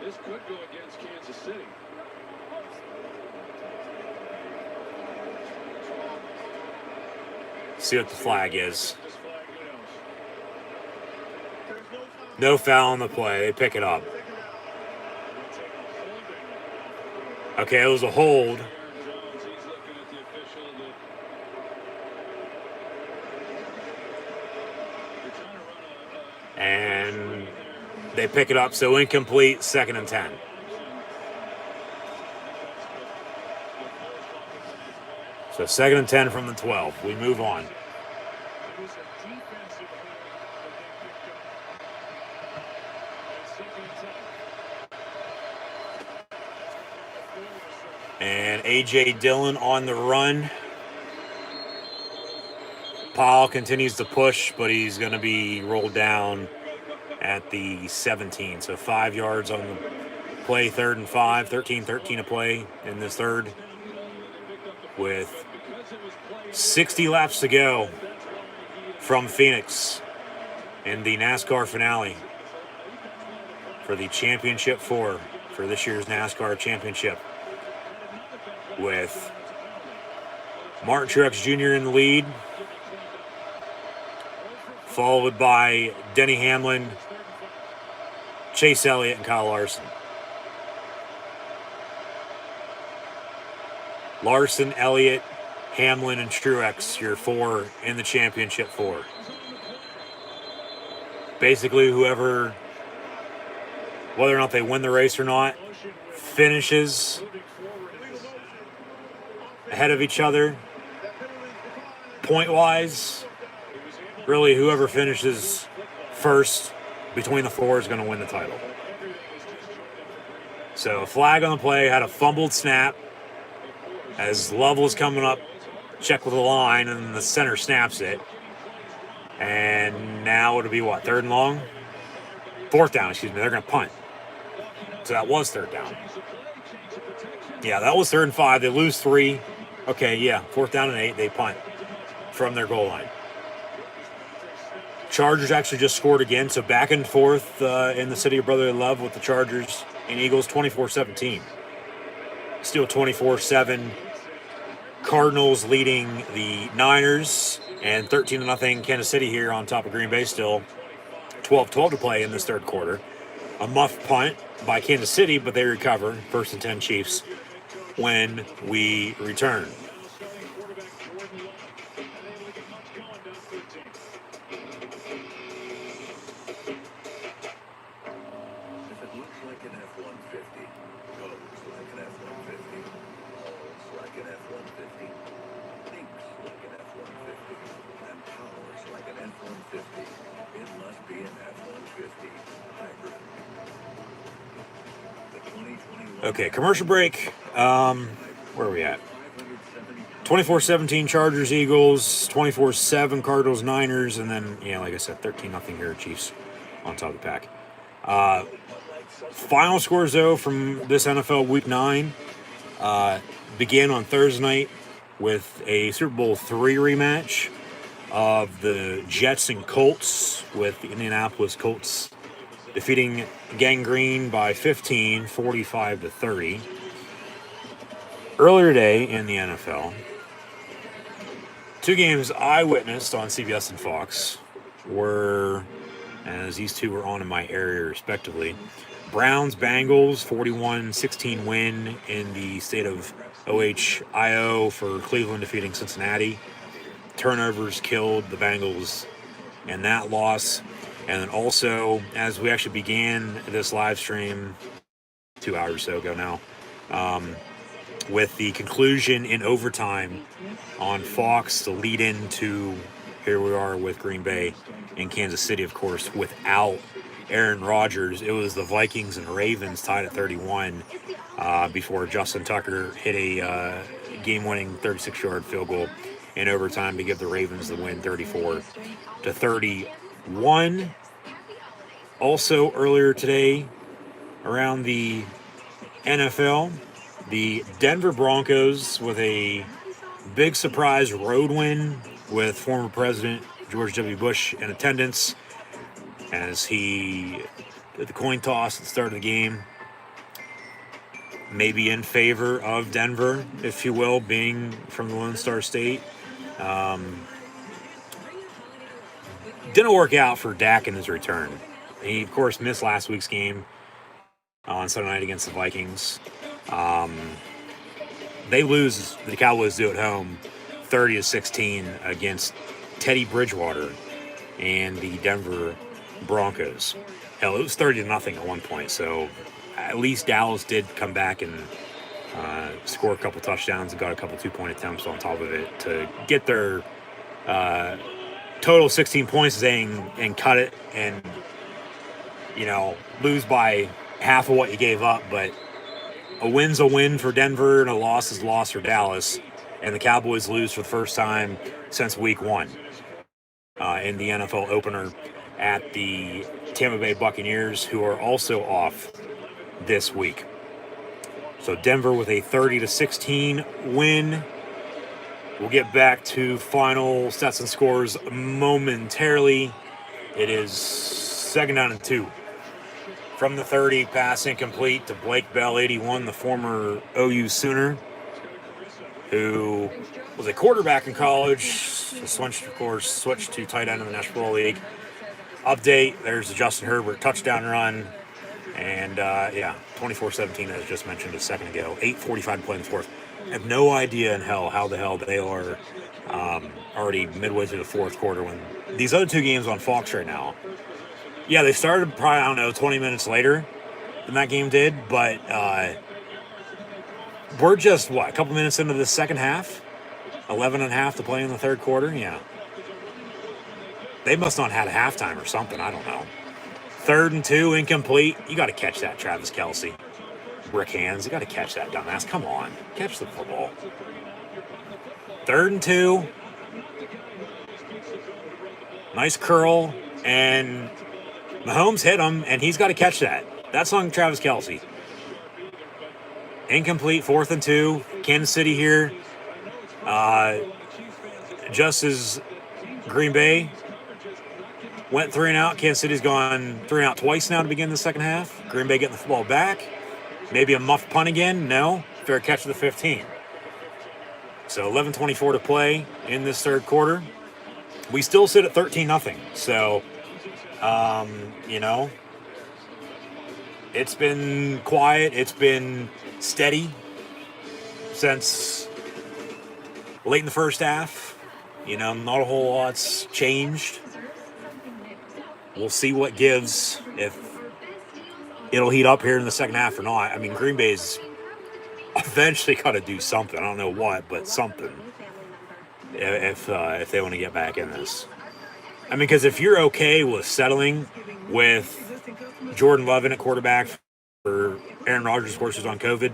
this could go against Kansas City. See what the flag is. No foul on the play. They pick it up. Okay, it was a hold. And they pick it up, so incomplete, 2nd and 10. So 2nd and 10 from the 12. We move on. And A.J. Dillon on the run. Powell continues to push, but he's going to be rolled down at the 17. So 5 yards on the play, 3rd and 5. 13 to play in this third. With 60 laps to go from Phoenix in the NASCAR finale for the championship for this year's NASCAR championship. With Martin Truex Jr. in the lead, followed by Denny Hamlin, Chase Elliott, and Kyle Larson. Larson, Elliott, Hamlin, and Truex, your 4 in the championship 4. Basically, whoever, whether or not they win the race or not, finishes ahead of each other, point-wise, really whoever finishes first between the 4 is going to win the title. So flag on the play, had a fumbled snap as Love was coming up, check with the line, and the center snaps it. And now it'll be what, 3rd and long? 4th down, excuse me. They're going to punt. So that was 3rd down. Yeah, that was 3rd and 5. They lose 3. Okay, yeah, 4th down and 8. They punt from their goal line. Chargers actually just scored again, so back and forth in the city of brotherly love with the Chargers and Eagles, 24-17. Still 24-7. Cardinals leading the Niners, and 13-0 Kansas City here on top of Green Bay still. 12-12 to play in this 3rd quarter. A muff punt by Kansas City, but they recover. 1st and 10 Chiefs when we return. Okay, commercial break. Where are we at? 24-17 Chargers, Eagles, 24-7 Cardinals, Niners, and then, like I said, 13-0 here, Chiefs on top of the pack. Final scores, though, from this NFL Week 9 began on Thursday night with a Super Bowl III rematch of the Jets and Colts, with the Indianapolis Colts defeating Gang Green by 15, 45-30. Earlier today in the NFL, 2 games I witnessed on CBS and Fox were, as these 2 were on in my area respectively, Browns-Bengals 41-16 win in the state of Ohio for Cleveland defeating Cincinnati. Turnovers killed the Bengals in that loss. And then also, as we actually began this live stream 2 hours or so ago now, with the conclusion in overtime on Fox, the lead into here we are with Green Bay and Kansas City, of course, without Aaron Rodgers. It was the Vikings and Ravens tied at 31 before Justin Tucker hit a game-winning 36-yard field goal in overtime to give the Ravens the win, 34-31. Also earlier today, around the NFL, the Denver Broncos with a big surprise road win with former President George W. Bush in attendance as he did the coin toss at the start of the game. Maybe in favor of Denver, if you will, being from the Lone Star State. Didn't work out for Dak in his return. He, of course, missed last week's game on Sunday night against the Vikings. They lose, the Cowboys do at home, 30-16 against Teddy Bridgewater and the Denver Broncos. Hell, it was 30-0 at one point, so at least Dallas did come back and score a couple touchdowns and got a couple 2-point attempts on top of it to get their total 16 points and cut it and, lose by half of what you gave up. But a win's a win for Denver and a loss is a loss for Dallas. And the Cowboys lose for the first time since week 1 in the NFL opener at the Tampa Bay Buccaneers, who are also off this week. So Denver with a 30-16 win. We'll get back to final stats and scores momentarily. It is 2nd down and 2. From the 30, pass incomplete to Blake Bell, 81, the former OU Sooner, who was a quarterback in college, switched to tight end in the National Football League. Update, there's the Justin Herbert touchdown run. And, 24-17, as just mentioned a second ago. 8:45 to play in the 4th. I have no idea in hell how the hell they are already midway through the 4th quarter when these other 2 games on Fox right now. Yeah, they started probably, 20 minutes later than that game did, but we're just, a couple minutes into the second half? 11.5 to play in the 3rd quarter? Yeah. They must not have had a halftime or something, I don't know. 3rd and 2, incomplete. You got to catch that, Travis Kelce. Rick Hands, you got to catch that dumbass. Come on, catch the football. 3rd and 2. Nice curl, and Mahomes hit him, and he's got to catch that. That's on Travis Kelce. Incomplete, 4th and 2. Kansas City here. Just as Green Bay went 3 and out, Kansas City's gone 3 and out twice now to begin the second half. Green Bay getting the football back. Maybe a muffed punt again. No. Fair catch to the 15. So 11:24 to play in this third quarter. We still sit at 13-0. So, it's been quiet. It's been steady since late in the first half. Not a whole lot's changed. We'll see what gives, if it'll heat up here in the second half or not. I mean, Green Bay's eventually got to do something. I don't know what, but something. If they want to get back in this. I mean, because if you're okay with settling with Jordan Love in at quarterback for Aaron Rodgers, of course, is on COVID,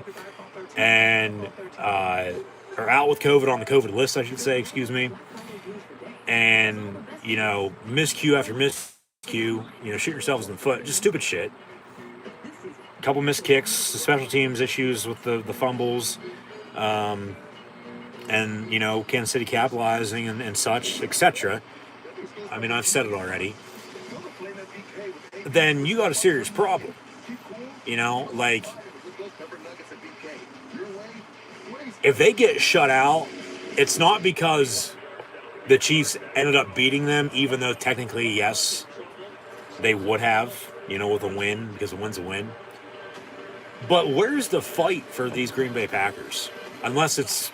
and or out with COVID on the COVID list, I should say, excuse me, and, miscue after miscue, shoot yourselves in the foot, just stupid shit. A couple missed kicks, special teams issues with the fumbles, and, Kansas City capitalizing and such, etc. I mean, I've said it already. Then you got a serious problem. If they get shut out, it's not because the Chiefs ended up beating them, even though technically, yes, they would have, with a win, because a win's a win. But where's the fight for these Green Bay Packers? Unless it's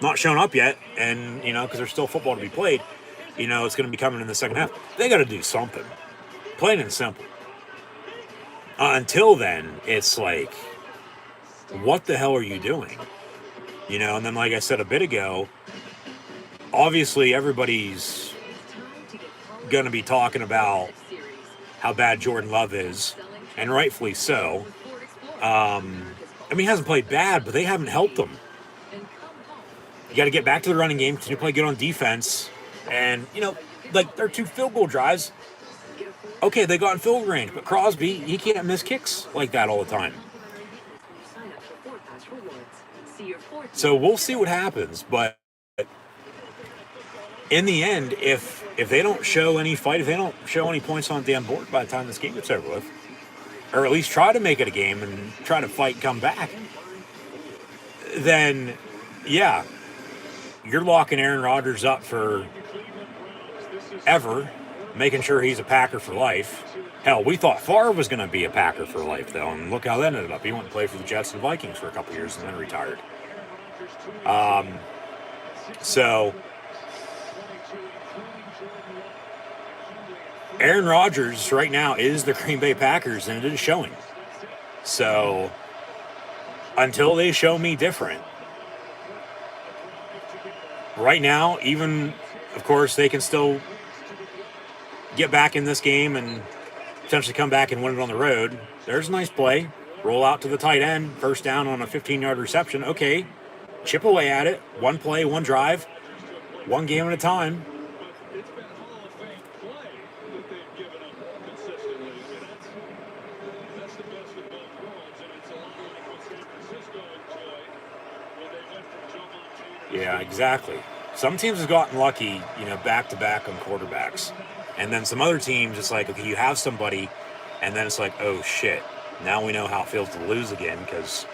not shown up yet, and, because there's still football to be played, it's going to be coming in the second half. They got to do something. Plain and simple. Until then, it's like, what the hell are you doing? And then, like I said a bit ago, obviously everybody's going to be talking about how bad Jordan Love is, and rightfully so. I mean, he hasn't played bad, but they haven't helped him. You got to get back to the running game, continue to play good on defense, and, their 2 field goal drives, okay, they got in field range, but Crosby, he can't miss kicks like that all the time. So we'll see what happens, but in the end, if they don't show any fight, if they don't show any points on the damn board by the time this game gets over with, or at least try to make it a game and try to fight and come back, then, yeah, you're locking Aaron Rodgers up for ever, making sure he's a Packer for life. Hell, we thought Favre was going to be a Packer for life, though, and look how that ended up. He went and played for the Jets and Vikings for a couple years and then retired. So Aaron Rodgers right now is the Green Bay Packers, and it is showing. So until they show me different, right now, even, of course, they can still get back in this game and potentially come back and win it on the road. There's a nice play. Roll out to the tight end. First down on a 15-yard reception. Okay. Chip away at it. One play, one drive. One game at a time. It's been Hall of Fame play that they've given up consistently. That's the best of both worlds, and it's a lot like what San Francisco enjoyed when they went from Joe Montana. Yeah, exactly. Some teams have gotten lucky, back-to-back on quarterbacks. And then some other teams, it's like, okay, you have somebody, and then it's like, oh, shit. Now we know how it feels to lose again because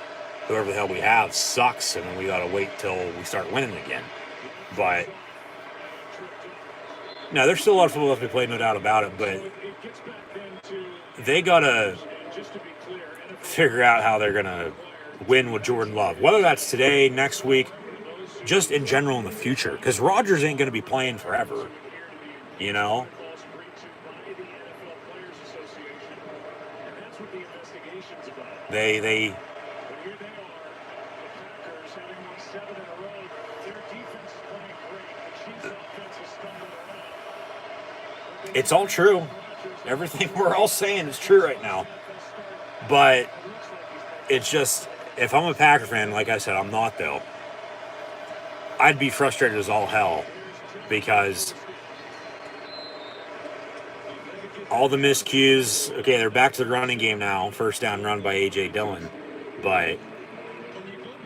whoever the hell we have sucks, and then we got to wait till we start winning again. But, no, there's still a lot of football left to be played, no doubt about it, but they got to figure out how they're going to win with Jordan Love. Whether that's today, next week, just in general in the future, because Rodgers ain't going to be playing forever, They it's all true. Everything we're all saying is true right now. But it's just, if I'm a Packer fan, like I said, I'm not though, I'd be frustrated as all hell because all the miscues, okay, they're back to the running game now. First down run by A.J. Dillon. But,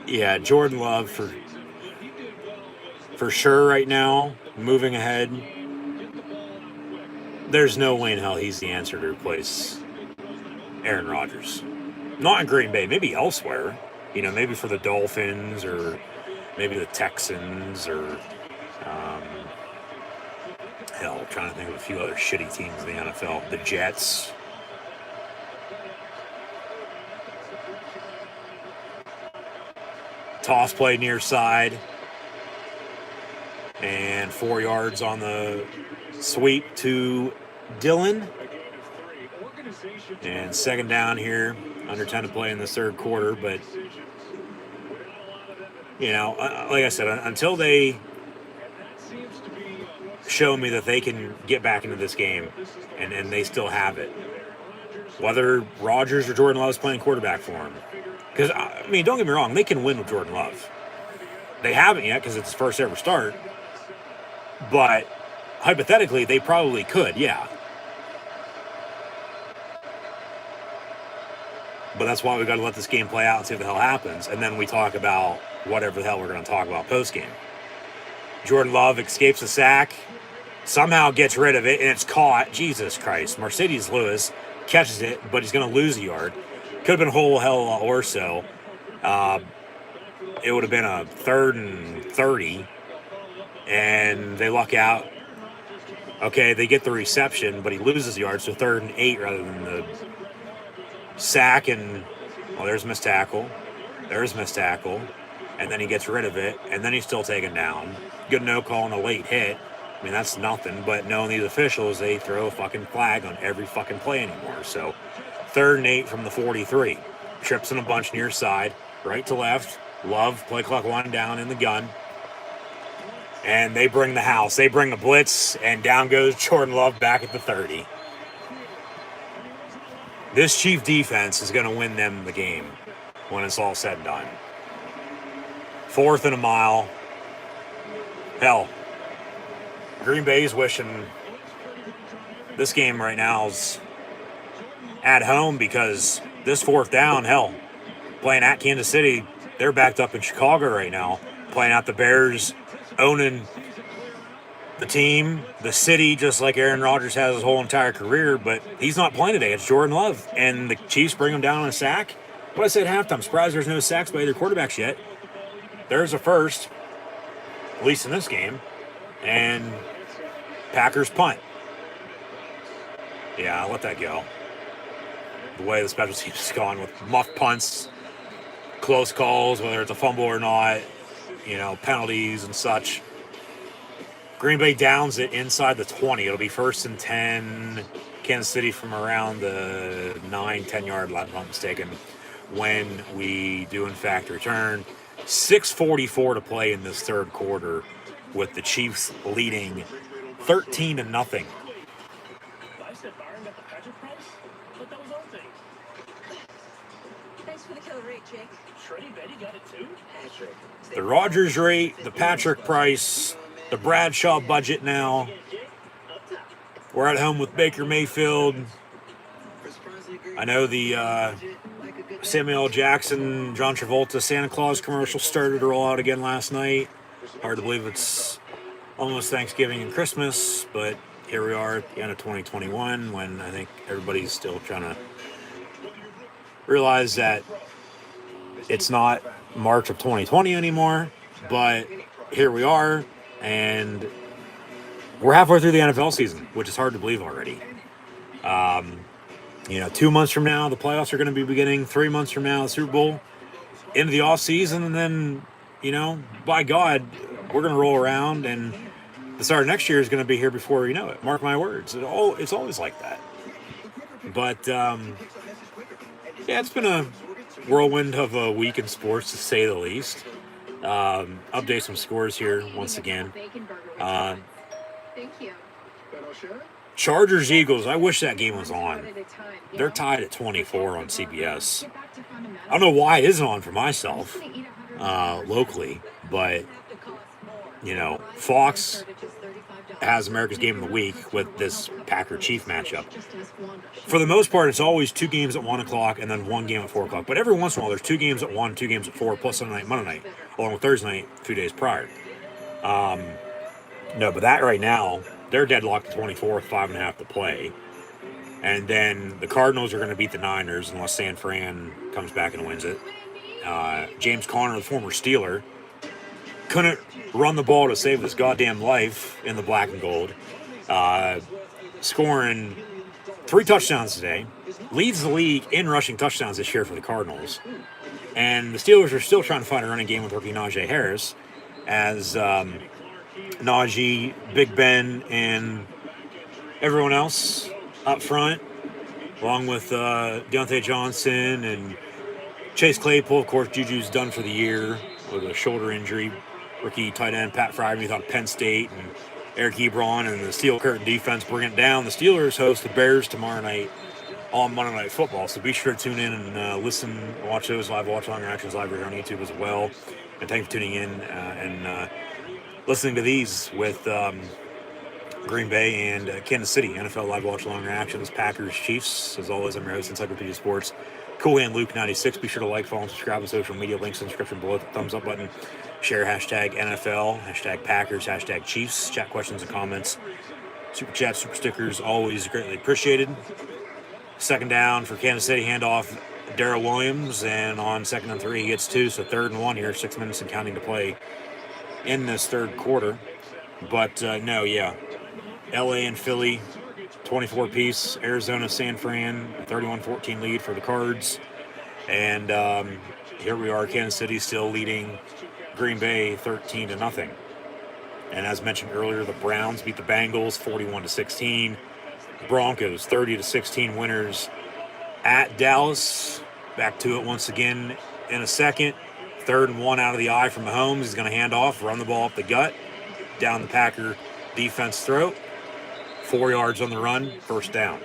yeah, Jordan Love for sure right now, moving ahead. There's no way in hell he's the answer to replace Aaron Rodgers. Not in Green Bay, maybe elsewhere. You know, maybe for the Dolphins or maybe the Texans or, hell, trying to think of a few other shitty teams in the NFL. The Jets. Toss play near side. And 4 yards on the sweep to Dillon. And second down here. Under 10 to play in the third quarter. But, you know, like I said, until they show me that they can get back into this game and they still have it, whether Rodgers or Jordan Love is playing quarterback for him. Because, I mean, don't get me wrong, they can win with Jordan Love. They haven't yet because it's his first ever start. But hypothetically, they probably could, yeah. But that's why we got to let this game play out and see what the hell happens. And then we talk about whatever the hell we're going to talk about post-game. Jordan Love escapes a sack, somehow gets rid of it, and it's caught. Jesus Christ. Mercedes Lewis catches it, but he's going to lose a yard. Could have been a whole hell of a lot worse, so. It would have been a 3rd and 30, and they luck out. Okay, they get the reception, but he loses the yard, so 3rd and 8 rather than the sack, and, well, there's missed tackle. There's missed tackle. And then he gets rid of it, and then he's still taken down. Good no call on a late hit. I mean, that's nothing, but knowing these officials, they throw a fucking flag on every fucking play anymore. So, 3rd and 8 from the 43. Trips in a bunch near side, right to left. Love, play clock 1 down in the gun. And they bring the house. They bring the blitz, and down goes Jordan Love back at the 30. This Chief defense is going to win them the game when it's all said and done. 4th and a mile. Hell, Green Bay's wishing this game right now is at home because this 4th down, hell, playing at Kansas City, they're backed up in Chicago right now, playing out the Bears, owning the team, the city, just like Aaron Rodgers has his whole entire career, but he's not playing today. It's Jordan Love, and the Chiefs bring him down on a sack. What I said at halftime, I'm surprised there's no sacks by either quarterbacks yet. There's a first, at least in this game, and Packers punt. Yeah, I'll let that go. The way the special teams is gone with muff punts, close calls, whether it's a fumble or not, you know, penalties and such. Green Bay downs it inside the 20. It'll be 1st and 10. Kansas City from around the 9-10 yard line, if I'm not mistaken, when we do in fact return. 6:44 to play in this third quarter, with the Chiefs leading 13-0. I said Byron got the Patrick price, but that was our thing. Thanks for the killer rate, Jake. Shreddy Betty got it too. Patrick. The Rodgers rate, the Patrick price, the Bradshaw budget now. We're at home with Baker Mayfield. I know the Samuel L. Jackson, John Travolta, Santa Claus commercial started to roll out again last night. Hard to believe it's almost Thanksgiving and Christmas, but here we are at the end of 2021 when I think everybody's still trying to realize that it's not March of 2020 anymore, but here we are, and we're halfway through the NFL season, which is hard to believe already. 2 months from now, the playoffs are going to be beginning. 3 months from now, the Super Bowl, into the off season, and then, by God, we're going to roll around, and the start of next year is going to be here before you know it. Mark my words. It's always like that. But, it's been a whirlwind of a week in sports, to say the least. Update some scores here once again. Thank you. Chargers Eagles. I wish that game was on. They're tied at 24 on CBS. I don't know why it isn't on for myself locally, but you know, Fox has America's Game of the Week with this Packer-Chief matchup. For the most part, it's always 2 games at 1 o'clock and then 1 game at 4 o'clock. But every once in a while, there's 2 games at 1, 2 games at 4, plus Sunday night, Monday night, along with Thursday night, 2 days prior. No, but that right now, they're deadlocked at 24 with 5.5 to play. And then the Cardinals are going to beat the Niners unless San Fran comes back and wins it. James Conner, the former Steeler, couldn't run the ball to save his goddamn life in the black and gold. Scoring 3 touchdowns today. Leads the league in rushing touchdowns this year for the Cardinals. And the Steelers are still trying to find a running game with rookie Najee Harris as Najee, Big Ben, and everyone else up front, along with Deontay Johnson and Chase Claypool. Of course, Juju's done for the year with a shoulder injury. Rookie tight end Pat Fryermuth out of Penn State, and Eric Ebron and the Steel Curtain defense bring it down. The Steelers host the Bears tomorrow night on Monday Night Football, so be sure to tune in and listen, watch those live watch-along reactions live here on YouTube as well. And thanks for tuning in and listening to these with Green Bay and Kansas City NFL live watch-along reactions, Packers, Chiefs. As always, I'm your host, Encyclopedia Sports, Cool Hand Luke 96. Be sure to like, follow, and subscribe on social media. Links in the description below. The thumbs up button. Share hashtag NFL, hashtag Packers, hashtag Chiefs. Chat questions and comments. Super chats, super stickers, always greatly appreciated. Second down for Kansas City, handoff Darrell Williams, and on 2nd and 3 he gets 2, so 3rd and 1 here, 6 minutes and counting to play in this third quarter. But no, yeah, LA and Philly 24 piece, Arizona, San Fran 31-14 lead for the Cards, and here we are, Kansas City still leading Green Bay 13-0. And as mentioned earlier, the Browns beat the Bengals 41-16. Broncos 30-16 winners at Dallas. Back to it once again in a second. 3rd and 1 out of the eye from Mahomes. He's going to hand off, run the ball up the gut, down the Packer defense throat. 4 yards on the run, 1st down.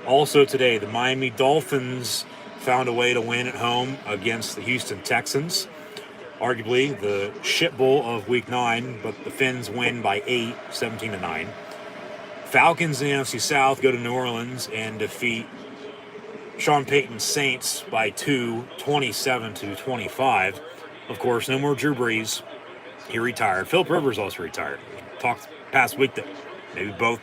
Also today, the Miami Dolphins found a way to win at home against the Houston Texans. Arguably the shit bowl of Week 9, but the Fins win by 8, 17-9. Falcons in the NFC South go to New Orleans and defeat Sean Payton's Saints by 2, 27-25. Of course, no more Drew Brees. He retired. Philip Rivers also retired. Talked past week that maybe both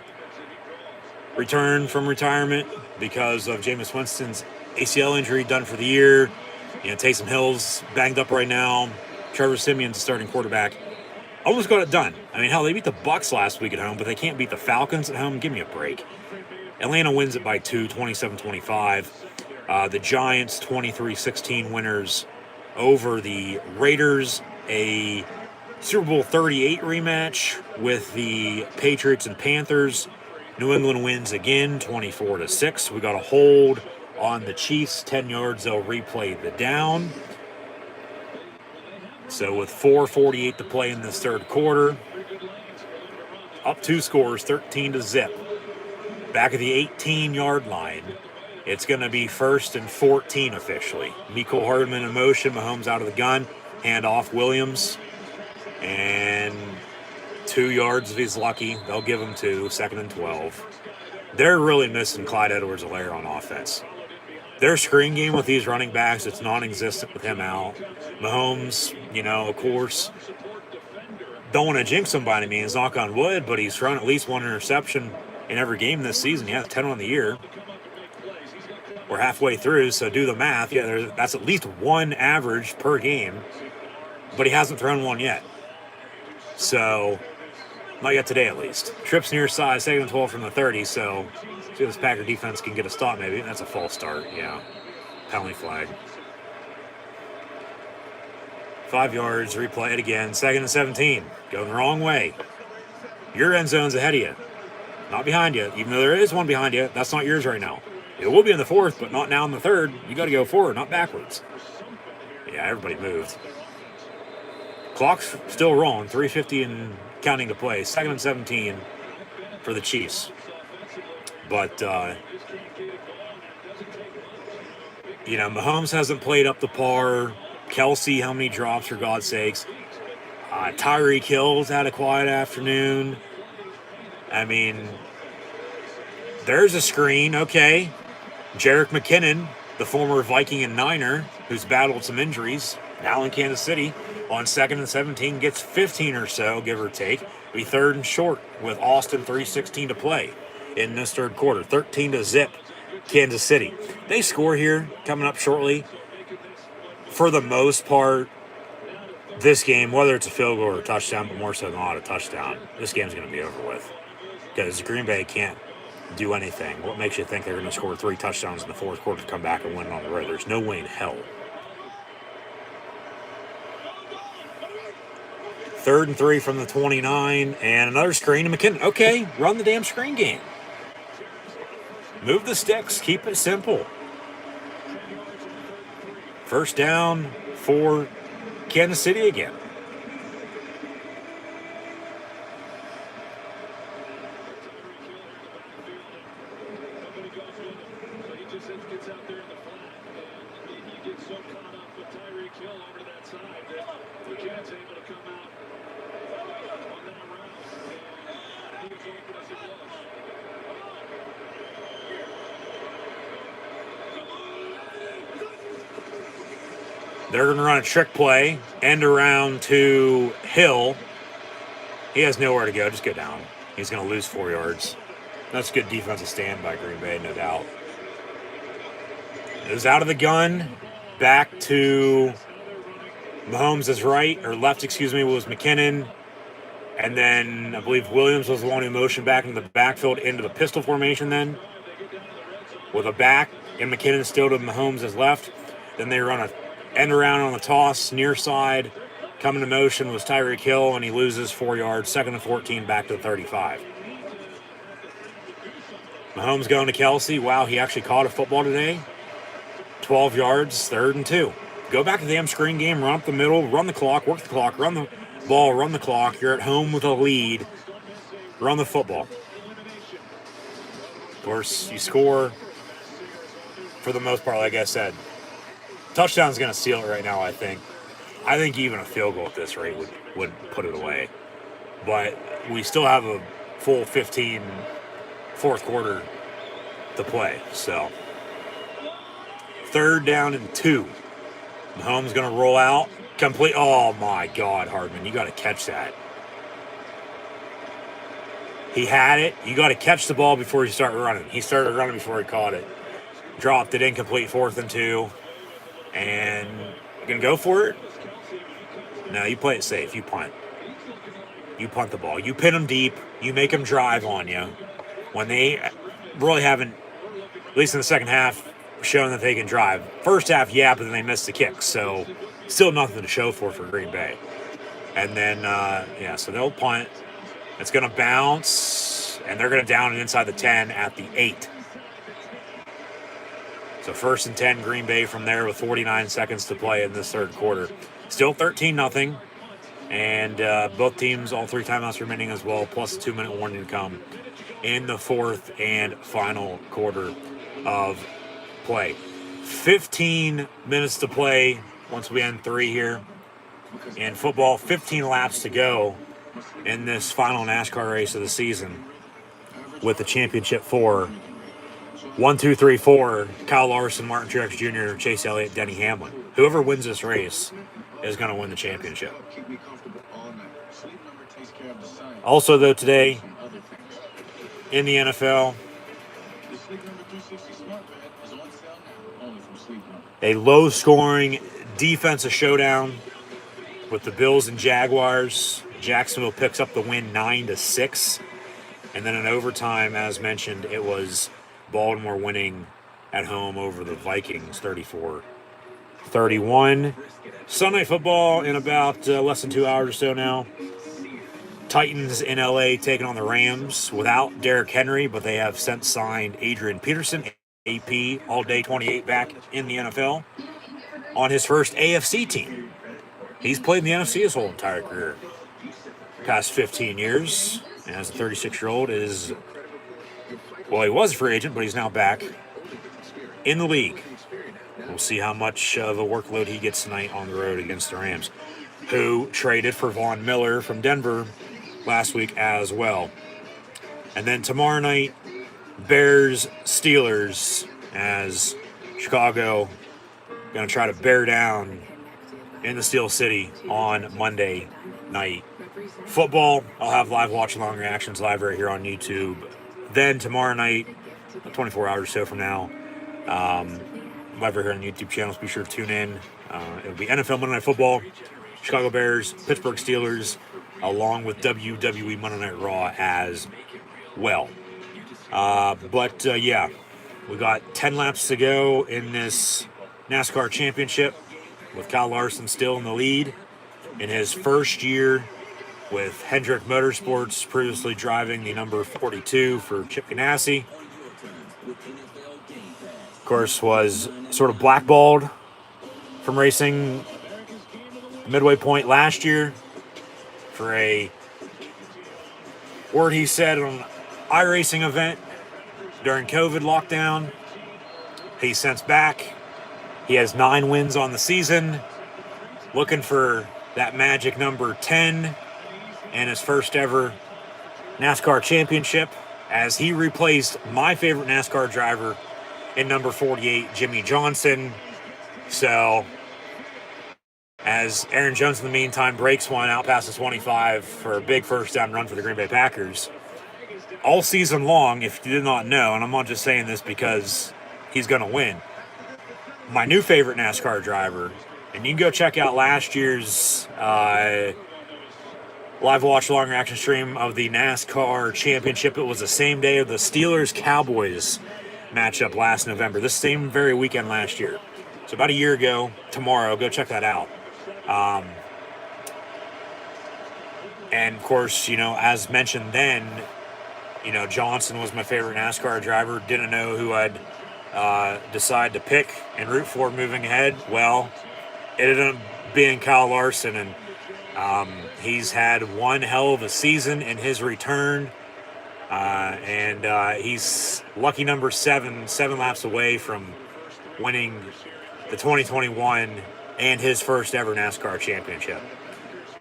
returned from retirement because of Jameis Winston's ACL injury, done for the year. You know, Taysom Hill's banged up right now. Trevor Siemian's starting quarterback. Almost got it done. I mean, hell, they beat the Bucs last week at home, but they can't beat the Falcons at home. Give me a break. Atlanta wins it by 2, 27-25. The Giants, 23-16 winners over the Raiders. A Super Bowl 38 rematch with the Patriots and Panthers. New England wins again, 24-6. We got a hold on the Chiefs, 10 yards. They'll replay the down. So with 4:48 to play in this third quarter, up 2 scores, 13-0. Back at the 18-yard line, it's going to be 1st and 14 officially. Mecole Hardman in motion, Mahomes out of the gun, hand off Williams, and 2 yards if he's lucky. They'll give him 2, 2nd and 12. They're really missing Clyde Edwards-Helaire on offense. Their screen game with these running backs, it's non-existent with him out. Mahomes, you know, of course, don't want to jinx him by any means, knock on wood, but he's thrown at least 1 interception in every game this season. He has 10 on the year. We're halfway through, so do the math. Yeah, that's at least 1 average per game, but he hasn't thrown 1 yet. So, not yet today at least. Trips near side, 2nd and 12 from the 30, so see if this Packer defense can get a stop maybe. That's a false start, yeah. Penalty flag. 5 yards, replay it again. 2nd and 17. Going the wrong way. Your end zone's ahead of you. Not behind you. Even though there is one behind you, that's not yours right now. It will be in the 4th, but not now in the 3rd. You got to go forward, not backwards. Yeah, everybody moved. Clock's still rolling. 3:50 and counting to play. 2nd and 17 for the Chiefs. But You know, Mahomes hasn't played up to par. Kelsey, how many drops, for God's sakes? Tyreek Hill's had a quiet afternoon. I mean, there's a screen. Okay. Jerick McKinnon, the former Viking and Niner, who's battled some injuries, now in Kansas City, on 2nd and 17, gets 15 or so, give or take. Be 3rd and short with Austin 3:16 to play in this third quarter. 13-0, Kansas City. They score here coming up shortly. For the most part, this game, whether it's a field goal or a touchdown, but more so than not a touchdown, this game's going to be over with. Because Green Bay can't do anything. What makes you think they're going to score 3 touchdowns in the fourth quarter to come back and win on the road? There's no way in hell. 3rd and 3 from the 29, and another screen to McKinnon. Okay, run the damn screen game. Move the sticks. Keep it simple. First down for Kansas City again. Gets out there in the flat, and he gets so caught up with Tyreek Hill over to that side that McKinnon's able to come out on that route, and he was open as it was. They're going to run a trick play, end around to Hill. He has nowhere to go. Just go down. He's going to lose 4 yards. That's a good defensive stand by Green Bay, no doubt. It was out of the gun, back to Mahomes' right, or left, excuse me, was McKinnon. And then I believe Williams was the one who motioned back into the backfield into the pistol formation then. With a back, and McKinnon still to Mahomes' left. Then they run a end around on the toss, near side. Coming to motion was Tyreek Hill, and he loses 4 yards. 2nd and 14, back to the 35. Mahomes going to Kelsey. Wow, he actually caught a football today. 12 yards, 3rd and 2. Go back to the damn screen game, run up the middle, run the clock, work the clock, run the ball, run the clock. You're at home with a lead. Run the football. Of course, you score for the most part, like I said. Touchdown's going to seal it right now, I think. I think even a field goal at this rate would put it away. But we still have a full 15 fourth quarter to play, so... 3rd down and 2. Mahomes going to roll out. Complete. Oh, my God, Hardman. You got to catch that. He had it. You got to catch the ball before you start running. He started running before he caught it. Dropped it incomplete, 4th and 2. And you're going to go for it? No, you play it safe. You punt. You punt the ball. You pin them deep. You make them drive on you. When they really haven't, at least in the second half, shown that they can drive. First half, yeah, but then they missed the kicks, so still nothing to show for Green Bay. And then, so they'll punt. It's going to bounce, and they're going to down it inside the 10 at the 8. So 1st and 10, Green Bay from there with 49 seconds to play in this third quarter. Still 13-0, and both teams, all 3 timeouts remaining as well, plus a 2-minute warning to come in the fourth and final quarter of play. 15 minutes to play once we end 3 here. In football, 15 laps to go in this final NASCAR race of the season with the championship for 1, 2, 3, 4, Kyle Larson, Martin Truex Jr., Chase Elliott, Denny Hamlin. Whoever wins this race is going to win the championship. Also, though, today in the NFL, a low-scoring defensive showdown with the Bills and Jaguars. Jacksonville picks up the win 9-6. And then in overtime, as mentioned, it was Baltimore winning at home over the Vikings 34-31. Sunday football in about less than 2 hours or so now. Titans in LA taking on the Rams without Derrick Henry, but they have since signed Adrian Peterson, AP, all-day 28 back in the NFL, on his first AFC team. He's played in the NFC his whole entire career. Past 15 years, and as a 36-year-old is, well, he was a free agent, but he's now back in the league. We'll see how much of a workload he gets tonight on the road against the Rams, who traded for Von Miller from Denver last week as well. And then tomorrow night, Bears-Steelers, as Chicago going to try to bear down in the Steel City on Monday night. Football, I'll have live watch along reactions live right here on YouTube. Then tomorrow night, 24 hours or so from now, live right here on the YouTube channels. Be sure to tune in. It'll be NFL Monday Night Football, Chicago Bears, Pittsburgh Steelers, along with WWE Monday Night Raw as well. Yeah, we got 10 laps to go in this NASCAR championship with Kyle Larson still in the lead in his first year with Hendrick Motorsports, previously driving the number 42 for Chip Ganassi. Of course, was sort of blackballed from racing Midway Point last year for a word he said on an iRacing event during COVID lockdown. He's since back. He has 9 wins on the season, looking for that magic number 10 and his first ever NASCAR championship, as he replaced my favorite NASCAR driver in number 48, Jimmy Johnson. So, as Aaron Jones in the meantime breaks one out past the 25 for a big first down run for the Green Bay Packers. All season long, if you did not know, and I'm not just saying this because he's going to win, my new favorite NASCAR driver, and you can go check out last year's live watch long reaction stream of the NASCAR championship. It was the same day of the Steelers-Cowboys matchup last November, this same very weekend last year. So about a year ago, tomorrow, go check that out. And of course, as mentioned then, Johnson was my favorite NASCAR driver. Didn't know who I'd decide to pick and root for moving ahead. Well, it ended up being Kyle Larson, and he's had one hell of a season in his return, and he's lucky number 7 laps away from winning the 2021 and his first ever NASCAR championship.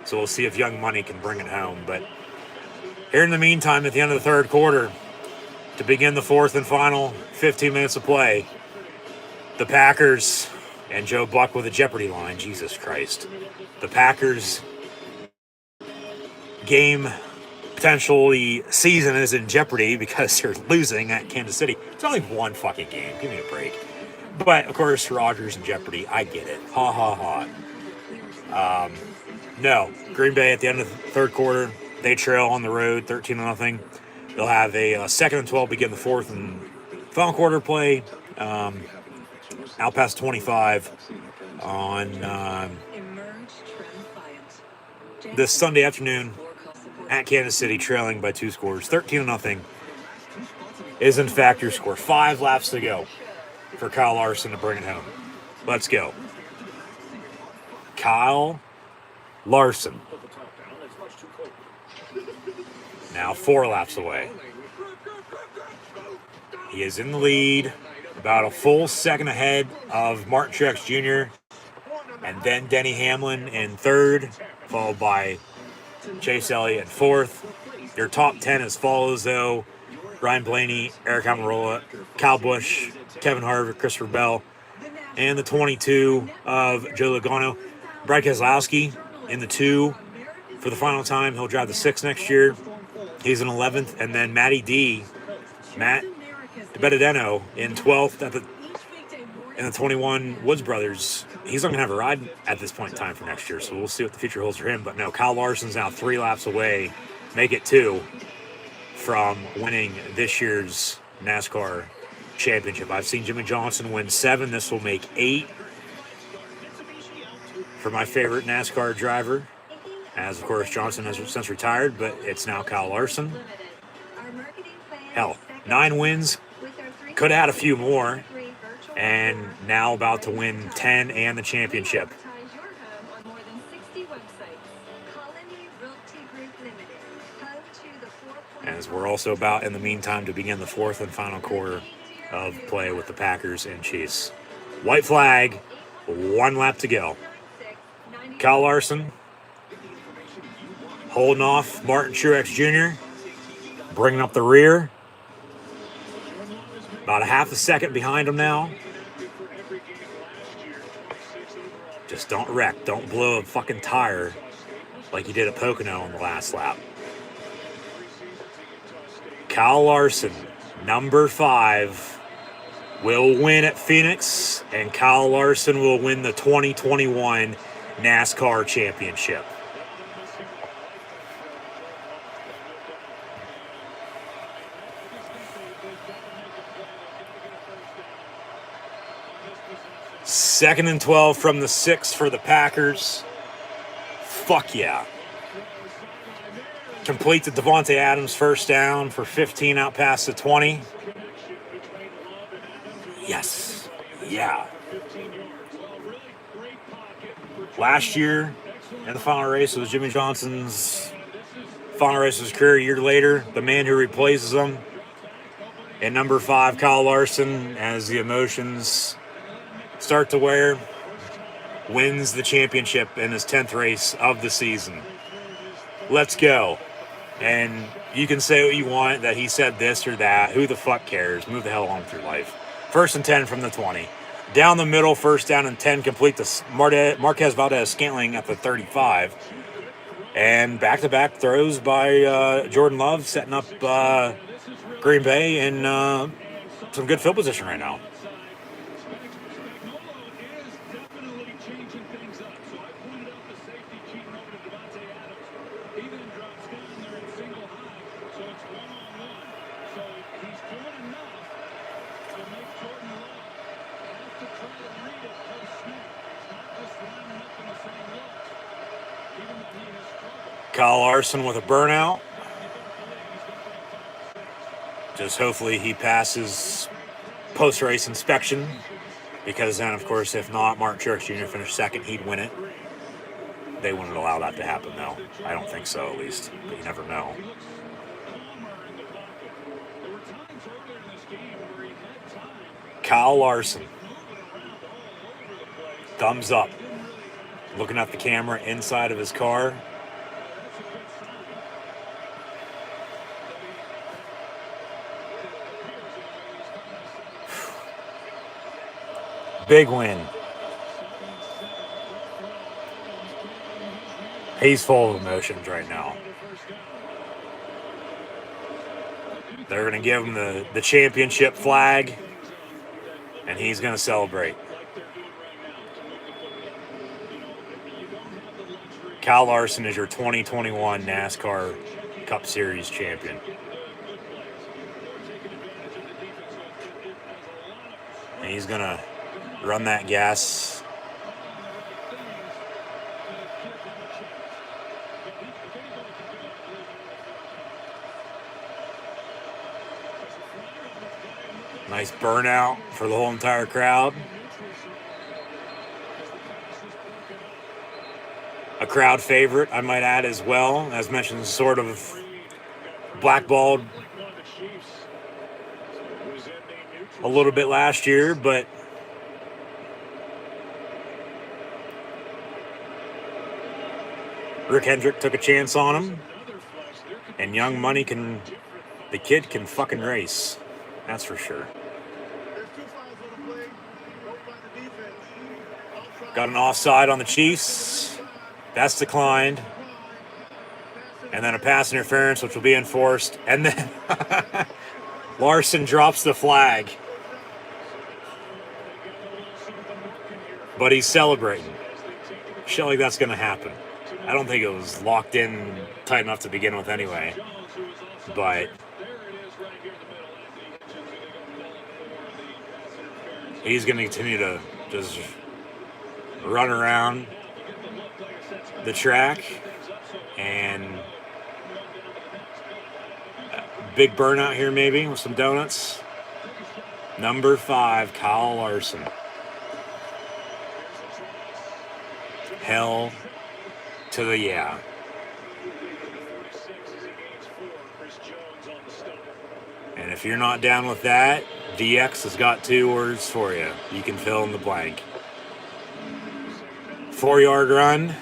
So we'll see if Young Money can bring it home. But here in the meantime, at the end of the third quarter, to begin the fourth and final 15 minutes of play, the Packers, and Joe Buck with a Jeopardy line, Jesus Christ. The Packers game, potentially season, is in jeopardy because they're losing at Kansas City. It's only one fucking game. Give me a break. But, of course, Rodgers in jeopardy. I get it. Ha, ha, ha. No. Green Bay at the end of the third quarter, they trail on the road 13-0. They'll have a 2nd and 12 begin the fourth and final quarter play. Out past 25 on this Sunday afternoon at Kansas City, trailing by 2 scores. 13-0 is in fact your score. 5 laps to go for Kyle Larson to bring it home. Let's go. Kyle Larson. Now 4 laps away. He is in the lead, about a full second ahead of Martin Truex Jr. and then Denny Hamlin in third, followed by Chase Elliott in fourth. Your top 10 as follows, though: Ryan Blaney, Eric Almirola, Kyle Busch, Kevin Harvick, Christopher Bell, and the 22 of Joe Logano. Brad Keselowski in the 2 for the final time. He'll drive the 6 next year. He's in 11th. And then Matt DiBenedetto in 12th in the 21 Woods Brothers. He's not going to have a ride at this point in time for next year, so we'll see what the future holds for him. But no, Kyle Larson's now 3 laps away, make it 2, from winning this year's NASCAR championship. I've seen Jimmy Johnson win 7. This will make 8 for my favorite NASCAR driver, as of course Johnson has since retired, but it's now Kyle Larson. Hell, 9 wins, could have had a few more, and now about to win 10 and the championship. As we're also about, in the meantime, to begin the fourth and final quarter of play with the Packers and Chiefs. White flag. 1 lap to go. Kyle Larson holding off Martin Truex Jr., bringing up the rear. About a half a second behind him now. Just don't wreck. Don't blow a fucking tire like you did at Pocono on the last lap. Kyle Larson, number 5, will win at Phoenix, and Kyle Larson will win the 2021 NASCAR Championship. Second and 12 from the 6 for the Packers. Fuck yeah. Complete the Devontae Adams first down for 15 out past the 20. Yes. Yeah. Last year, in the final race, it was Jimmy Johnson's final race of his career. A year later, the man who replaces him, and number 5, Kyle Larson, as the emotions start to wear, wins the championship in his 10th race of the season. Let's go. And you can say what you want, that he said this or that. Who the fuck cares? Move the hell on through life. 1st and 10 from the 20. Down the middle, 1st down and 10. Complete the Marquez Valdez-Scantling at the 35. And back-to-back throws by Jordan Love, setting up Green Bay in some good field position right now. Kyle Larson with a burnout. Just hopefully he passes post-race inspection, because then, of course, if not, Martin Truex Jr. finished second, he'd win it. They wouldn't allow that to happen, though. I don't think so, at least. But you never know. Kyle Larson. Thumbs up. Looking at the camera inside of his car. Big win. He's full of emotions right now. They're going to give him the championship flag, and he's going to celebrate. Kyle Larson is your 2021 NASCAR Cup Series champion. And he's going to run that gas. Nice burnout for the whole entire crowd. A crowd favorite, I might add, as well. As mentioned, sort of blackballed a little bit last year, but Rick Hendrick took a chance on him, and Young Money the kid can fucking race. That's for sure. Got an offside on the Chiefs. That's declined. And then a pass interference, which will be enforced. And then Larson drops the flag. But he's celebrating. Shit like that's going to happen. I don't think it was locked in tight enough to begin with anyway. But he's going to continue to just run around the track, and big burnout here maybe with some donuts. Number 5, Kyle Larson. Hell to the yeah. And if you're not down with that, VX has got 2 words for you. You can fill in the blank. 4-yard run.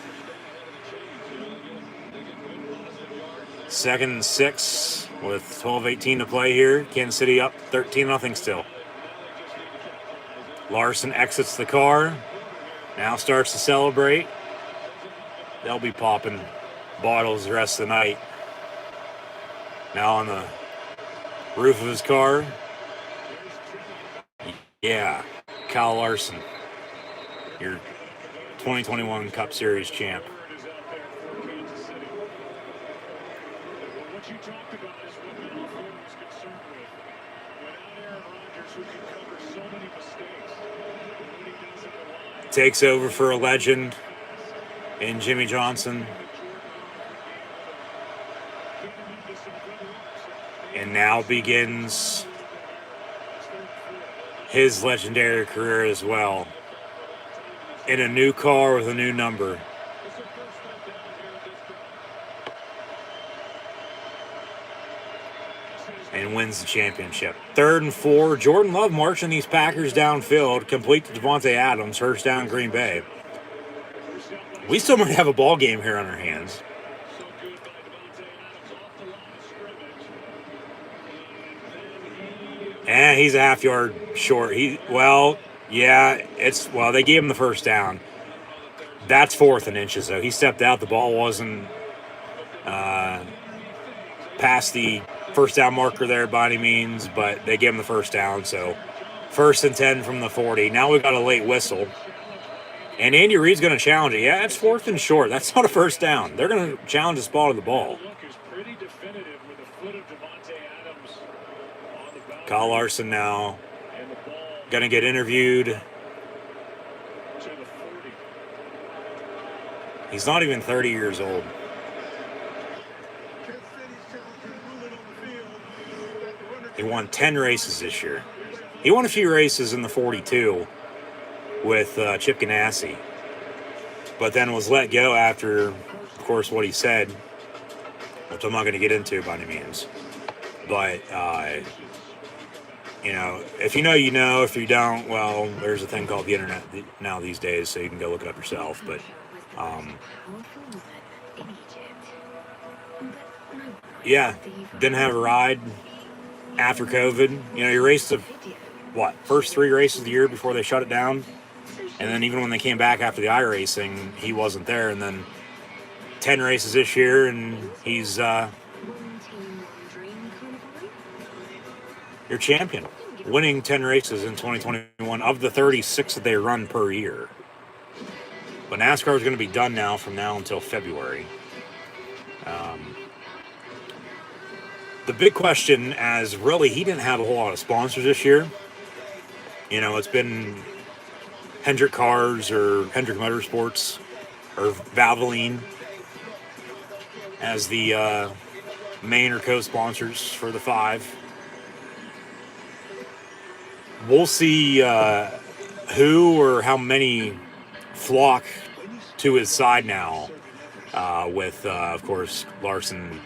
2nd and 6 with 12:18 to play here. Kansas City up 13-0 still. Larson exits the car. Now starts to celebrate. They'll be popping bottles the rest of the night. Now on the roof of his car. Yeah, Kyle Larson, your 2021 Cup Series champ. What you talked about is what Matt LaFleur was concerned with. Without Aaron Rodgers, who can cover so many mistakes, what he does at the line. Takes over for a legend in Jimmy Johnson. And now begins his legendary career as well. In a new car with a new number. And wins the championship. 3rd and 4. Jordan Love marching these Packers downfield. Complete to Devontae Adams. First down, Green Bay. We still might have a ball game here on our hands. And he's a half-yard short. They gave him the first down. That's 4th and inches, though. He stepped out. The ball wasn't past the first down marker there by any means, but they gave him the first down. So 1st and 10 from the 40. Now we've got a late whistle. And Andy Reid's going to challenge it. Yeah, it's 4th and short. That's not a first down. They're going to challenge the spot of the ball. Kyle Larson now going to get interviewed. He's not even 30 years old. He won 10 races this year. He won a few races in the 42 with Chip Ganassi, but then was let go after, of course, what he said, which I'm not going to get into by any means. But, if you know, you know. If you don't, well, there's a thing called the internet now these days, so you can go look it up yourself. But, didn't have a ride after COVID. He raced first 3 races of the year before they shut it down. And then even when they came back after the iRacing, he wasn't there. And then 10 races this year, and he's your champion, winning 10 races in 2021 of the 36 that they run per year. But NASCAR is going to be done now from now until February. The big question, as really he didn't have a whole lot of sponsors this year. It's been Hendrick Cars or Hendrick Motorsports or Valvoline as the main or co-sponsors for the 5. We'll see who or how many flock to his side now with, of course, Larson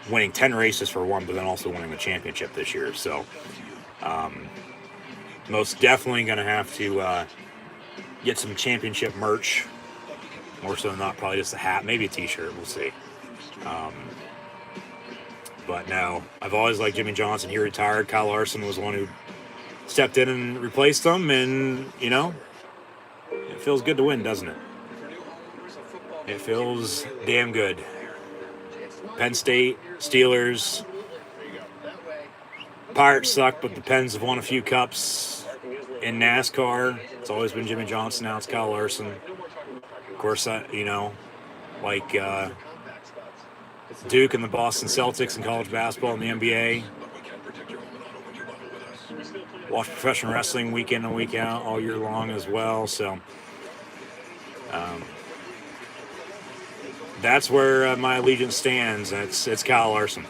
winning 10 races for one, but then also winning the championship this year. So most definitely going to have to get some championship merch. More so than not, probably just a hat, maybe a t-shirt, we'll see. But no, I've always liked Jimmy Johnson. He retired. Kyle Larson was the one who stepped in and replaced him, and, it feels good to win, doesn't it? It feels damn good. Penn State, Steelers, Pirates suck, but the Pens have won a few cups in NASCAR. It's always been Jimmy Johnson, now it's Kyle Larson. Of course, like Duke and the Boston Celtics in college basketball and the NBA. Watch professional wrestling week in and week out all year long as well. So that's where my allegiance stands. It's Kyle Larson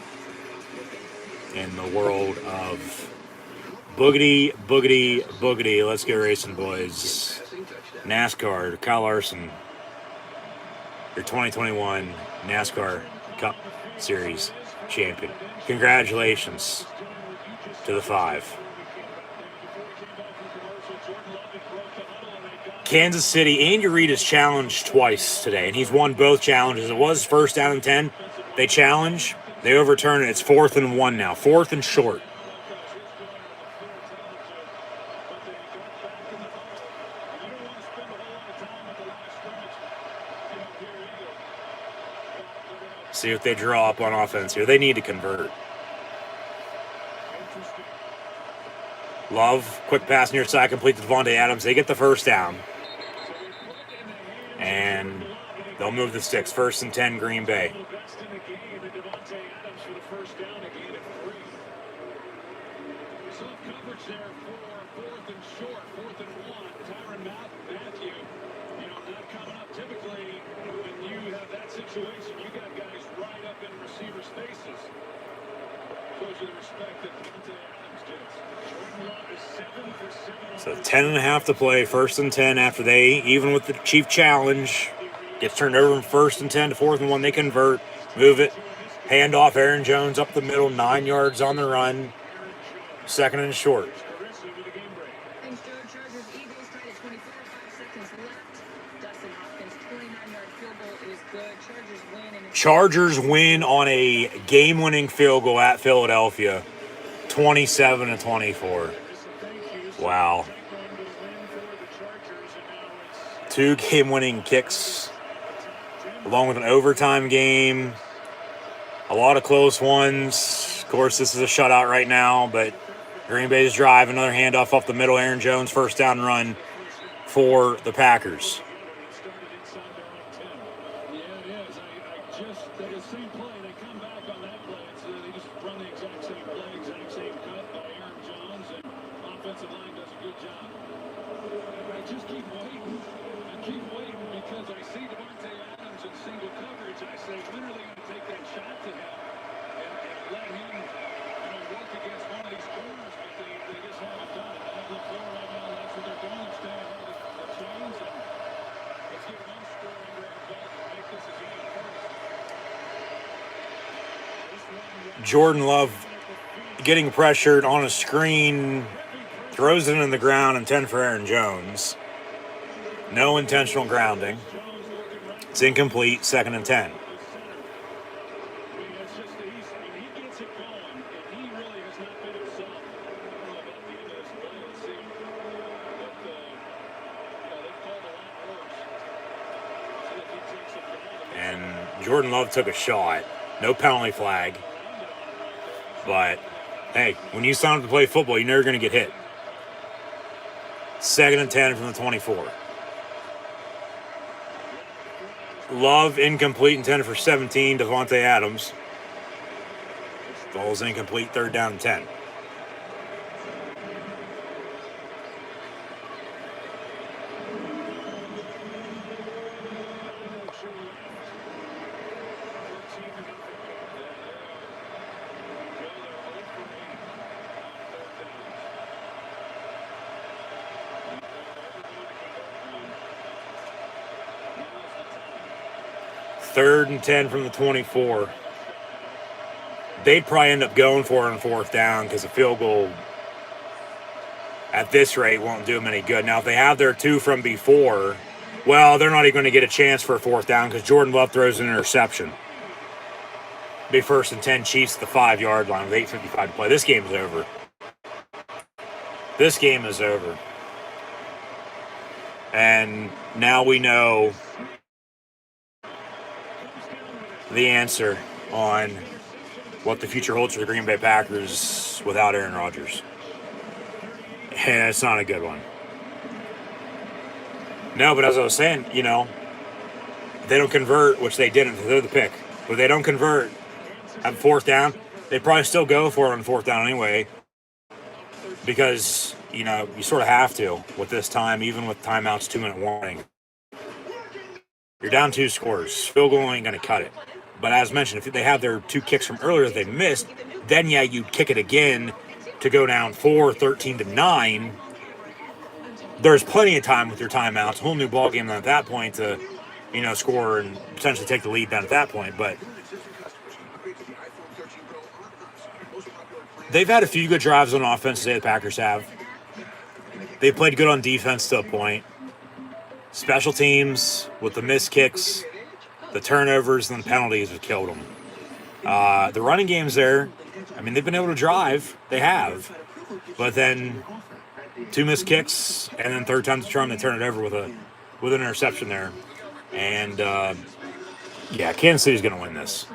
in the world of boogity, boogity, boogity. Let's go racing, boys. NASCAR, Kyle Larson, your 2021 NASCAR Cup Series champion. Congratulations to the 5. Kansas City, Andy Reid has challenged twice today, and he's won both challenges. It was first down and 10. They challenge, they overturn it. It's 4th and 1 now, 4th and short. See what they draw up on offense here. They need to convert. Love, quick pass near side, complete to Devontae Adams. They get the first down. And they'll move the sticks. 1st and 10, Green Bay. So 10.5 to play, 1st and 10 after they, even with the Chief challenge, gets turned over from 1st and 10 to 4th and 1. They convert, move it, hand off Aaron Jones up the middle, 9 yards on the run, 2nd and short. Thanks, Joe. Chargers, Eagles tied at 24, 5 seconds left. Dustin Hopkins, 29-yard field goal is good. Chargers win On a game-winning field goal at Philadelphia, 27-24. Wow. 2 game-winning kicks, along with an overtime game. A lot of close ones. Of course, this is a shutout right now, but Green Bay's drive, another handoff off the middle. Aaron Jones, first down run for the Packers. Jordan Love getting pressured on a screen, throws it in the ground, and 10 for Aaron Jones. No intentional grounding. It's incomplete, 2nd and 10. And Jordan Love took a shot. No penalty flag. But, hey, when you sign up to play football, you're never going to get hit. 2nd and 10 from the 24. Love incomplete, intended for 17. Devontae Adams. Ball's incomplete, 3rd down and 10. Third and 10 from the 24. They'd probably end up going for it on 4th down because a field goal at this rate won't do them any good. Now, if they have their 2 from before, well, they're not even going to get a chance for a 4th down because Jordan Love throws an interception. Be 1st and 10, Chiefs at the 5-yard line with 8:55 to play. This game is over. This game is over. And now we know the answer on what the future holds for the Green Bay Packers without Aaron Rodgers. And it's not a good one. No, but as I was saying, you know, they don't convert, which they didn't. They're the pick. But they don't convert at 4th down. They probably still go for it on 4th down anyway because, you know, you sort of have to with this time, even with timeouts, 2-minute warning. You're down 2 scores. Field goal ain't going to cut it. But as mentioned, if they have their 2 kicks from earlier that they missed, then, yeah, you kick it again to go down 4, 13-9. There's plenty of time with your timeouts. A whole new ballgame at that point to, you know, score and potentially take the lead down at that point. But they've had a few good drives on offense today, the Packers have. They played good on defense to a point. special teams with the missed kicks, the turnovers, and the penalties have killed them. The running game's there. I mean, they've been able to drive. They have. But then 2 missed kicks, and then third time's the charm, they turn it over with an interception there. And, yeah, Kansas City's going to win this.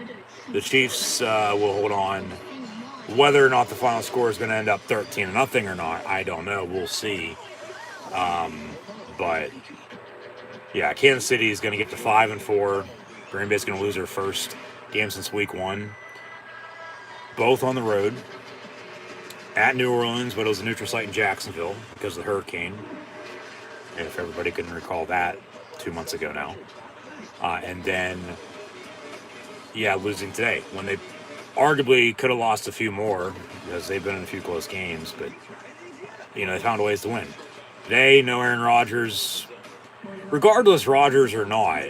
The Chiefs will hold on. Whether or not the final score is going to end up 13-0 or not, I don't know. We'll see. But, yeah, Kansas City is going to get to 5-4. Green Bay's going to lose their first game since week 1. Both on the road. At New Orleans, but it was a neutral site in Jacksonville because of the hurricane. If everybody can recall that 2 months ago now. And then, yeah, losing today when they arguably could have lost a few more because they've been in a few close games, but, you know, they found ways to win. Today, no Aaron Rodgers. Regardless, Rodgers or not,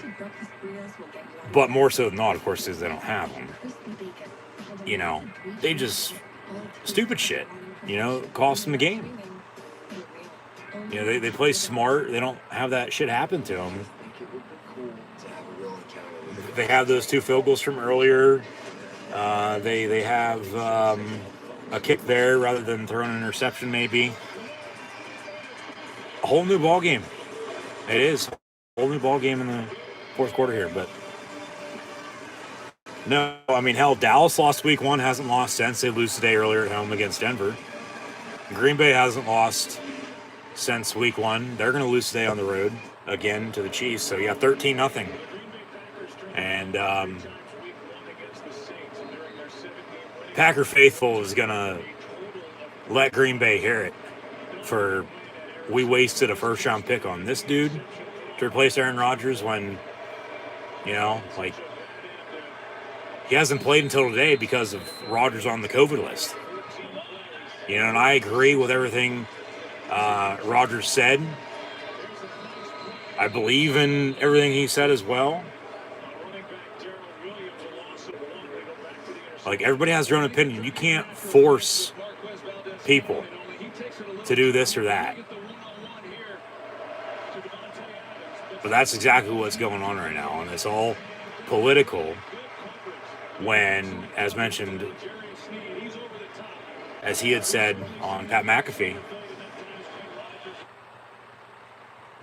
but more so than not, of course, is they don't have him. You know, they just... stupid shit, you know, cost them the game. You know, they play smart. They don't have that shit happen to them. They have those 2 field goals from earlier. They have a kick there rather than throwing an interception maybe. A whole new ball game. It is. A whole new ball game in the fourth quarter here, but no, I mean, hell, Dallas lost week 1, hasn't lost since. They lose today earlier at home against Denver. Green Bay hasn't lost since week 1. They're going to lose today on the road again to the Chiefs. So, yeah, 13-0. And Packer faithful is going to let Green Bay hear it for we wasted a first-round pick on this dude to replace Aaron Rodgers when, you know, like, he hasn't played until today because of Rodgers on the COVID list. You know, and I agree with everything Rodgers said. I believe in everything he said as well. Like, everybody has their own opinion. You can't force people to do this or that. But that's exactly what's going on right now, and it's all political. When, as mentioned, as he had said on Pat McAfee,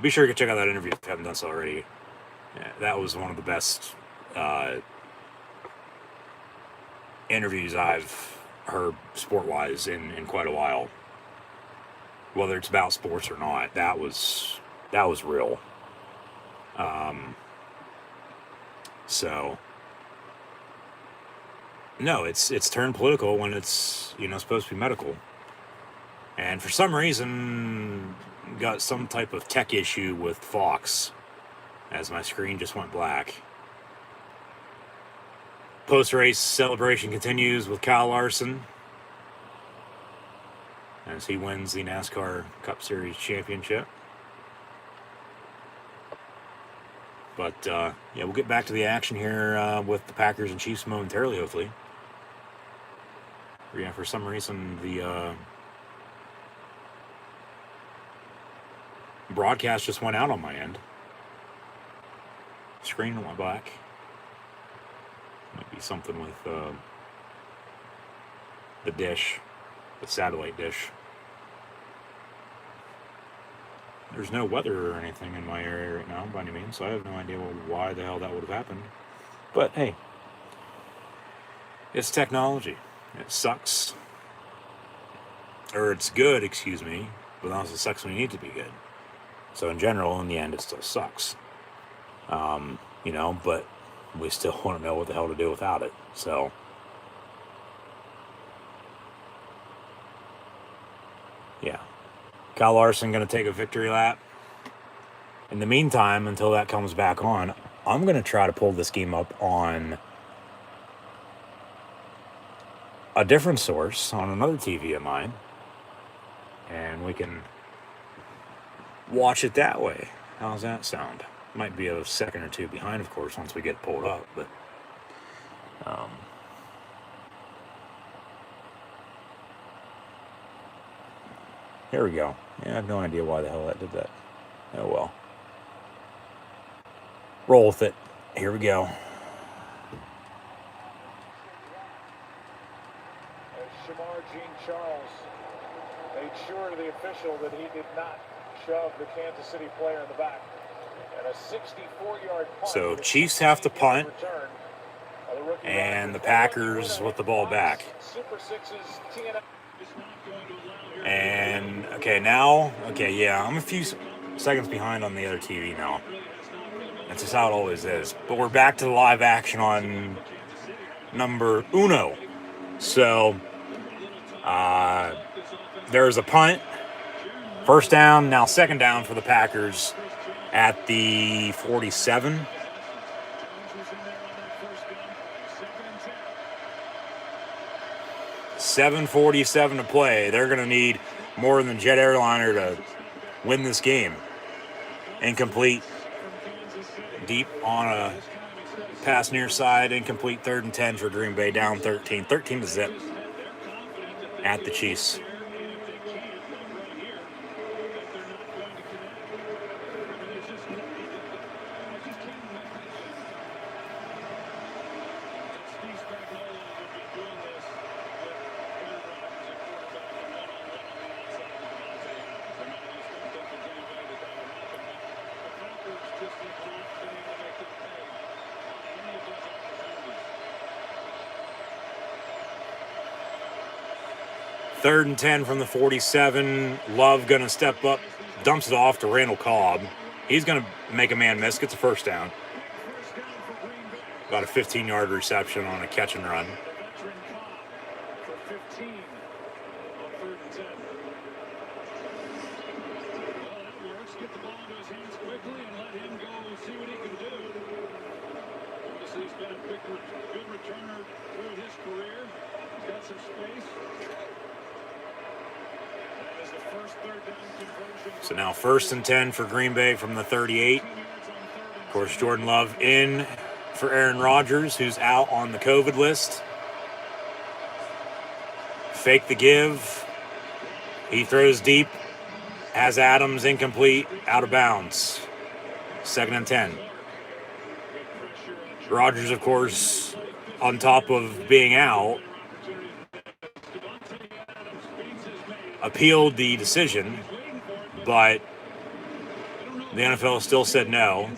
be sure to check out that interview if you haven't done so already. Yeah, that was one of the best interviews I've heard sport-wise in quite a while. Whether it's about sports or not, that was real. So. No, it's turned political when it's, you know, supposed to be medical. And for some reason, got some type of tech issue with Fox as my screen just went black. Post-race celebration continues with Kyle Larson as he wins the NASCAR Cup Series championship. But, yeah, we'll get back to the action here with the Packers and Chiefs momentarily, hopefully. Yeah, for some reason, the broadcast just went out on my end. Screen went black. Might be something with the dish, the satellite dish. There's no weather or anything in my area right now, by any means, so I have no idea why the hell that would have happened. But, hey, it's technology. It sucks. Or it's good, excuse me, but also sucks when you need to be good. So in general, in the end, it still sucks. You know, but we still want to know what the hell to do without it. So, yeah. Kyle Larson going to take a victory lap. In the meantime, until that comes back on, I'm going to try to pull this game up on a different source, on another TV of mine, and we can watch it that way. How's that sound? Might be a second or two behind, of course, once we get pulled up, but here we go. Yeah, I have no idea why the hell that did that. Oh well. roll with it. Here we go. Shamar Jean-Charles made sure to the official that he did not shove the Kansas City player in the back. And a 64-yard punt. So Chiefs have to punt, and the Packers with the ball back. And, okay, now, yeah, I'm a few seconds behind on the other TV now. That's just how it always is. But we're back to the live action on number uno. So, there's a punt. First down, now second down for the Packers at the 47. $7:47 to play. They're going to need more than Jet Airliner to win this game. Incomplete. Deep on a pass near side. Incomplete. 3rd and 10 for Green Bay. Down 13. 13 to zip at the Chiefs. Third and 10 from the 47. Love going to step up, dumps it off to Randall Cobb. He's going to make a man miss, gets a first down. About a 15-yard reception on a catch and run. So now 1st and 10 for Green Bay from the 38. Of course, Jordan Love in for Aaron Rodgers, who's out on the COVID list. Fake the give. He throws deep. Has Adams incomplete, out of bounds. 2nd and 10. Rodgers, of course, on top of being out, appealed the decision, but the NFL still said no.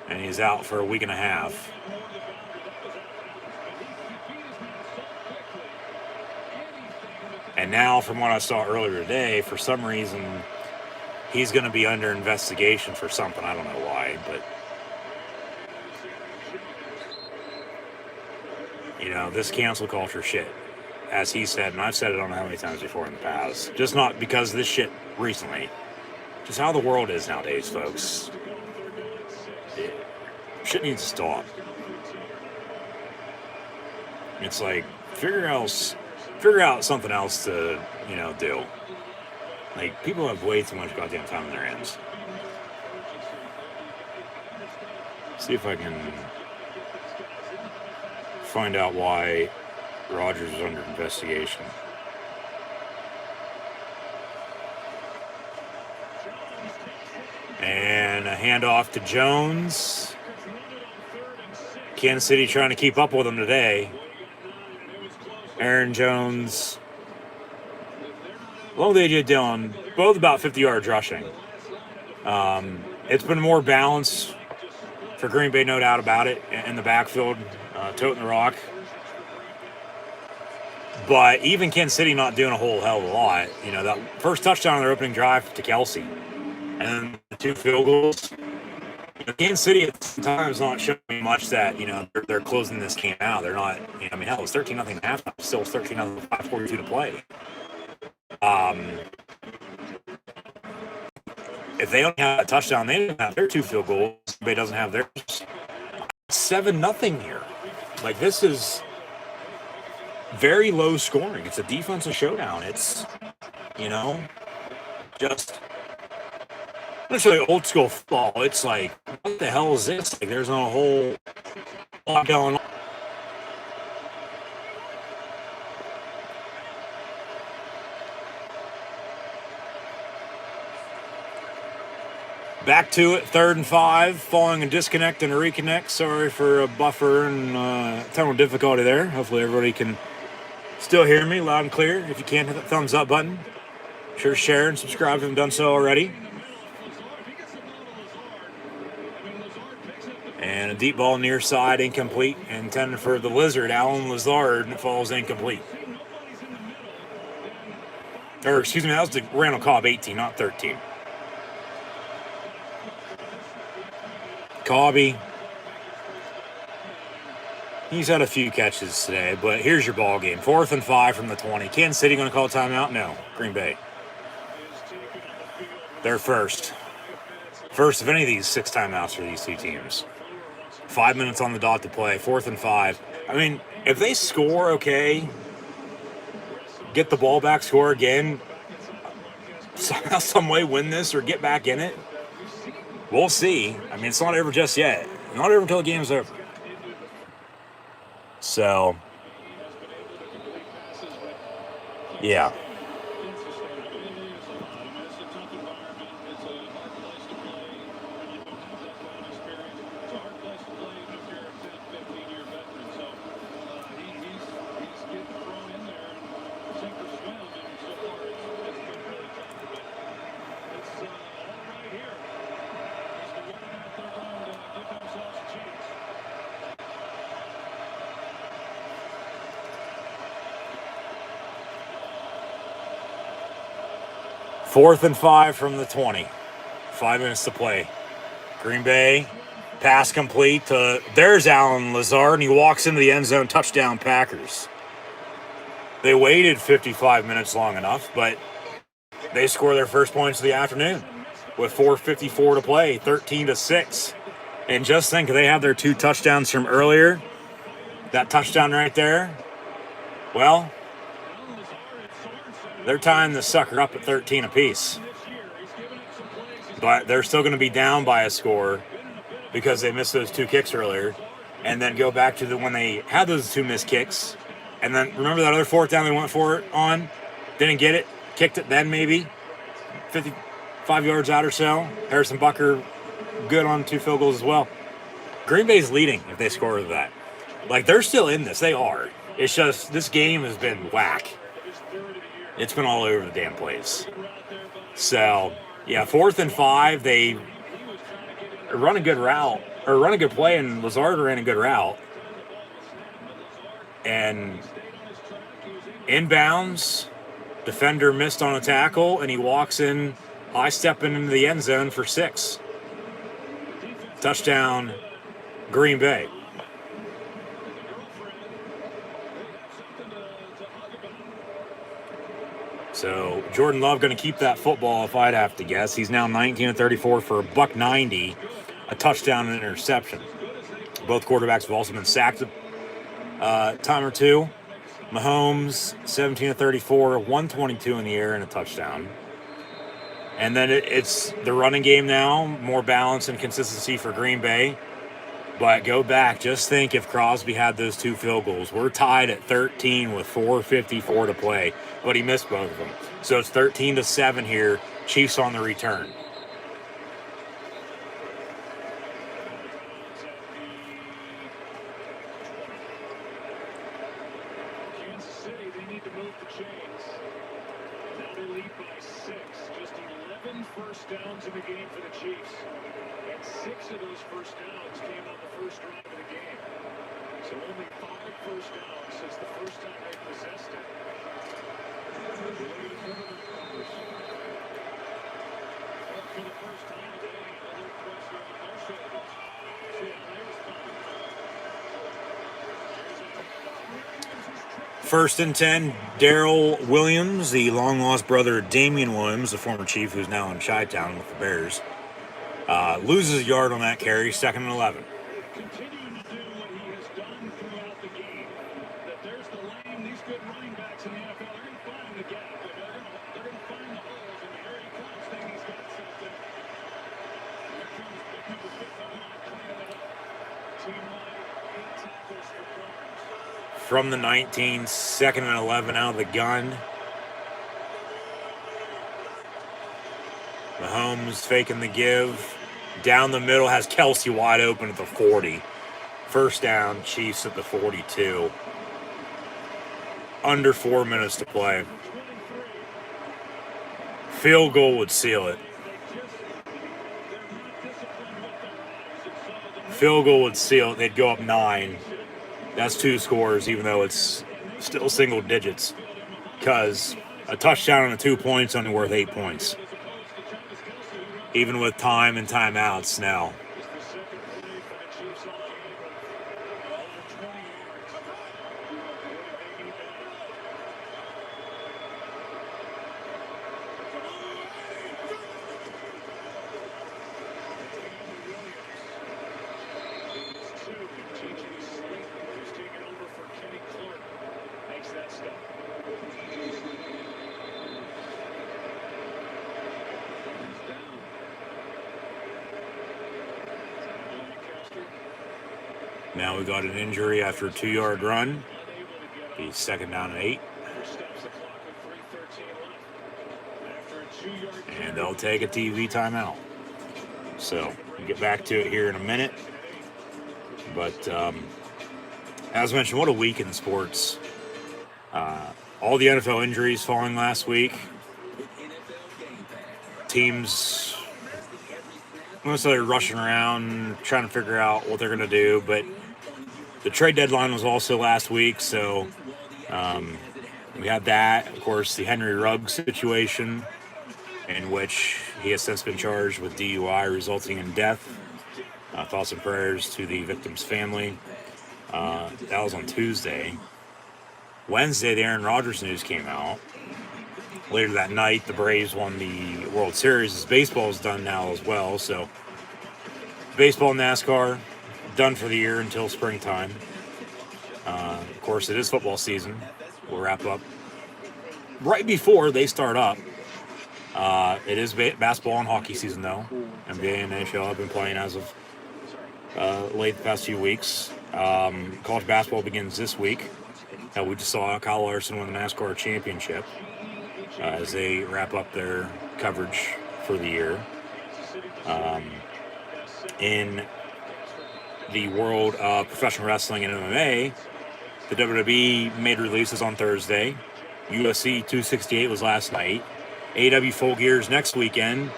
And he's out for a week and a half. And now, from what I saw earlier today, for some reason, he's going to be under investigation for something. I don't know why, but you know, this cancel culture shit, as he said, and I've said it I don't know how many times before in the past, just not because of this shit recently, just how the world is nowadays, folks. Shit needs to stop. It's like, figure out something else to, do. Like, people have way too much goddamn time on their hands. See if I can find out why Rodgers is under investigation. And a handoff to Jones. Kansas City trying to keep up with him today. Aaron Jones, along with A.J. Dillon, both about 50 yards rushing. It's been more balance for Green Bay, no doubt about it, in the backfield, toting the rock. But even Kansas City not doing a whole hell of a lot. That first touchdown on their opening drive to Kelsey, and then the 2 field goals. Kansas City at times not showing me much that, they're closing this game out. They're not, hell, it's 13-0 at halftime. Still 13-0, 5:42 to play. If they don't have a touchdown, they don't have their 2 field goals. Bay doesn't have theirs. 7-0 here. Like, this is very low scoring. It's a defensive showdown. It's, just... Literally old school football. It's like, what the hell is this? Like, there's no whole lot going on. Back to it, 3rd and 5, following a disconnect and a reconnect. Sorry for a buffer and tunnel difficulty there. Hopefully everybody can still hear me loud and clear. If you can, hit that thumbs up button. Sure to share and subscribe if you haven't done so already. And a deep ball near side, incomplete, intended for the Lizard, Alan Lazard, and it falls incomplete. Or, excuse me, that was the Randall Cobb 18, not 13. Cobby, he's had a few catches today, but here's your ball game. 4th and 5 from the 20. Kansas City going to call a timeout? No. Green Bay. They're first. First of any of these 6 timeouts for these two teams. 5 minutes on the dot to play. 4th and 5. I mean, if they score, okay, get the ball back, score again, somehow, some way win this or get back in it, we'll see. I mean, it's not over just yet. Not over until the game's over. So, yeah. Fourth and 5 from the 20. 5 minutes to play. Green Bay, pass complete. There's Alan Lazard, and he walks into the end zone. Touchdown, Packers. They waited 55 minutes long enough, but they score their first points of the afternoon with 4:54 to play, 13-6. And just think, they have their 2 touchdowns from earlier. That touchdown right there, well, they're tying the sucker up at 13 apiece. But they're still going to be down by a score because they missed those 2 kicks earlier. And then go back to when they had those 2 missed kicks. And then remember that other 4th down they went for it on? Didn't get it. Kicked it then maybe. 55 yards out or so. Harrison Bucker good on 2 field goals as well. Green Bay's leading if they score that. Like, they're still in this. They are. It's just this game has been whack. It's been all over the damn place. So, yeah, 4th and 5, they run a good route, or run a good play, and Lazard ran a good route. And inbounds, defender missed on a tackle, and he walks in, high-stepping into the end zone for 6. Touchdown, Green Bay. So Jordan Love going to keep that football if I'd have to guess. He's now 19-34 for $190, a touchdown and an interception. Both quarterbacks have also been sacked a time or two. Mahomes, 17-34, 122 in the air and a touchdown. And then it's the running game now, more balance and consistency for Green Bay. But go back, just think if Crosby had those 2 field goals. We're tied at 13 with 4:54 to play, but he missed both of them. So it's 13-7 here, Chiefs on the return. Kansas City, they need to move the chains. Now they lead by 6. Just 11 first downs in the game for the Chiefs. And 6 of those first downs came on the first drive of the game. So only 5 first downs since the first time they possessed it. For the first time today, another pressure on their shoulders. See, there's First and 10, Darrell Williams, the long-lost brother of Damian Williams, the former Chief who's now in Chi-Town with the Bears. Loses a yard on that carry, 2nd and 11. continuing to do what he has done throughout the game. That there's the lane, these good running backs in the NFL, they're going to find the gap. They're going to find the holes, and here he comes, thinking he's got something. Here comes big number 51, cleaning it up. Team-wide, 8 tackles for Barnes. From the 19, 2nd and 11 out of the gun. Mahomes faking the give. Down the middle has Kelsey wide open at the 40. First down, Chiefs at the 42. Under 4 minutes to play. Field goal would seal it. Field goal would seal it. They'd go up 9. That's 2 scores, even though it's still single digits. Because a touchdown and 2 points only worth 8 points. Even with time and timeouts now. Now we got an injury after a 2-yard run. He's second down and 8. And they'll take a TV timeout. So we'll get back to it here in a minute. But as mentioned, what a week in sports. All the NFL injuries falling last week. Teams mostly rushing around, trying to figure out what they're going to do. But the trade deadline was also last week, so we had that. Of course, the Henry Ruggs situation, in which he has since been charged with DUI resulting in death. Thoughts and prayers to the victim's family. That was on Tuesday. Wednesday, the Aaron Rodgers news came out. Later that night, the Braves won the World Series. As baseball is done now as well, so baseball and NASCAR done for the year until springtime. Of course, it is football season. We'll wrap up right before they start up. It is basketball and hockey season, though. NBA and NHL have been playing as of late the past few weeks. College basketball begins this week. We just saw Kyle Larson win the NASCAR championship as they wrap up their coverage for the year. In the world of professional wrestling and MMA, the WWE made releases on Thursday. UFC 268 was last night. AEW Full Gear's next weekend.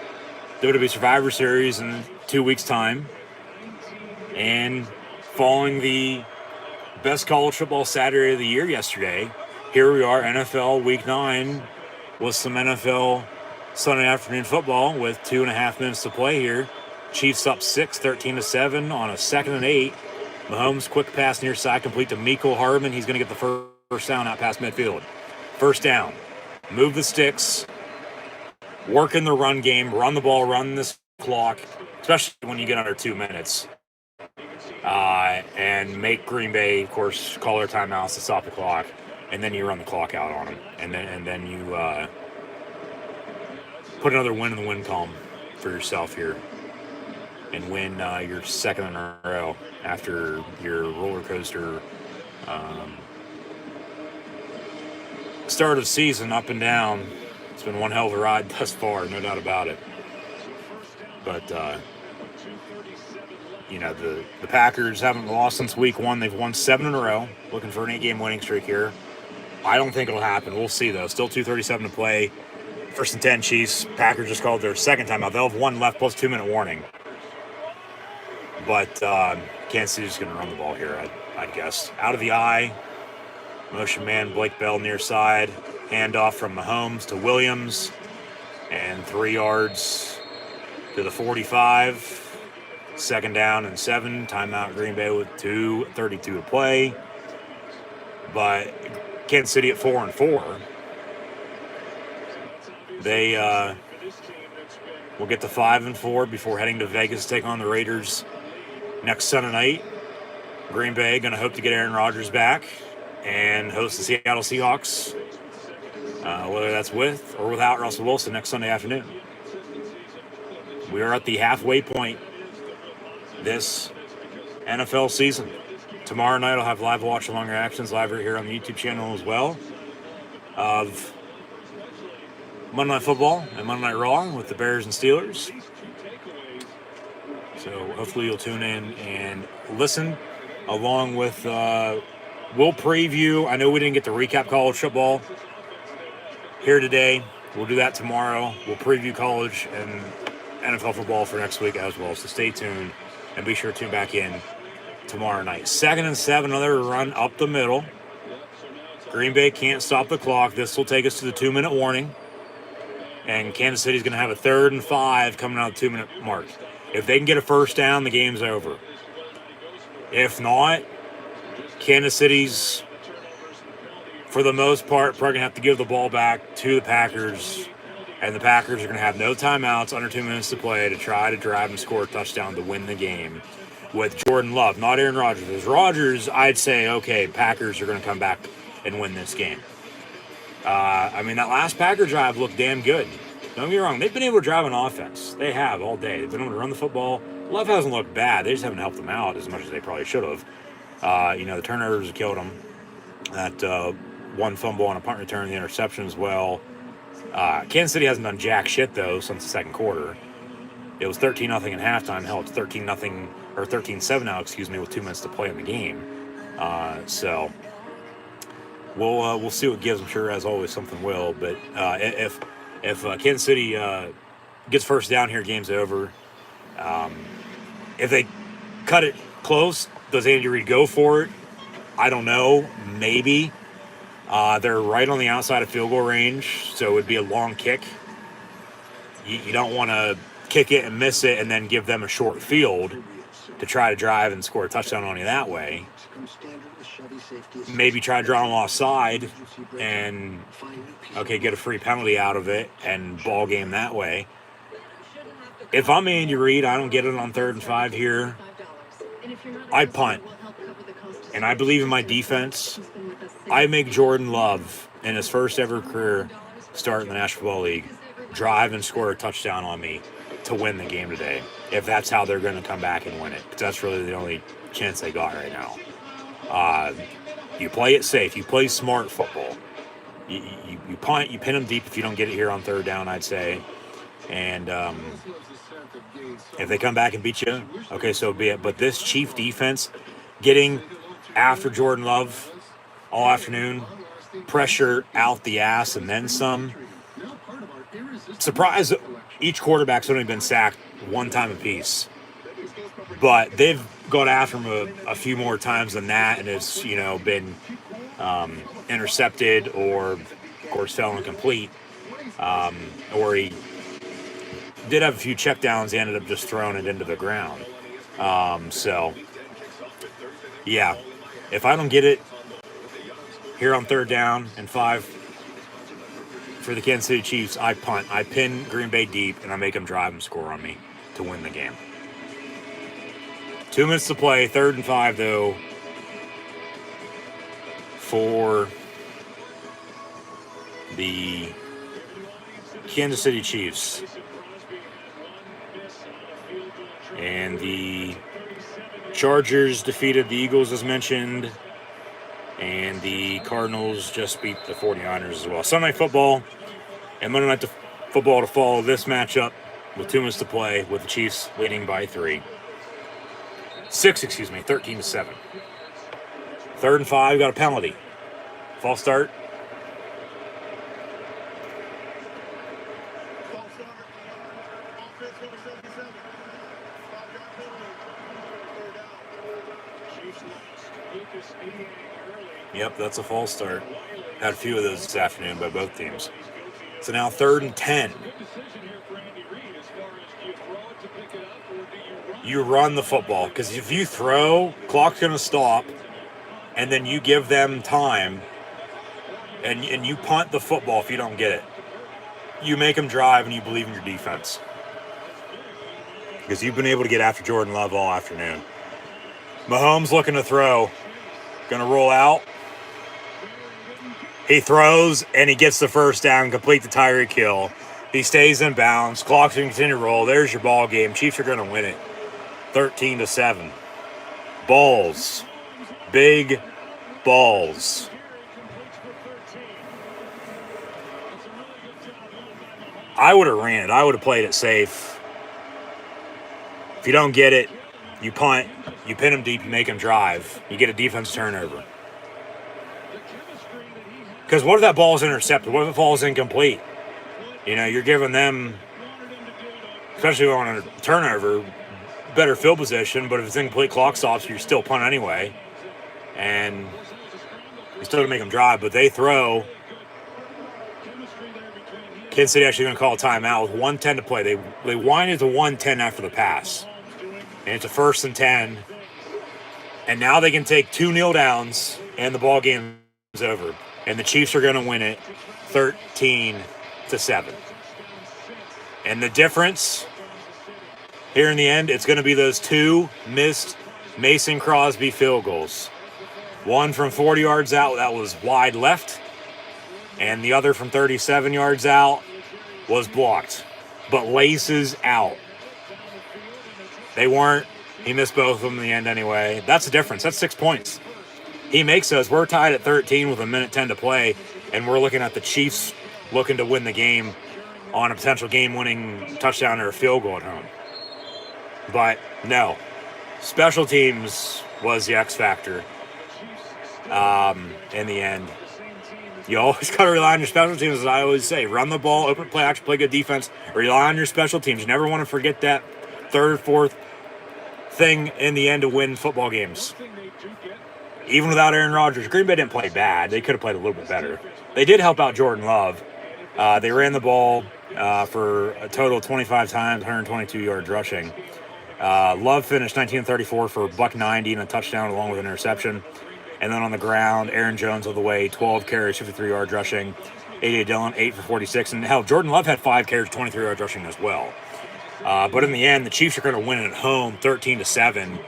WWE Survivor Series in 2 weeks' time. And following the best college football Saturday of the year yesterday, here we are, NFL Week 9, with some NFL Sunday afternoon football with 2.5 minutes to play here. Chiefs up 6, 13-7 on a 2nd and 8. Mahomes quick pass near side complete to Mecole Hardman. He's going to get the first down out past midfield. First down. Move the sticks. Work in the run game. Run the ball. Run this clock, especially when you get under 2 minutes. And make Green Bay, of course, call their timeouts to stop the clock. And then you run the clock out on them. And then you put another win in the win column for yourself here. And win your second in a row after your roller coaster start of season, up and down. It's been one hell of a ride thus far, no doubt about it. But, the Packers haven't lost since week 1. They've won 7 in a row, looking for an 8-game winning streak here. I don't think it'll happen. We'll see, though. Still 2:37 to play. 1st and 10 Chiefs. Packers just called their second timeout. They'll have 1 left plus 2-minute warning. But Kansas City's going to run the ball here, I'd guess. Out of the eye. Motion man Blake Bell near side. Handoff from Mahomes to Williams. And 3 yards to the 45. 2nd down and 7. Timeout Green Bay with 2:32 to play. But Kansas City at 4-4. They will get to 5-4 before heading to Vegas to take on the Raiders next Sunday night. Green Bay going to hope to get Aaron Rodgers back and host the Seattle Seahawks, whether that's with or without Russell Wilson next Sunday afternoon. We are at the halfway point this NFL season. Tomorrow night I'll have live watch along reactions live right here on the YouTube channel as well of Monday Night Football and Monday Night Raw with the Bears and Steelers. So hopefully you'll tune in and listen along with, we'll preview. I know we didn't get to recap college football here today. We'll do that tomorrow. We'll preview college and NFL football for next week as well. So stay tuned and be sure to tune back in tomorrow night. 2nd and 7, another run up the middle. Green Bay can't stop the clock. This will take us to the 2-minute warning. And Kansas City's going to have a 3rd and 5 coming out of the 2-minute mark. If they can get a first down, the game's over. If not, Kansas City's, for the most part, probably going to have to give the ball back to the Packers. And the Packers are going to have no timeouts, under 2 minutes to play, to try to drive and score a touchdown to win the game with Jordan Love, not Aaron Rodgers. As Rodgers, I'd say, okay, Packers are going to come back and win this game. I mean, that last Packer drive looked damn good. Don't get me wrong. They've been able to drive an offense. They have all day. They've been able to run the football. Love hasn't looked bad. They just haven't helped them out as much as they probably should have. The turnovers have killed them. That one fumble on a punt return, the interception as well. Kansas City hasn't done jack shit, though, since the second quarter. It was 13-0 at halftime. Hell, it's 13-0 or 13-7 now, with 2 minutes to play in the game. So we'll see what gives. I'm sure, as always, something will. But if Kansas City gets first down here, game's over. If they cut it close, does Andy Reid go for it? I don't know. Maybe. They're right on the outside of field goal range, so it would be a long kick. You don't want to kick it and miss it and then give them a short field to try to drive and score a touchdown on you that way. Maybe try to draw them offside and, get a free penalty out of it and ball game that way. If I'm Andy Reid, I don't get it on 3rd and 5 here. I punt. And I believe in my defense. I make Jordan Love, in his first ever career start in the National Football League, drive and score a touchdown on me to win the game today. If that's how they're going to come back and win it. Because that's really the only chance they got right now. You play it safe. You play smart football. You punt, you pin them deep if you don't get it here on 3rd down, I'd say. And if they come back and beat you, okay, so be it. But this Chief defense, getting after Jordan Love all afternoon, pressure out the ass and then some. Surprised each quarterback's only been sacked one time apiece. But they've gone after him a few more times than that, and it's, been intercepted or, of course, fell incomplete. Or he did have a few checkdowns. He ended up just throwing it into the ground. Yeah, if I don't get it here on 3rd down and 5 for the Kansas City Chiefs, I punt. I pin Green Bay deep, and I make them drive and score on me to win the game. 2 minutes to play, 3rd and 5, though, for the Kansas City Chiefs. And the Chargers defeated the Eagles, as mentioned, and the Cardinals just beat the 49ers as well. Sunday Night Football and Monday Night Football to follow this matchup with 2 minutes to play, with the Chiefs leading by 13-7. 3rd and 5, got a penalty. False start. Yep, that's a false start. Had a few of those this afternoon by both teams. So now 3rd and 10. You run the football, because if you throw, clock's going to stop, and then you give them time, and you punt the football if you don't get it. You make them drive, and you believe in your defense. Because you've been able to get after Jordan Love all afternoon. Mahomes looking to throw. Going to roll out. He throws, and he gets the first down, complete the Tyreek Hill. He stays in bounds. Clock's going to continue to roll. There's your ball game. Chiefs are going to win it. 13-7. Balls. Big balls. I would have ran it. I would have played it safe. If you don't get it, you punt, you pin them deep, you make them drive. You get a defense turnover. Because what if that ball is intercepted? What if it falls incomplete? You know, you're giving them, especially on a turnover, better field position. But if it's incomplete, clock stops, you're still punt anyway. And you still make them drive. But they throw. Kansas City actually going to call a timeout with 1:10 to play. They wind it to 1:10 after the pass. And it's a 1st and 10. And now they can take 2 kneel downs, and the ball game is over. And the Chiefs are going to win it 13-7. And the difference here in the end, it's going to be those 2 missed Mason Crosby field goals. One from 40 yards out, that was wide left. And the other from 37 yards out was blocked. But laces out. They weren't. He missed both of them in the end anyway. That's the difference. That's 6 points. He makes those. We're tied at 13 with 1:10 to play, and we're looking at the Chiefs looking to win the game on a potential game-winning touchdown or a field goal at home. But no, special teams was the X factor in the end. You always got to rely on your special teams, as I always say. Run the ball, open play action, play good defense. Rely on your special teams. You never want to forget that third, fourth thing in the end to win football games. Even without Aaron Rodgers, Green Bay didn't play bad. They could have played a little bit better. They did help out Jordan Love. They ran the ball for a total of 25 times, 122 yards rushing. Love finished 19-34 for $190 and a touchdown along with an interception. And then on the ground, Aaron Jones all the way, 12 carries, 53 yards rushing. A.J. Dillon, 8 for 46. And hell, Jordan Love had 5 carries, 23 yards rushing as well. But in the end, the Chiefs are going to win at home 13-7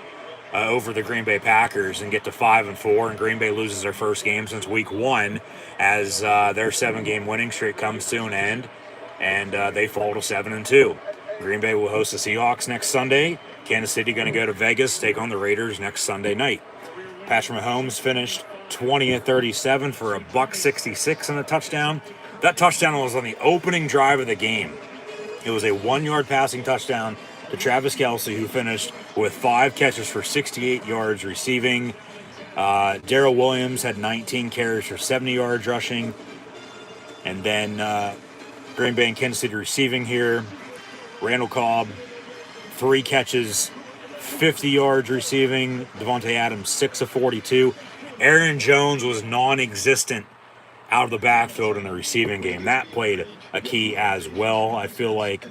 over the Green Bay Packers and get to 5-4. And Green Bay loses their first game since week 1 as their 7-game winning streak comes to an end. And they fall to 7-2. Green Bay will host the Seahawks next Sunday. Kansas City going to go to Vegas, take on the Raiders next Sunday night. Patrick Mahomes finished 20-37 for $166 and a touchdown. That touchdown was on the opening drive of the game. It was a 1-yard passing touchdown to Travis Kelce, who finished with 5 catches for 68 yards receiving. Darrell Williams had 19 carries for 70 yards rushing. And then Green Bay and Kansas City receiving here. Randall Cobb, 3 catches, 50 yards receiving. Devontae Adams, 6 of 42. Aaron Jones was non-existent out of the backfield in the receiving game. That played a key as well. I feel like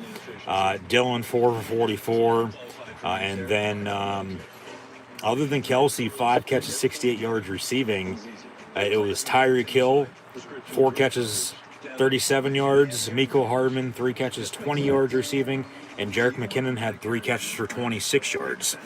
Dillon, 4 for 44. And then other than Kelce, 5 catches, 68 yards receiving. It was Tyreek Hill, 4 catches, 37 yards. Mecole Hardman, 3 catches, 20 yards receiving. And Jerick McKinnon had 3 catches for 26 yards.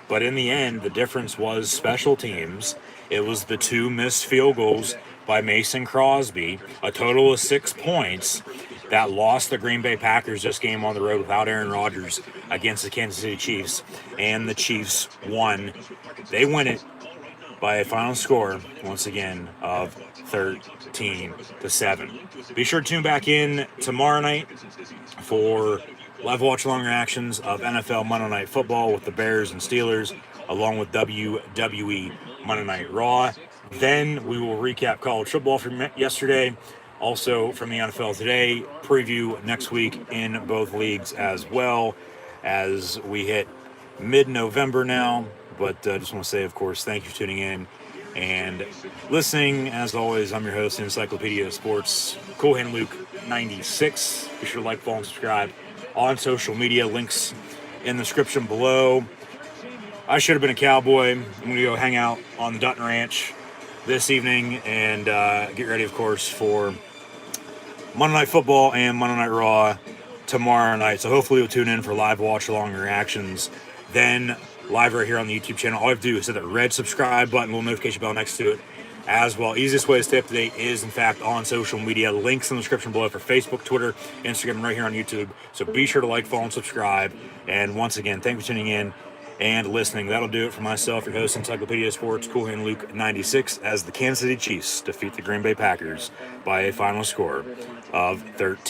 But in the end, the difference was special teams. It was the 2 missed field goals by Mason Crosby, a total of 6 points, that lost the Green Bay Packers this game on the road without Aaron Rodgers against the Kansas City Chiefs. And the Chiefs won. They win it by a final score, once again, of 13-7. Be sure to tune back in tomorrow night for live watch-along reactions of NFL Monday Night Football with the Bears and Steelers, along with WWE Monday Night Raw. Then we will recap college football from yesterday, also from the NFL today, preview next week in both leagues as well as we hit mid-November now. But just want to say, of course, thank you for tuning in and listening. As always, I'm your host, Encyclopedia of Sports, Cool Hand Luke 96. Be sure to like, follow, and subscribe on social media. Links in the description below. I should have been a Cowboy. I'm going to go hang out on the Dutton Ranch this evening and get ready, of course, for Monday Night Football and Monday Night Raw tomorrow night. So hopefully you'll tune in for live watch-along reactions. Then live right here on the YouTube channel. All you have to do is hit that red subscribe button, little notification bell next to it as well. Easiest way to stay up to date is, in fact, on social media. Links in the description below for Facebook, Twitter, Instagram, right here on YouTube. So be sure to like, follow, and subscribe. And once again, thank you for tuning in and listening. That'll do it for myself, your host, Encyclopedia of Sports, Cool Hand Luke 96, as the Kansas City Chiefs defeat the Green Bay Packers by a final score of 13.